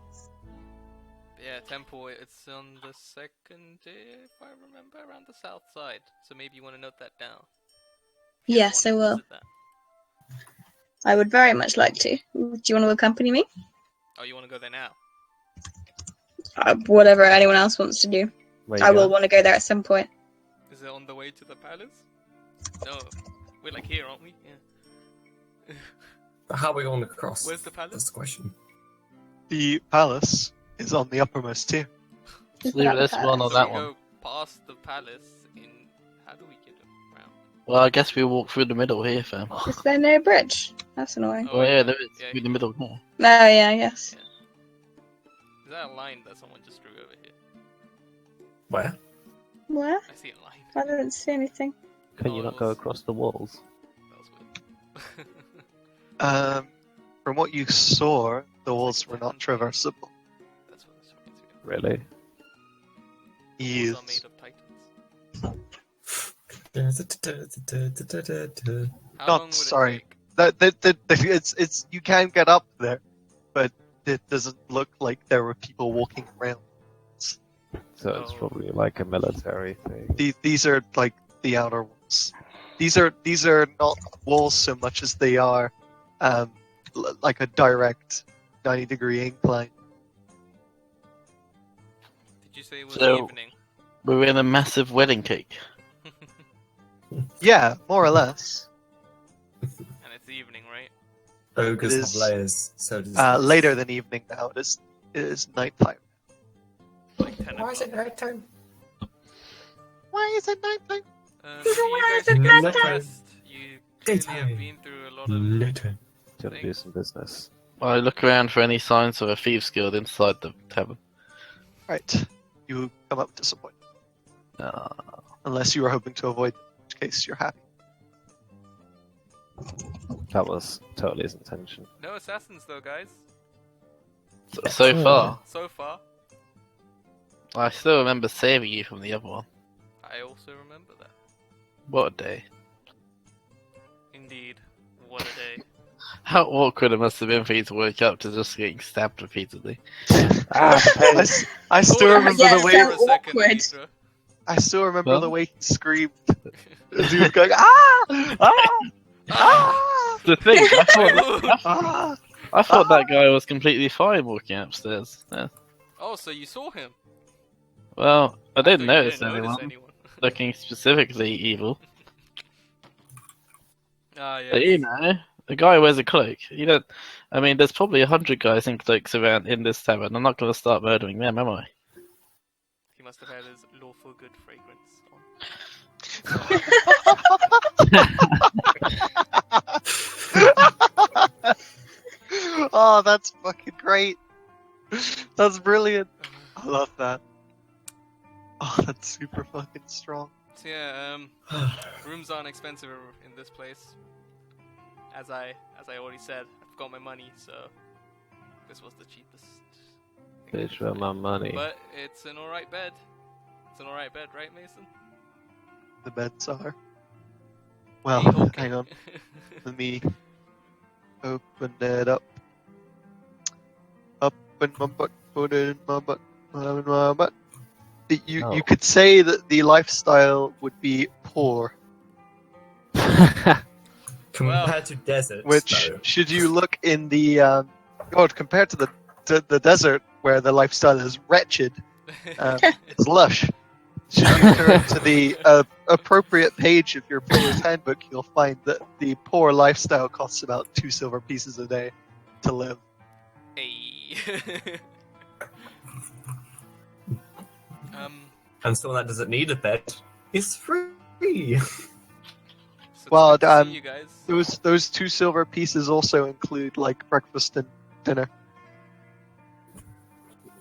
Yeah, temple. It's on the second, if I remember, around the south side. So maybe you want to note that down. If you Yes, I wanna will. visit that. I would very much like to. Do you want to accompany me? Oh, you want to go there now? Whatever anyone else wants to do. Where you I will going? want to go there at some point. Is it on the way to the palace? No, we're like here, aren't we? Yeah. How are we going across? Where's the That's palace? the question. The palace is on the uppermost tier. Leave this one or So that we one. go past the palace in. How do we get around? Well, I guess we walk through the middle here, fam. Is there no bridge? That's annoying. Oh yeah, there is. Yeah, Through the middle here. Oh, yeah, yes. Is that a line that someone just drew over here? Where? Where? I see a line. I didn't see anything. Can Oh, you it not go was- across the walls? That was weird. From what you saw, the walls were not traversable. That's what this reminds me of. Really? He Walls are made is of titans. How Not long would sorry. it take? it's you can get up there, but it doesn't look like there were people walking around. So it's Oh. probably like a military thing. These are like the outer walls. These are not walls so much as they are like a direct 90-degree incline. Did you say it was So- evening? We're in a massive wedding cake. Yeah, more or less. And it's evening, right? Ogres It have is, layers, so does Later than evening now. It is nighttime. Like 10 Why is it o'clock. night time? Why is it nighttime? You guys it should get some nighttime? rest. You clearly have Daytime. been through a lot of... Later. Gotta do some business. I look around for any signs of a thieves' guild inside the tavern. Right. You come up to some point. Uh, Unless you were hoping to avoid, in which case you're happy. That was totally his intention. No assassins though, guys. so far, So far. I still remember saving you from the other one. I also remember that. What a day. Indeed. What a day. How awkward it must have been for you to wake up to just getting stabbed repeatedly. I still Oh, remember yeah, the way. so for a second, awkward. Mitra. I still remember Well? the way he screamed. As he was going, ah, ah, ah, The thing, I thought that guy was completely fine walking upstairs. Yeah. Oh, so you saw him? Well, I didn't thought you notice didn't anyone anyone. looking specifically evil. Ah, yeah. But you know, the guy wears a cloak. You don't. I mean, there's probably 100 guys in cloaks around in this tavern. I'm not going to start murdering them, am I? He must have had his lawful good fragrance on. Oh, that's fucking great. That's brilliant. I love that. Oh, that's super fucking strong. So yeah, rooms aren't expensive in this place. As I already said, I've got my money, so this was the cheapest. Please show my money. But it's an alright bed. It's an alright bed, right, Mason? The beds are. Well, A-okay. hang on. Let me open it up. Up in my butt, put it in my butt, put it in my butt. You could say that the lifestyle would be poor, Compared to deserts, which, though. should you look in the compared to the desert where the lifestyle is wretched, it's lush. Should you turn to the appropriate page of your player's handbook, you'll find that the poor lifestyle costs about 2 silver pieces a day to live. Hey. And someone that doesn't need a bed is free. So it's Well, good to see you guys. Those 2 silver pieces also include like breakfast and dinner.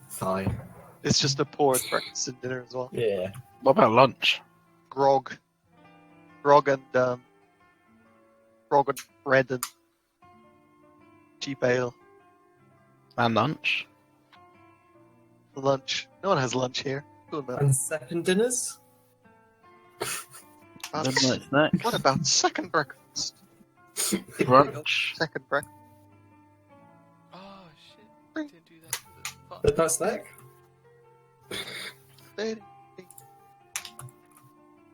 Fine. It's just a poor breakfast and dinner as well. Yeah. What about lunch? Grog and bread and cheap ale. And lunch? Lunch. No one has lunch here. Cool, man. And second dinners? Midnight snack? What about second breakfast? Brunch? Second breakfast. Oh shit! Didn't do that. Fuck. Midnight snack?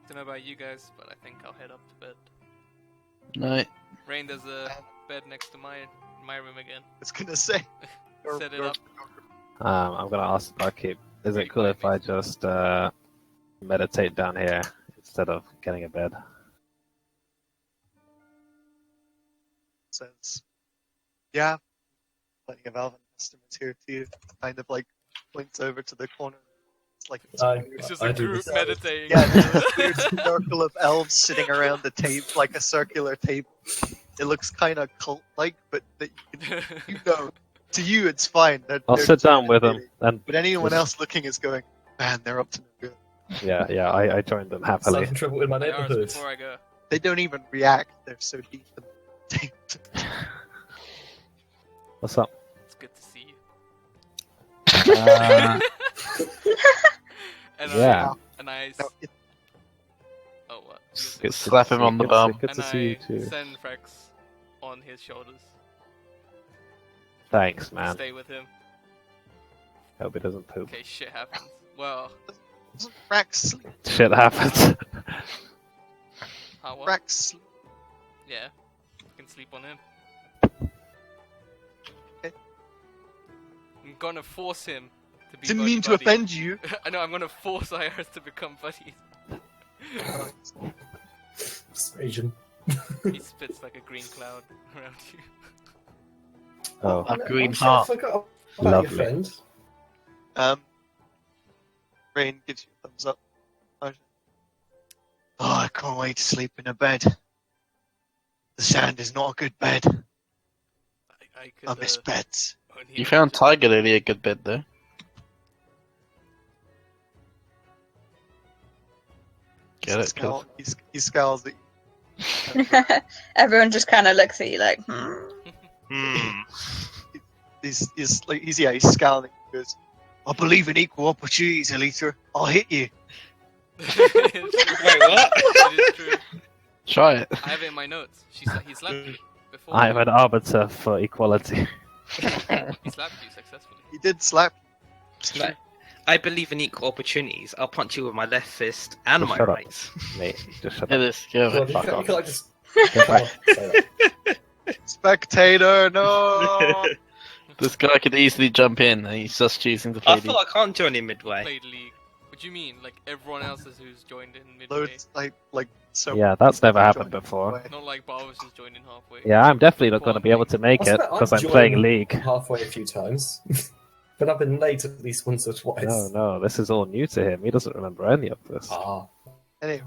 Don't know about you guys, but I think I'll head up to bed. No. Rain, there's a bed next to my room again. I was gonna say. Set it up. I'm gonna ask the barkeep. Is it cool if I just meditate down here instead of getting a bed? Says, yeah, plenty of elven customers here too. Kind of like points over to the corner. It's like It's just I a do group this. meditating. yeah, there's a weird circle of elves sitting around the table, like a circular table. It looks kind of cult-like, but that you know, to you it's fine. I'll They're sit down just with them. meditating. And But anyone else looking is going, man, they're up to no good. yeah, I joined them happily. Starting trouble in my Hours neighborhood. before I go. They don't even react. They're so deep in the table. What's up? It's good to see you. And Yeah. I No, it, oh what? Good to Slap him see- on the good to bum. see- Good to And see you I too. send Frex on his shoulders. Thanks, man. Stay with him. Hope he doesn't poop. Okay, shit happens. Well, Rex, Shit happens. how what? Rex. Yeah, you can sleep on him. Okay. I'm gonna force him to be. Didn't mean to buddy-buddy. offend you. I know. I'm gonna force Iris to become buddies. Persuasion. He spits like a green cloud around you. Oh, A green shit, I heart. forgot about Lovely. your friend. Rain gives you a thumbs up. Oh, I can't wait to sleep in a bed. The sand is not a good bed. I could. I miss beds. only You found imagine. Tiger Lily a good bed, though. Get it? Cool. He scowls at you. Everyone just kind of looks at you like, He's scowling. He goes, I believe in equal opportunities, Alita. I'll hit you. Wait, what? It is true. Try it. I have it in my notes. He slapped you before. I am an arbiter for equality. He slapped you successfully. He did slap. Like, I believe in equal opportunities. I'll punch you with my left fist and my Shut up. right. Mate, just shut It up. is. Go God, away. you can't like just. Go back. Say that. Spectator, no! This guy could easily jump in, and he's just choosing to play. I thought I can't join in midway. Played League. What do you mean? Like everyone else who's joined in midway? Loads, like, so. Yeah, that's never happened joined before. midway. Not like Barvis just joined in halfway. Yeah, I'm definitely not going to be able to make it because I'm playing League. Halfway a few times. But I've been late at least once or twice. No, this is all new to him. He doesn't remember any of this. Ah. Anyway,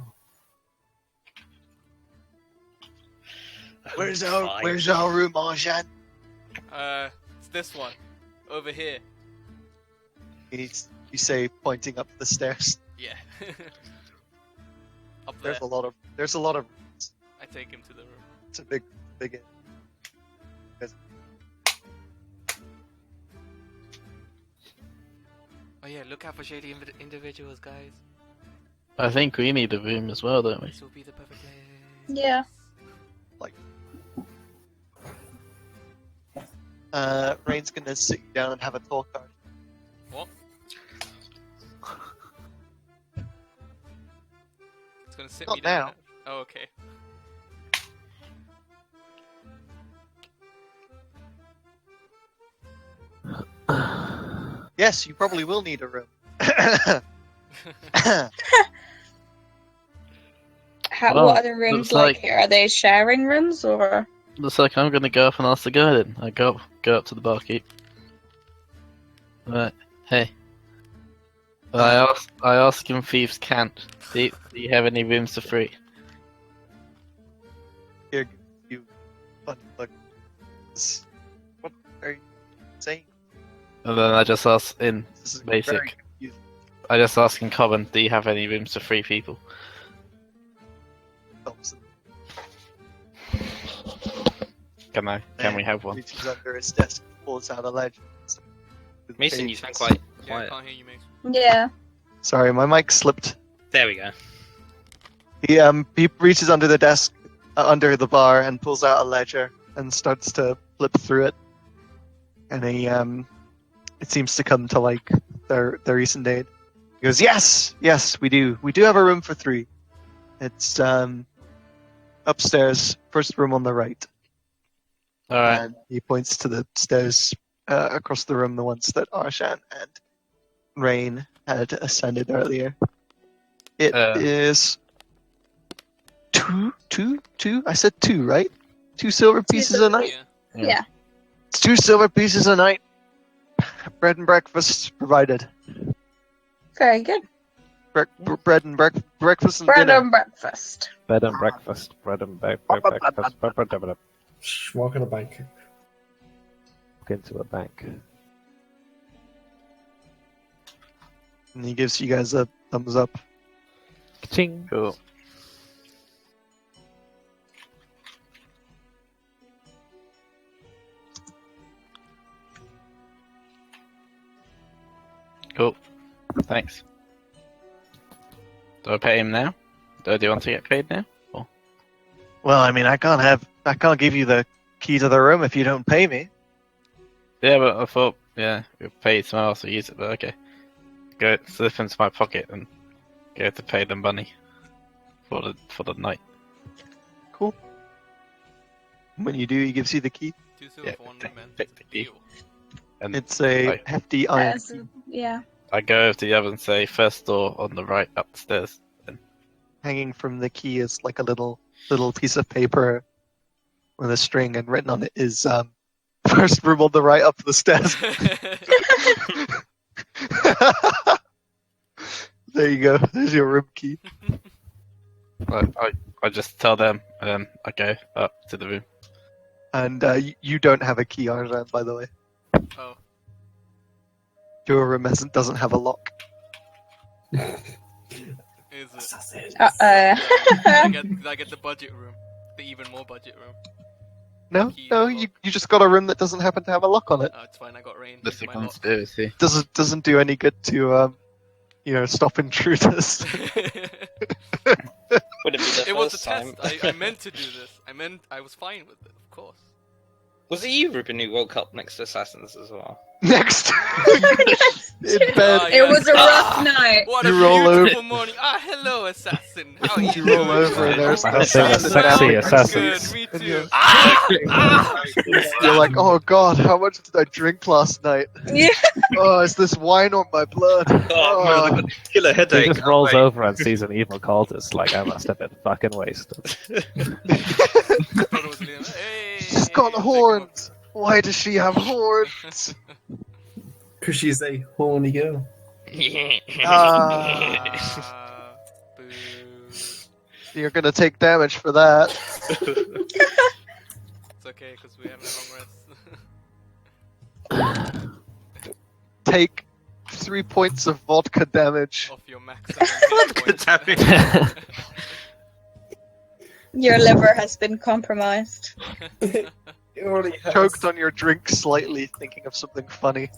Fine. where's our room, Arshan? It's this one. Over here. You say, pointing up the stairs. Yeah. Up there. There's a lot of. I take him to the room. It's a big. Oh yeah, look out for shady individuals, guys. I think we need a room as well, don't we? This will be the perfect place. Yeah. Rain's gonna sit you down and have a talk. What? It's gonna sit Not me down. now. Oh, okay. Yes, you probably will need a room. Well, What are the rooms looks like like- here? Are they sharing rooms or? Looks like I'm gonna go up and ask the guy then. I go up to the barkeep. Right, hey. I ask him thieves can't. Do you have any rooms for free? Here, you fun look. What are you saying? And then I just ask in This is Basic. very confusing. I just ask in common, do you have any rooms for free people? Thompson Can we have one? reaches under his desk, pulls out a ledger. Mason, you sound quite Yeah, I quiet. can't hear you, mate. Yeah. Sorry, my mic slipped. There we go. He reaches under the desk, under the bar, and pulls out a ledger and starts to flip through it. And it seems to come to like their recent date. He goes, yes, we do have a room for 3. It's upstairs, first room on the right. Alright, And he points to the stairs across the room, the ones that Arshan and Rain had ascended earlier. It is 2. I said 2, right? 2 silver pieces a night. Yeah. Yeah. It's 2 silver pieces a night. Bread and breakfast provided. Very good. Bread and breakfast and Bread dinner. and breakfast. Bed and breakfast. Bread and breakfast. Shh, walk in the bank. Walk into a bank. And he gives you guys a thumbs up. Ching. cool. Cool. Thanks. Do I pay him now? Do you want to get paid now? Well, I mean, I can't give you the key to the room if you don't pay me. Yeah, but I thought, yeah, we'll pay someone else to use it, but okay. Go slip into my pocket and go to pay the money for the night. Cool. When you do, he gives you the key. 2 silver Yeah, for 1 take- room, man. take It's the a key. deal. And It's a Right. hefty iron Yes. key Yeah. I go over to the other and say, first door on the right upstairs. hanging from the key is like a little piece of paper with a string, and written on it is first room on the right up the stairs. There you go. There's your room key. I just tell them, and then I go up to the room. And you don't have a key, Arjan, by the way. Oh. Your room doesn't have a lock. Is it? Assassin. Did I get the budget room? The even more budget room? No, Key no, lock. you just got a room that doesn't happen to have a lock on it. Oh, it's fine, I got rain. That's a into my lock. conspiracy. Doesn't do any good to stop intruders. Would it be the It was a first time? test. I meant to do this. I was fine with it, of course. Was it you, Ruben, who woke up next to assassins as well? Next, in bed. Ah, It was a rough Ah, night. What You a roll beautiful morning. Ah, hello, assassin. How are you? You roll over and there's I an don't think assassin. sexy Good, assassins. me And too. you're- Ah! You're like, oh god, how much did I drink last night? Yeah. Oh, is this wine on my blood? Oh, Oh. man, killer He headache. just rolls over and sees an evil cultist. Like, I must have been fucking wasted. Thought it was Liam. Hey, She's got I'll take horns. Why does she have horns? Because she's a horny girl. him Ah. up. Boo. You're gonna take damage for that. It's okay, because we have a long rest. Take 3 points of vodka damage. Off your maximum hit points. Damn Your liver has been compromised. It already has. Choked on your drink slightly, thinking of something funny.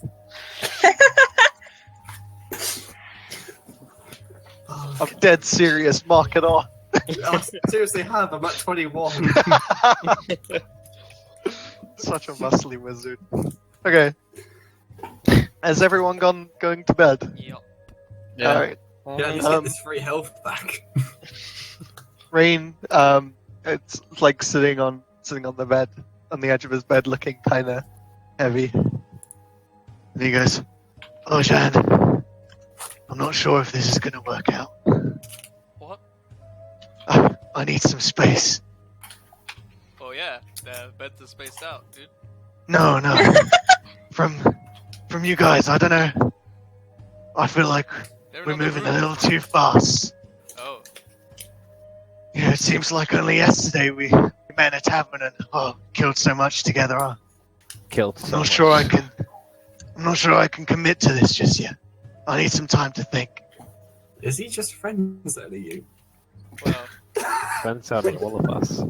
Oh, I'm dead serious, mark it off. I seriously have. I'm at 21. Such a muscly wizard. Okay. Has everyone going to bed? Yup. Yeah. Alright. Yeah, let's get this free health back. Rain, it's like sitting on the bed, on the edge of his bed, looking kinda heavy. And he goes, "Oh, Jan, I'm not sure if this is gonna work out. What? I need some space." Oh yeah, the beds are spaced out, dude. No. From you guys, I don't know. I feel like They're in we're on the moving a roof. little too fast. Oh, Yeah, it seems like only yesterday we met in a tavern and killed so much together. Killed I'm someone. not sure I can commit to this just yet. I need some time to think. Is he just friends only you? well, Friends only all of us.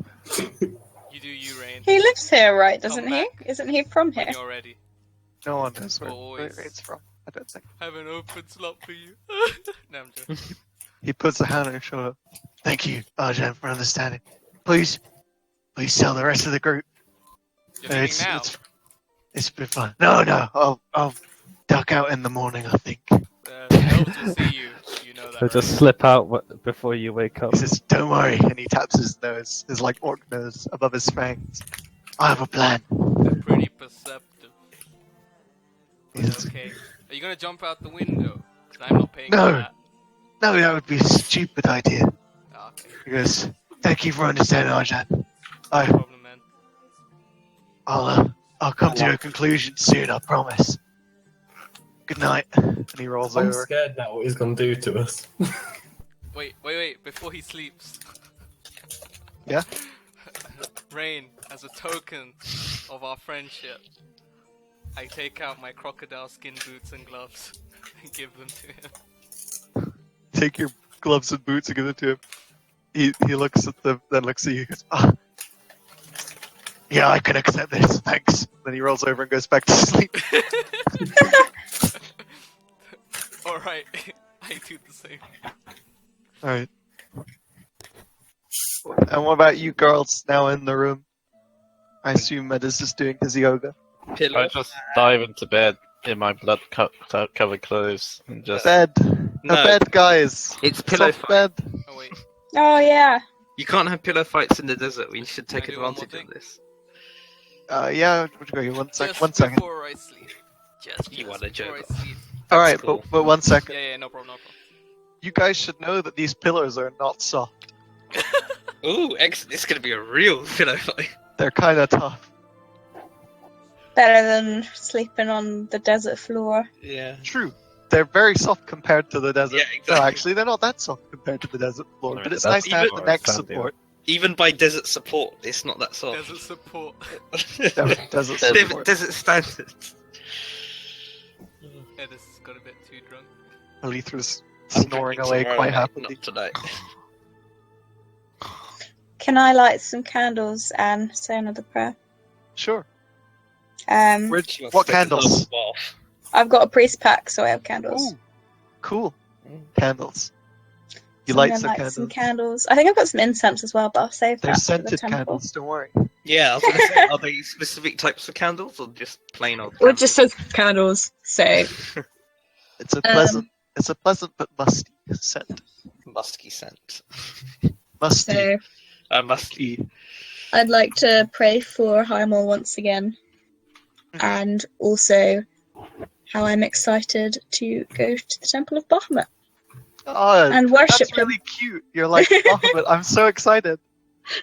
you do you, Rain. He lives here, right? Doesn't Come he? back. Isn't he from here? When you're ready. No one knows where Always. it's from. I don't think. I have an open slot for you. No, I'm joking. He puts a hand on your shoulder. Thank you, Arjan, for understanding. Please tell the rest of the group. You're leaving now. It's been fun. No, I'll duck out in the morning, I think. The elves will see you. You know that. So just right? slip out before you wake up. He says, "Don't worry," and he taps his nose, his like orc nose above his fangs. I have a plan. They're pretty perceptive. He's- Okay. Are you gonna jump out the window? Because I'm not paying No. for that. No, that would be a stupid idea. Ah, okay. He goes, "Thank you for understanding, Arjan. No problem, man. I'll come to a conclusion soon, I promise. Good night." And he rolls I'm over. scared now what he's going to do to us. Wait. Before he sleeps. Yeah? Rain, as a token of our friendship, I take out my crocodile skin boots and gloves and give them to him. Take your gloves and boots and give it to him. He looks at them, then looks at you. He goes, "Ah, yeah, I can accept this. Thanks." Then he rolls over and goes back to sleep. Alright, I do the same. All right. And what about you girls now in the room? I assume Meadows is doing his yoga. Pillow. I just dive into bed in my blood-covered clothes and just. Bed. No. A bed, guys. It's pillow Soft fight. bed. Oh wait, Oh yeah. You can't have pillow fights in the desert. We should take Can I do one more advantage thing? of this. Yeah, one just second. before I sleep. You want a before I joke. sleep. All right, cool. but 1 second. Yeah, no problem. You guys should know that these pillows are not soft. Ooh, this is gonna be a real pillow fight. They're kind of tough. Better than sleeping on the desert floor. Yeah. True. They're very soft compared to the desert. Yeah, No, exactly. actually, they're not that soft compared to the desert floor. I But mean, it's that's nice to have even- the neck Sandy. support. Even by desert support, it's not that soft. Desert support. Desert Desert, support. desert standards. Yeah, this got a bit too drunk. Alithra's I'm snoring drinking away tomorrow quite night, happily. Not tonight. Can I light some candles and say another prayer? Sure. She wants What to take candles? another bath. I've got a priest pack, so I have candles. Ooh, cool. Candles. You So I'm light gonna some light candles. some candles. I think I've got some incense as well, but I'll save They're that for the scented temple. candles, don't worry. Yeah, I was gonna say, are they specific types of candles or just plain old? Well, it just says candles, so It's a pleasant but musty scent. musky scent. Musty. so Musky. I'd like to pray for Heimel once again, and also how I'm excited to go to the Temple of Bahamut Oh, and worship that's him. really cute. You're like, Bahamut. I'm so excited.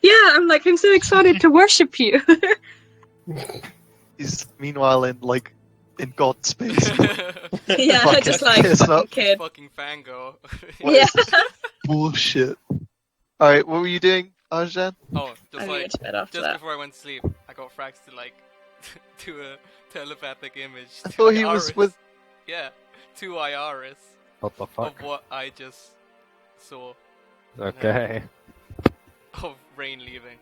Yeah, I'm so excited to worship you. He's meanwhile in God space. Yeah, Fucking just like piss fucking up. kid. Fucking Fango. What Yeah. is this bullshit? Alright, what were you doing, Arjan? Oh, just I'm like going to bed after just that. before I went to sleep, I got Frax to like do a telepathic image. I to thought he was Iris. with. Yeah, to Iris What the of fuck? what I just saw Okay. of Rain leaving.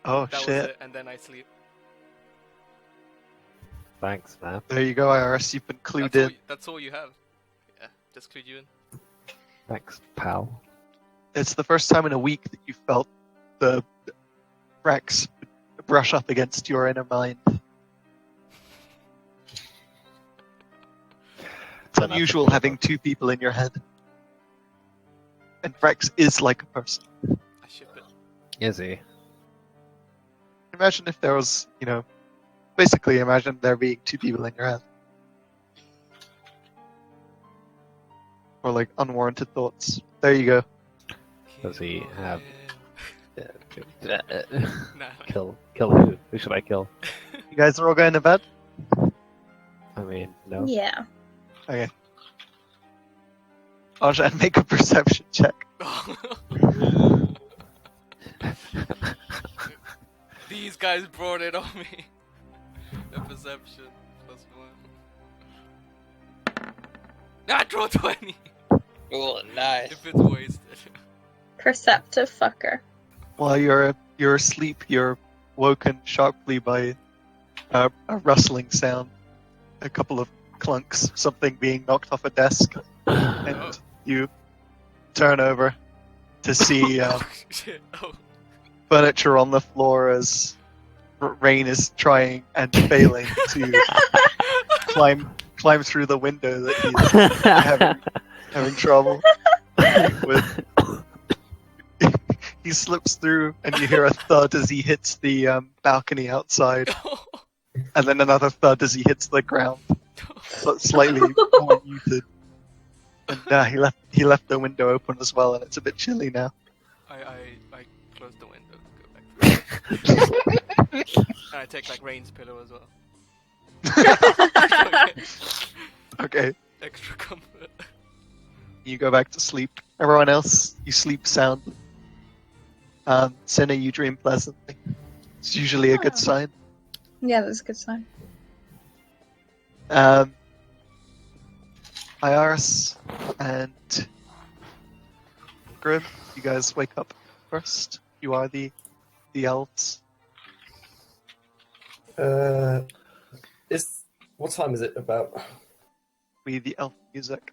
Oh That was shit. it, and then I sleep. Thanks, man. There you go, IRS. You've been clued in. That's all you have. Yeah, just clued you in. Thanks, pal. It's the first time in a week that you felt the Rex brush up against your inner mind. It's Then that's unusual a- having two people in your head. And Rex is like a person. I ship it. Is he? Imagine if there was, basically imagine there being two people in your head. Or like unwarranted thoughts. There you go. Does he have- Nah. Kill who? Who should I kill? You guys are all going to bed? I mean, no. Yeah. Okay. Arjan, make a perception check. These guys brought it on me. The perception +1. Natural 20. Oh, nice. If it's wasted. Perceptive fucker. While you're asleep, you're woken sharply by a rustling sound, a couple of clunks, something being knocked off a desk, and you turn over to see Shit. Oh. furniture on the floor as Rain is trying and failing to climb through the window that he's having trouble with. He slips through, and you hear a thud as he hits the balcony outside, and then another thud as he hits the ground, but slightly more muted. And he left the window open as well, and it's a bit chilly now. I close the window to go back. And I take like Rain's pillow as well. Okay, Extra comfort. you go back to sleep. Everyone else, you sleep soundly. Senna, you dream pleasantly. It's usually a good sign. Yeah, that's a good sign. Iris and Grim, you guys wake up first. You are the elves. What time is it about? We the elf music.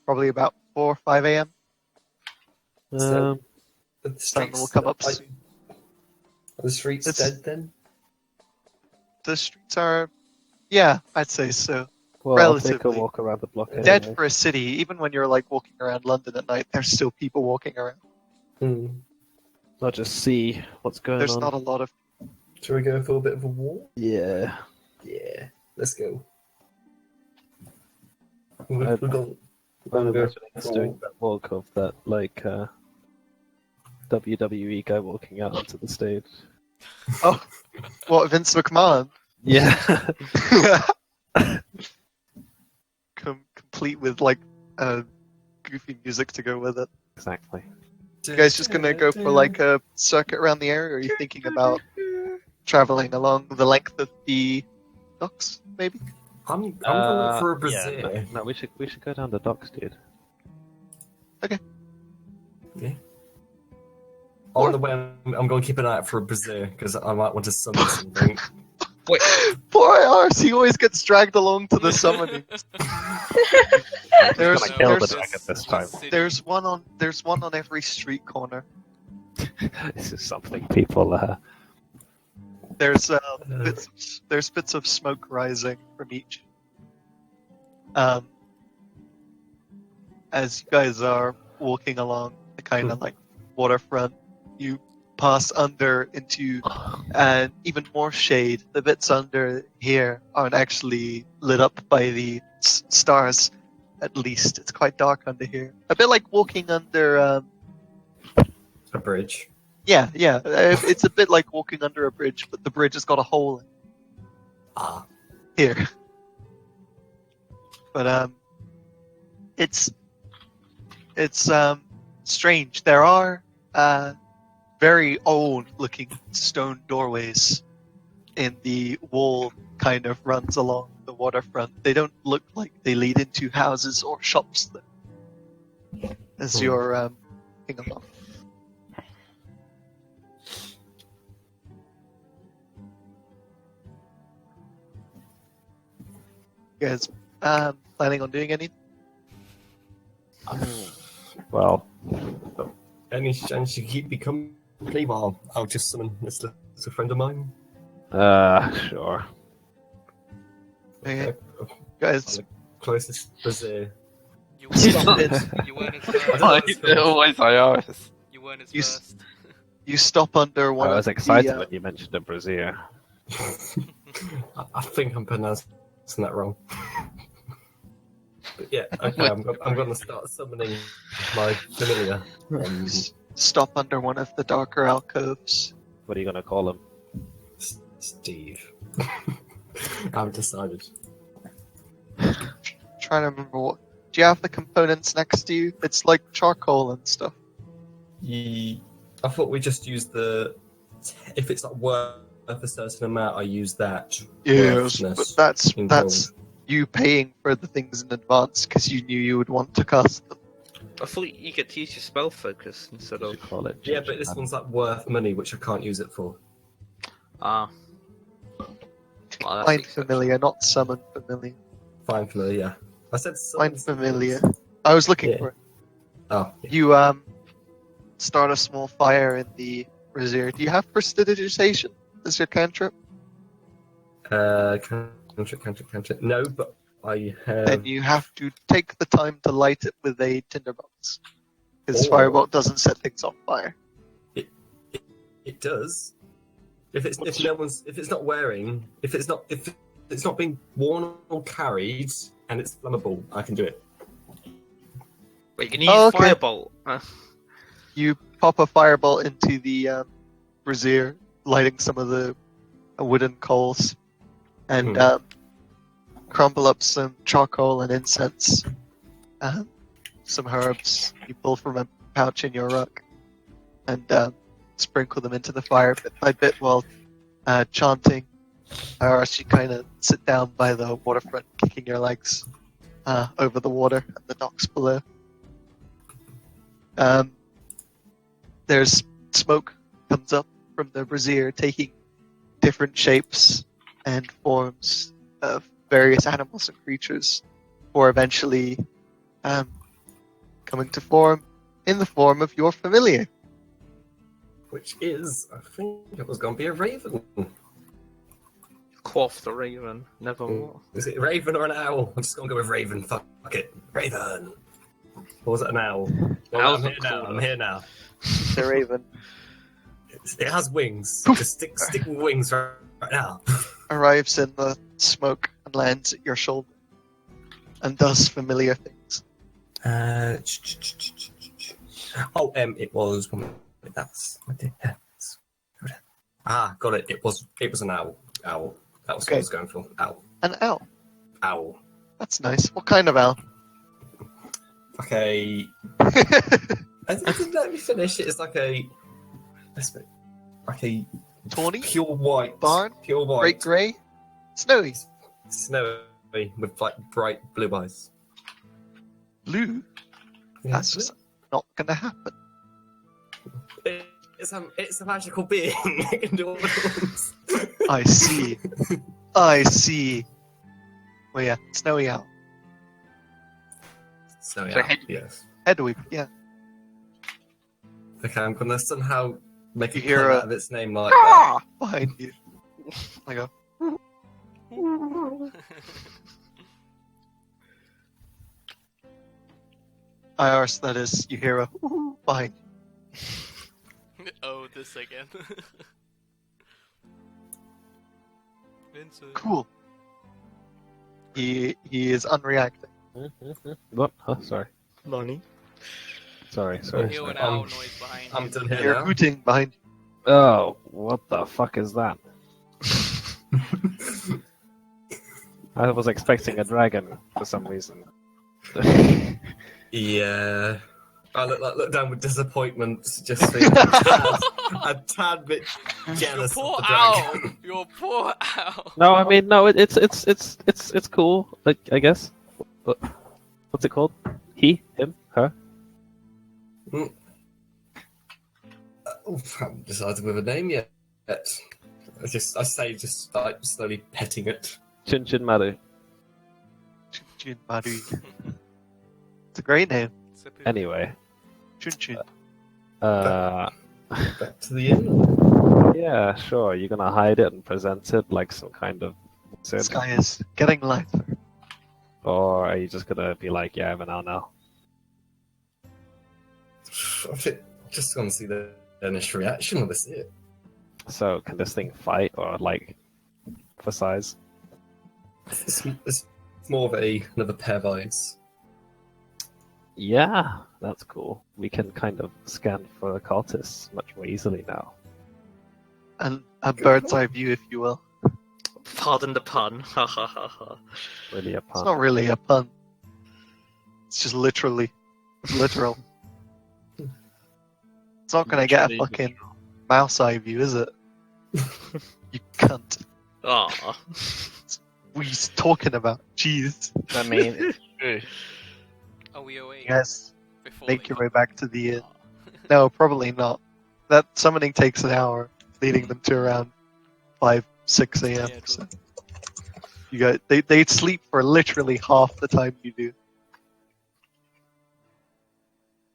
Probably about 4 or 5 a.m. The Sun streets will come up are soon. the streets It's- dead then? The streets are, yeah, I'd say so. Well, I'll take a Relatively. walk around the block. Dead anyway. for a city. Even when you're like walking around London at night, there's still people walking around. I'll just see what's going There's on. not a lot of. Shall we go for a bit of a walk? Yeah. Yeah, let's go. I'm We'll go. imagining us doing that walk of that, like, WWE guy walking out onto the stage. Oh, what, Vince McMahon? Yeah. Complete with like goofy music to go with it. Exactly. You guys just gonna go for like a circuit around the area, or are you thinking about traveling along the length of the docks, maybe? I'm going for a Yeah, brazier. no, we should go down the docks, dude. On the way, I'm going to keep an eye out for a brazier because I might want to summon something. Wait, Poor Ars, he always gets dragged along to the summoning. There's, gonna kill the there's, dragon this time. there's one on every street corner. This is something people. There's bits of smoke rising from each. As you guys are walking along the kind of like waterfront, you pass under into even more shade. The bits under here aren't actually lit up by the stars. At least it's quite dark under here. A bit like walking under. A bridge. Yeah. It's a bit like walking under a bridge, but the bridge has got a hole in it. Ah. Here. But it's strange. There are very old-looking stone doorways in the wall. Kind of runs along the waterfront. They don't look like they lead into houses or shops. Though, as you're walking along. You guys planning on doing anything? Well, Any chance you keep me company while I'll just summon this little friend of mine? sure. Okay. Guys, The closest was You Stop weren't, it. you weren't his I first. don't know. Always IRS. You weren't his You first. you stop under one I of was excited the, when you mentioned the brazier. I think I'm pronouncing that wrong. But yeah, okay, I'm going to start summoning my familiar. stop under one of the darker alcoves. What are you gonna call him? Steve. I've decided. Trying to remember what. Do you have the components next to you? It's like charcoal and stuff. I thought we just used the. If it's not worth a certain amount, I use that. Yes, worthless but that's in you paying for the things in advance because you knew you would want to cast them. I thought you get to use your spell focus instead You of. should call it. Yeah, but this one's like worth money, which I can't use it for. Ah. Well, that's Find exceptional. familiar, not summon familiar. Find familiar. Yeah. I said summon Find familiar. I was looking Yeah. for it. Oh, yeah. You start a small fire in the brazier. Do you have prestidigitation as your cantrip? Cantrip. No, but I have. Then you have to take the time to light it with a tinderbox. Because Oh. firebolt doesn't set things on fire. It does. If it's not being worn or carried and it's flammable, I can do it. Wait, can you use Oh, okay. firebolt? You pop a firebolt into the brazier, lighting some of the wooden coals, and crumble up some charcoal and incense, some herbs you pull from a pouch in your ruck, and sprinkle them into the fire bit by bit while chanting. Or else you kind of sit down by the waterfront, kicking your legs over the water and the docks below. There's smoke comes up from the brazier, taking different shapes and forms of various animals and creatures, or eventually coming to form in the form of your familiar. Which is, I think it was going to be a raven. Quaff the raven, nevermore. Is it a raven or an owl? I'm just going to go with raven. Fuck it. Raven. Or was it an owl? Well, Owls I'm here are now. cooler. I'm here now. The raven It has wings. Just stick wings right now. arrives in the smoke and lands at your shoulder, and does familiar things. It was. That's. Got it. It was an owl. Owl. That was what I was going for. Owl. An owl. Owl. That's nice. What kind of owl? Okay. Let me finish. It's like a Tawny? pure white Barn? pure white, Great grey? Snowy? snowy with like bright blue eyes. Blue? That's just not gonna happen. It's a magical being. It can do all the things. I see. I see. Well, yeah, snowy owl. So So yeah, head- yes. Hedwig, yeah. Okay, I'm gonna somehow make You a hear pun a- out of its name like that. Behind you. I go, Iris, that is, you hear a behind you. Oh, this again. Vincent. Cool. He is unreacting. What? Oh, sorry. Lonnie. Sorry. You hear an owl I'm- noise behind I'm you. done You here hear now. hooting behind you. Oh, what the fuck is that? I was expecting a dragon for some reason. Yeah. I look down with disappointment, just feeling a tad bit Your jealous poor of the owl. dragon. Your poor owl. No, I mean no. It's cool. Like I guess. But what's it called? He, him, her. I haven't decided with a name yet. I say just like slowly petting it. Chin Chin Maru. Chun Maru. It's a great name. Sip it. Anyway. Chun Chun. Uh. Back to the inn. Yeah, sure. You're gonna hide it and present it like some kind of The wizard, sky is getting lighter. or are you just gonna be like, yeah, I'm an owl now? I think just want to see the initial reaction when they see it. So can this thing fight or like for size? It's more of another pair of eyes. Yeah, that's cool. We can kind of scan for cultists much more easily now. And a bird's eye view, if you will. Pardon the pun. Ha ha ha ha. Really a It's pun. not really a pun. It's just literally. It's literal. It's not gonna get a Literally fucking mouse eye view, is it? You cunt. Aw. What are you talking about? Jeez. I mean, it's true. Are we awake? You guys Before make they your come? way back to the inn. No, probably not. That summoning takes an hour, leading them to around 5, 6 a.m. Yeah, true. so you guys, they sleep for literally half the time you do.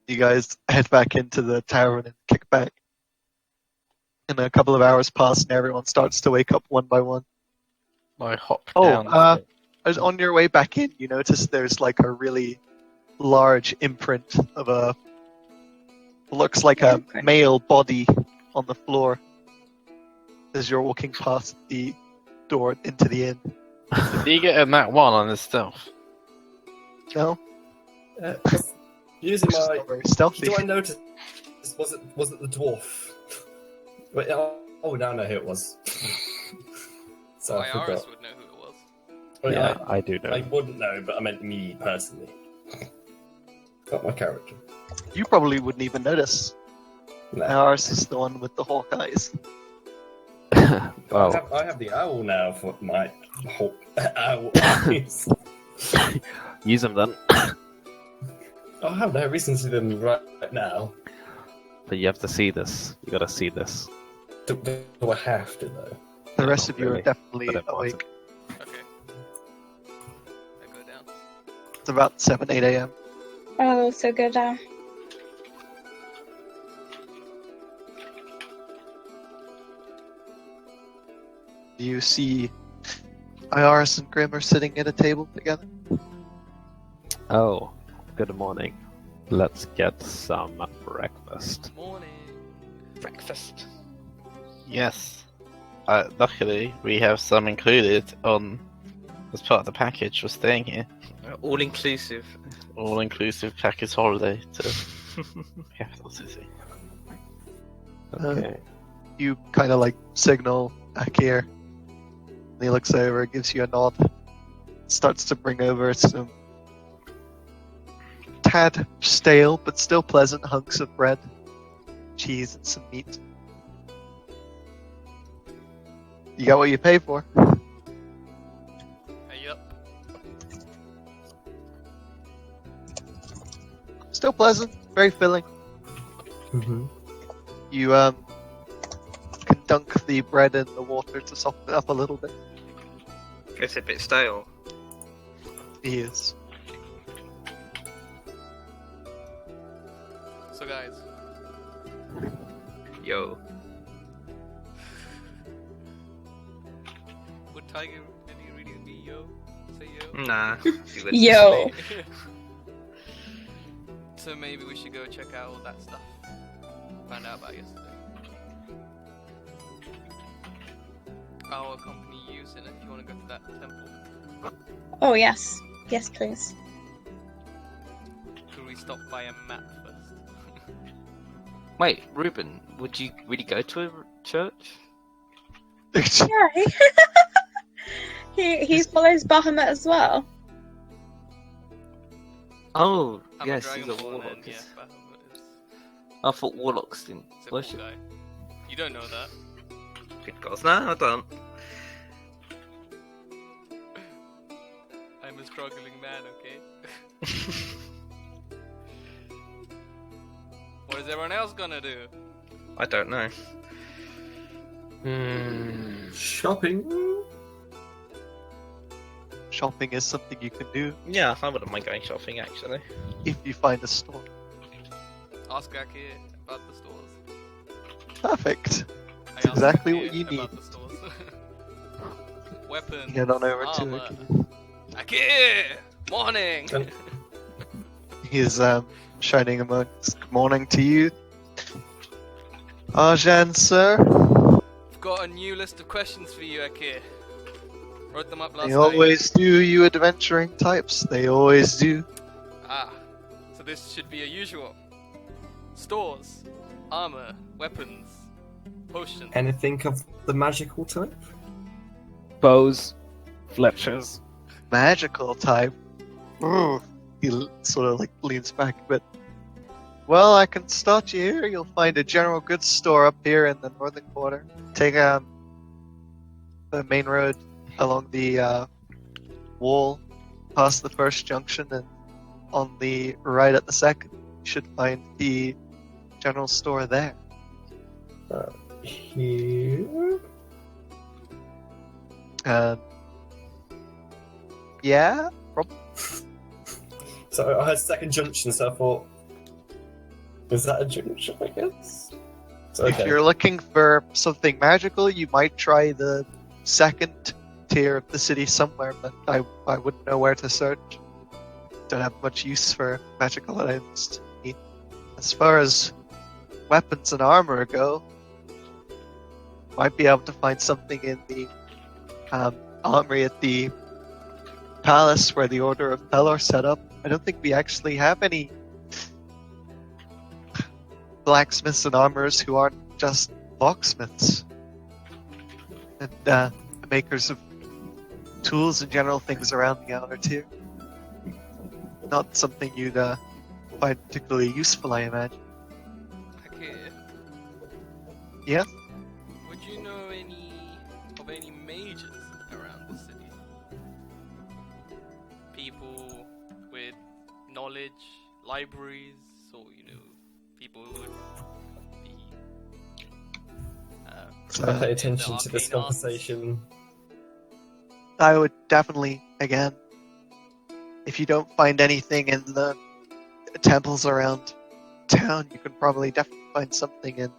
You guys head back into the tavern and kick back. And a couple of hours pass, and everyone starts to wake up one by one. I hop Oh, down. As on your way back in, you notice there's like a really large imprint of a looks like a Imprint. male body on the floor as you're walking past the door into the inn. Did he get a nat 1 on his stealth? No, Using it's my. not very stealthy. Do I notice? Was it the dwarf? Wait, oh, now I know who it was. So I Iris forgot. would know who it was. Oh, Yeah, I do know. I wouldn't know, but I meant me personally. Not my character. You probably wouldn't even notice. No. Ours is the one with the hawk eyes. Well, I have the owl now for my whole owl eyes. use them then. I have no reason to do them right now. But you have to see this. You gotta see this. Do I have to though? The Yeah, rest not of you really, are definitely but important. awake. Okay. I go down. It's about 7, 8 a.m. I'll also go down. You see Iris and Grim are sitting at a table together. Oh, good morning. Let's get some breakfast. Morning. Breakfast. Yes. Luckily, we have some included on as part of the package for staying here. All inclusive. All-inclusive package holiday to Capital City. Okay. You kind of like signal Akir. And he looks over, gives you a nod, starts to bring over some tad stale but still pleasant hunks of bread, cheese, and some meat. You got what you pay for. Hey, yup. Still pleasant, very filling. Mm-hmm. You can dunk the bread in the water to soften it up a little bit. It's a bit stale. He is. So guys, Yo. would Tiger really be yo? Say yo? Nah. Yo. So maybe we should go check out all that stuff. Found out about yesterday. I'll accompany you, and if you want to go to that temple, Oh yes. Yes, please. could we stop by a map first? Wait, Ruben, would you really go to a church? Yeah. He follows Bahamut as well. Oh, I'm yes, a he's a Dragonborn, warlock. and yeah, Bahamut is I thought warlocks didn't a cool worship. guy. You don't know that. Good gods. No, I don't. I'm a struggling man, okay? What is everyone else gonna do? I don't know. Shopping. Shopping is something you can do Yeah, I wouldn't mind going shopping actually. if you find a store. Ask Aki about the stores. Perfect. I It's asked exactly Aki what you about need. the stores. Weapons. Head on over armor. to it. Aki! Morning! Done. He's shining amongst. Good morning to you. Arjan, sir. I've got a new list of questions for you, Aki. Wrote them up last They night. always do, you adventuring types. They always do. Ah, so this should be a usual. Stores, armor, weapons, potions. Anything of the magical type? Bows, fletchers. Magical type. Ooh. He sort of like leans back a bit. Well, I can start you here. You'll find a general goods store up here in the northern quarter. Take the main road along the wall, past the first junction, and on the right at the second, you should find the general store there. Here. Yeah, So I had second junction, so I thought, is that a junction? I guess. So, if you're looking for something magical, you might try the second tier of the city somewhere, but I wouldn't know where to search. Don't have much use for magical items. As far as weapons and armor go, might be able to find something in the armory at the palace where the Order of Pelor set up. I don't think we actually have any blacksmiths and armorers who aren't just locksmiths and makers of tools and general things around the outer tier. Not something you'd find particularly useful, I imagine. Okay. Yeah? Would you know any mages around the city? People with knowledge, libraries, or people who would be So I pay attention in the to this arcane arts? conversation. I would definitely, again, if you don't find anything in the temples around town, you can probably definitely find something in.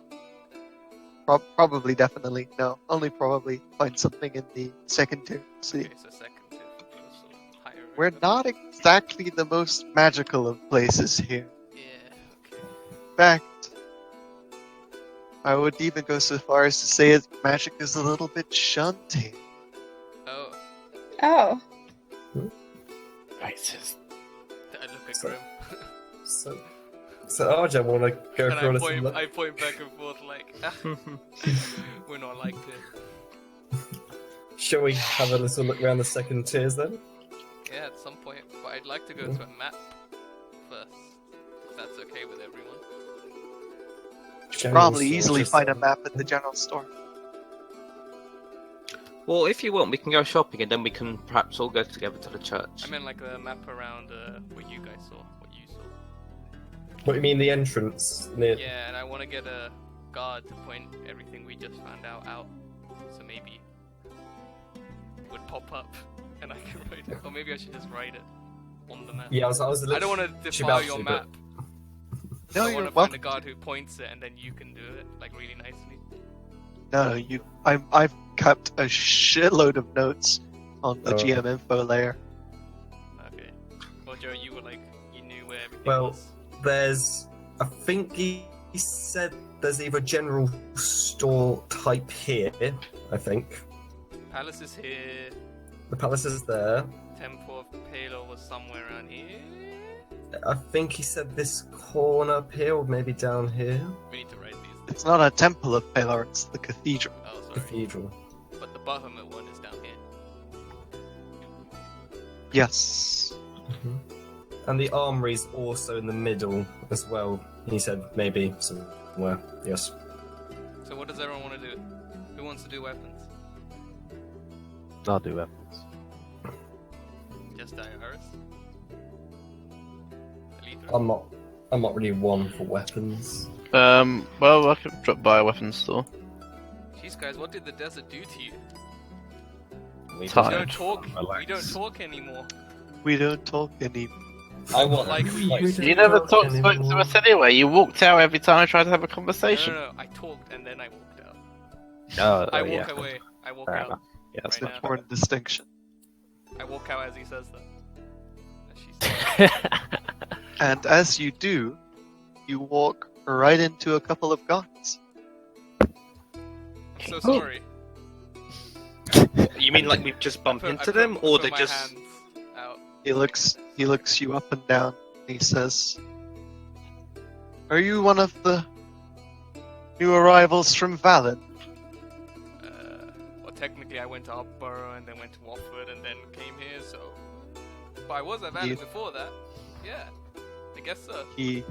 Probably, definitely, no, only probably find something in the second tier. See, Okay, so second tier, so higher. we're not exactly the most magical of places here. Yeah. Okay. In fact, I would even go so far as to say that magic is a little bit shunned here. Oh, Oh. Racist. I look at So- Grim. So Arjan want to go And for a I little point, look? I point back and forth like, we're not like this. Shall we have a little look around the second tiers then? Yeah, at some point. But I'd like to go to a map first. If that's okay with everyone. General Probably store, easily just, find a map at the general store. Well, if you want, we can go shopping and then we can perhaps all go together to the church. I meant like a map around what you guys saw. What you saw. What do you mean the entrance? Near... Yeah, and I want to get a guard to point everything we just found out. So maybe it would pop up and I can write it. Or maybe I should just write it on the map. Yeah, I was I don't want to defile about your to, map. No, I you're want to find welcome. a guard who points it and then you can do it, like, really nicely. No, I've kept a shitload of notes on the Oh. GM info layer. Okay. Well, Joe, you were like, you knew where everything Well, was. There's, I think he said there's either general store type here, I think. Palace is here. The palace is there. Temple of Palo was somewhere around here. I think he said this corner up here, or maybe down here. We need to write these. It's not a temple of Pelor, it's the cathedral. Oh, sorry. Cathedral. But the Bahamut one is down here. Yes. And the armory's also in the middle as well. He said maybe somewhere. Yes. So what does everyone want to do? Who wants to do weapons? I'll do weapons. Just Dioharis? I'm not really one for weapons. Well, I could drop by a weapons store. Jeez, guys, what did the desert do to you? We Time. We just don't talk. relax. We don't talk anymore. We don't talk any. I want Like we used to. You never spoke to us anyway. You walked out every time I tried to have a conversation. No. I talked and then I walked out. Oh, I yeah. walk away. I walk Fair out. enough. Yeah, that's Right It's an now. important distinction. I walk out as he says that. As she says. fine. And as you do, you walk right into a couple of guards. I'm so sorry. You mean like we've just bumped into them, or they're just? Hands out. He looks you up and down. He says, "Are you one of the new arrivals from Valen?" Well, technically, I went to Upborough and then went to Watford and then came here. So, but I was at Valley You- before that. Yeah, I guess so. He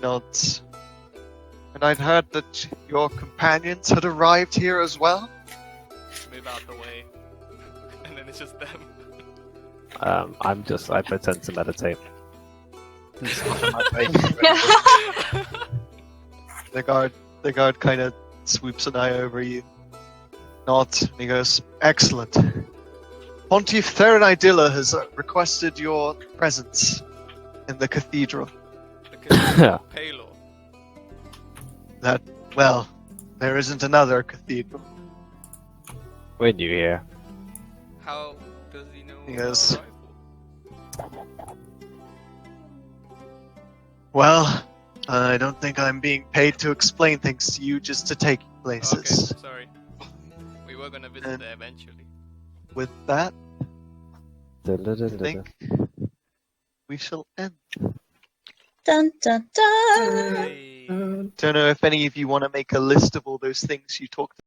nods. And I'd heard that your companions had arrived here as well. Move out the way, and then it's just them. I pretend to meditate. The guard kind of swoops an eye over you, nods, and he goes, "Excellent. Pontiff Theranidilla has requested your presence in the cathedral. The Palo. Well, there isn't another cathedral." When you here, How does he know? Yes. our arrival? Well, I don't think I'm being paid to explain things to you, just to take you places. Okay, sorry. We were gonna visit And- there eventually. With that, I think we shall end. Dun dun dun. Hey. Don't know if any of you want to make a list of all those things you talked